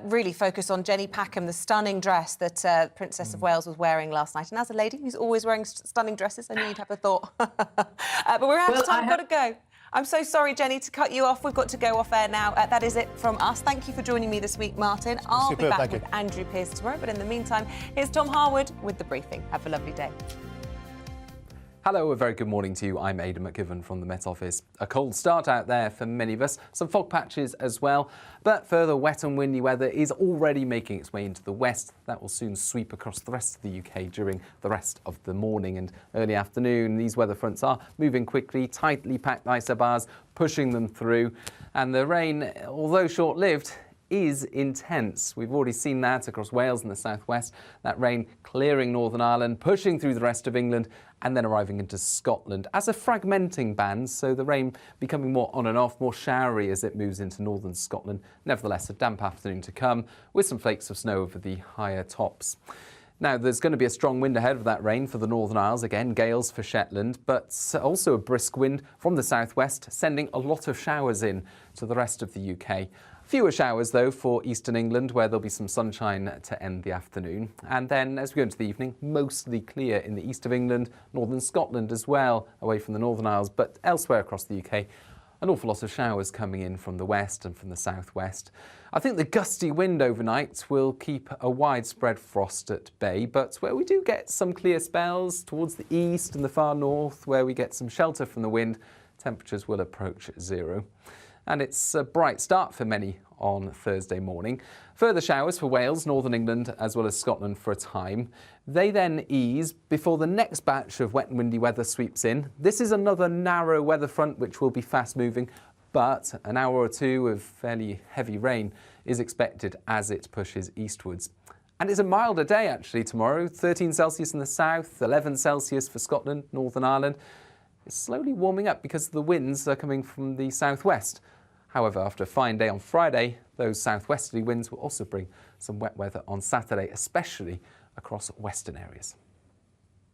[SPEAKER 1] really focus on Jenny Packham, the stunning dress that Princess of Wales was wearing last night. And as a lady who's always wearing stunning dresses, I knew you'd have a thought. But we're out of time. We've got to go. I'm so sorry, Jenny, to cut you off. We've got to go off air now. That is it from us. Thank you for joining me this week, Martin. I'll be back with Andrew Pearce tomorrow. But in the meantime, here's Tom Harwood with The Briefing. Have a lovely day.
[SPEAKER 4] Hello, a very good morning to you. I'm Aidan McGivern from the Met Office. A cold start out there for many of us, some fog patches as well, but further wet and windy weather is already making its way into the west. That will soon sweep across the rest of the UK during the rest of the morning and early afternoon. These weather fronts are moving quickly, tightly packed isobars pushing them through, and the rain, although short-lived, is intense. We've already seen that across Wales and the southwest, that rain clearing Northern Ireland, pushing through the rest of England and then arriving into Scotland as a fragmenting band, so the rain becoming more on and off, more showery as it moves into northern Scotland. Nevertheless, a damp afternoon to come with some flakes of snow over the higher tops. Now, there's going to be a strong wind ahead of that rain for the Northern Isles, again, gales for Shetland, but also a brisk wind from the southwest, sending a lot of showers in to the rest of the UK. Fewer showers, though, for eastern England, where there'll be some sunshine to end the afternoon. And then, as we go into the evening, mostly clear in the east of England, northern Scotland as well, away from the Northern Isles, but elsewhere across the UK, an awful lot of showers coming in from the west and from the southwest. I think the gusty wind overnight will keep a widespread frost at bay, but where we do get some clear spells towards the east and the far north, where we get some shelter from the wind, temperatures will approach zero. And it's a bright start for many on Thursday morning. Further showers for Wales, Northern England, as well as Scotland for a time. They then ease before the next batch of wet and windy weather sweeps in. This is another narrow weather front which will be fast moving, but an hour or two of fairly heavy rain is expected as it pushes eastwards. And it's a milder day actually tomorrow, 13 Celsius in the south, 11 Celsius for Scotland, Northern Ireland. It's slowly warming up because the winds are coming from the southwest. However, after a fine day on Friday, those southwesterly winds will also bring some wet weather on Saturday, especially across western areas.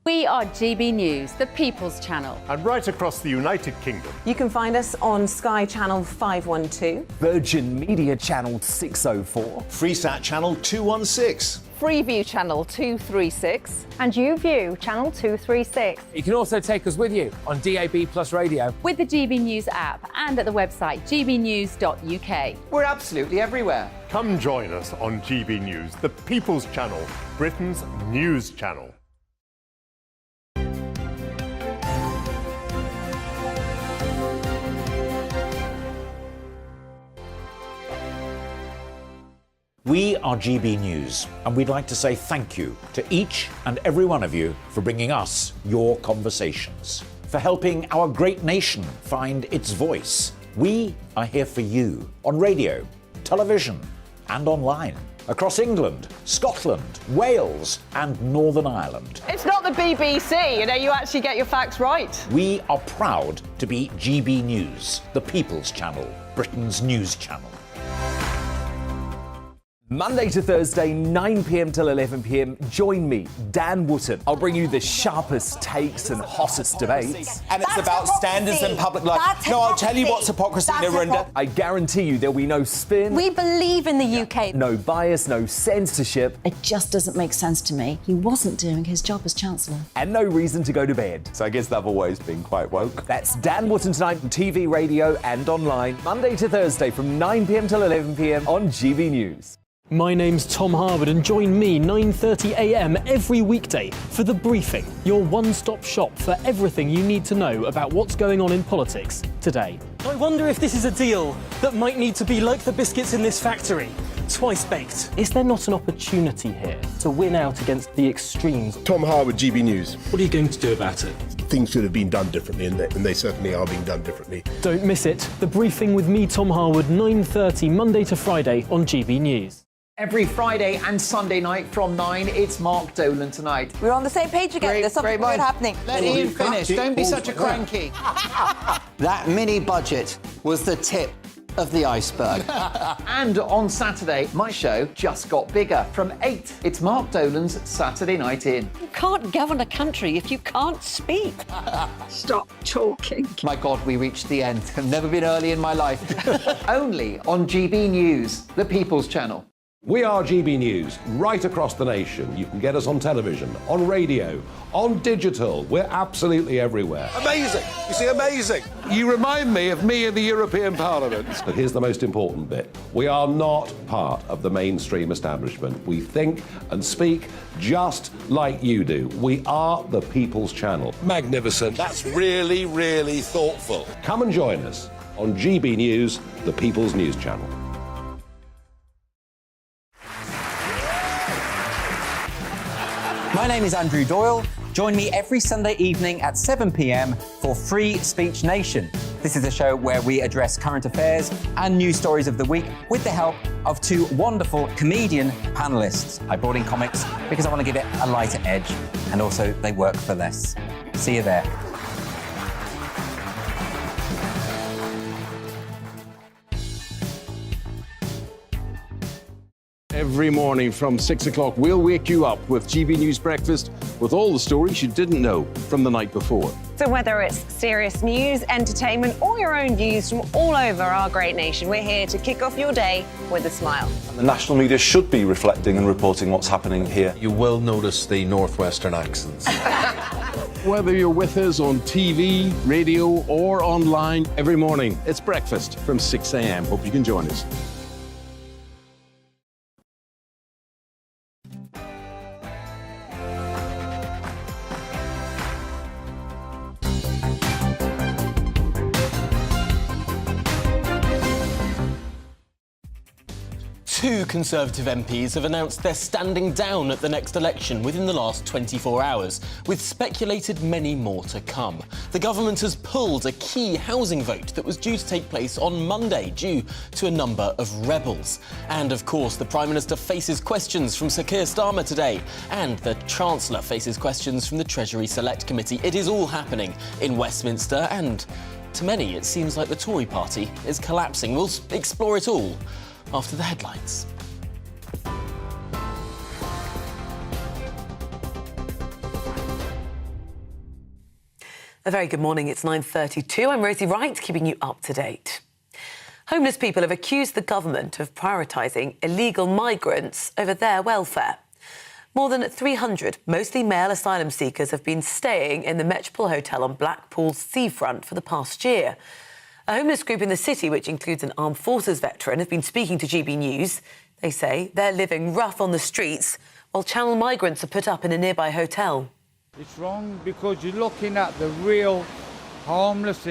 [SPEAKER 6] We are GB News, the People's Channel.
[SPEAKER 8] And right across the United Kingdom.
[SPEAKER 1] You can find us on Sky Channel 512.
[SPEAKER 9] Virgin Media Channel 604.
[SPEAKER 10] Freesat Channel 216.
[SPEAKER 13] Freeview Channel 236.
[SPEAKER 11] And YouView Channel 236.
[SPEAKER 19] You can also take us with you on DAB Plus Radio.
[SPEAKER 6] With the GB News app and at the website gbnews.uk.
[SPEAKER 8] We're absolutely everywhere. Come join us on GB News, the People's Channel, Britain's news channel.
[SPEAKER 15] We are GB News, and we'd like to say thank you to each and every one of you for bringing us your conversations, for helping our great nation find its voice. We are here for you on radio, television, and online, across England, Scotland, Wales, and Northern Ireland.
[SPEAKER 13] It's not the BBC, you actually get your facts right.
[SPEAKER 15] We are proud to be GB News, the People's Channel, Britain's news channel.
[SPEAKER 9] Monday to Thursday, 9 p.m. till 11 p.m. Join me, Dan Wootton. I'll bring you the sharpest takes and hottest debates.
[SPEAKER 17] And it's about standards and public life. No, I'll tell you what's hypocrisy, Narendra.
[SPEAKER 9] I guarantee you there'll be no spin.
[SPEAKER 18] We believe in the UK.
[SPEAKER 9] No bias, no censorship.
[SPEAKER 18] It just doesn't make sense to me. He wasn't doing his job as Chancellor.
[SPEAKER 9] And no reason to go to bed.
[SPEAKER 17] So I guess they've always been quite woke.
[SPEAKER 9] That's Dan Wootton tonight on TV, radio and online. Monday to Thursday from 9 p.m. till 11 p.m. on GB News.
[SPEAKER 24] My name's Tom Harwood and join me 9:30 a.m. every weekday for The Briefing, your one-stop shop for everything you need to know about what's going on in politics today.
[SPEAKER 29] I wonder if this is a deal that might need to be like the biscuits in this factory, twice baked.
[SPEAKER 24] Is there not an opportunity here to win out against the extremes?
[SPEAKER 14] Tom Harwood, GB News.
[SPEAKER 24] What are you going to do about it?
[SPEAKER 14] Things should have been done differently, and they certainly are being done differently.
[SPEAKER 24] Don't miss it. The Briefing with me, Tom Harwood, 9:30 Monday to Friday on GB News.
[SPEAKER 23] Every Friday and Sunday night from 9, it's Mark Dolan Tonight.
[SPEAKER 27] We're on the same page again. There's something good happening.
[SPEAKER 3] Let Ian finish. Don't be such a cranky.
[SPEAKER 25] That mini budget was the tip of the iceberg.
[SPEAKER 23] And on Saturday, my show just got bigger. From 8, it's Mark Dolan's Saturday Night In.
[SPEAKER 18] You can't govern a country if you can't speak.
[SPEAKER 25] Stop talking.
[SPEAKER 23] My God, we reached the end. I've never been early in my life. Only on GB News, the People's Channel.
[SPEAKER 5] We are GB News, right across the nation. You can get us on television, on radio, on digital. We're absolutely everywhere.
[SPEAKER 14] Amazing. You see, amazing.
[SPEAKER 5] You remind me of me in the European Parliament. But here's the most important bit. We are not part of the mainstream establishment. We think and speak just like you do. We are the People's Channel.
[SPEAKER 14] Magnificent. That's really, really thoughtful.
[SPEAKER 5] Come and join us on GB News, the People's News Channel.
[SPEAKER 7] My name is Andrew Doyle. Join me every Sunday evening at 7 p.m. for Free Speech Nation. This is a show where we address current affairs and news stories of the week with the help of two wonderful comedian panellists. I brought in comics because I want to give it a lighter edge, and also they work for less. See you there.
[SPEAKER 12] Every morning from 6 o'clock, we'll wake you up with GB News Breakfast with all the stories you didn't know from the night before.
[SPEAKER 16] So whether it's serious news, entertainment, or your own views from all over our great nation, we're here to kick off your day with a smile.
[SPEAKER 20] The national media should be reflecting and reporting what's happening here.
[SPEAKER 14] You will notice the northwestern accents.
[SPEAKER 12] Whether you're with us on TV, radio, or online, every morning, it's breakfast from 6 a.m. Hope you can join us.
[SPEAKER 21] Two Conservative MPs have announced they're standing down at the next election within the last 24 hours, with speculated many more to come. The government has pulled a key housing vote that was due to take place on Monday due to a number of rebels. And of course, the Prime Minister faces questions from Sir Keir Starmer today, and the Chancellor faces questions from the Treasury Select Committee. It is all happening in Westminster, and to many, it seems like the Tory party is collapsing. We'll explore it all after the headlines.
[SPEAKER 22] A very good morning. It's 9:32. I'm Rosie Wright, keeping you up to date. Homeless people have accused the government of prioritising illegal migrants over their welfare. More than 300, mostly male asylum seekers, have been staying in the Metropole Hotel on Blackpool's seafront for the past year. A homeless group in the city, which includes an armed forces veteran, have been speaking to GB News. They say they're living rough on the streets while Channel migrants are put up in a nearby hotel.
[SPEAKER 26] It's wrong because you're looking at the real homeless here.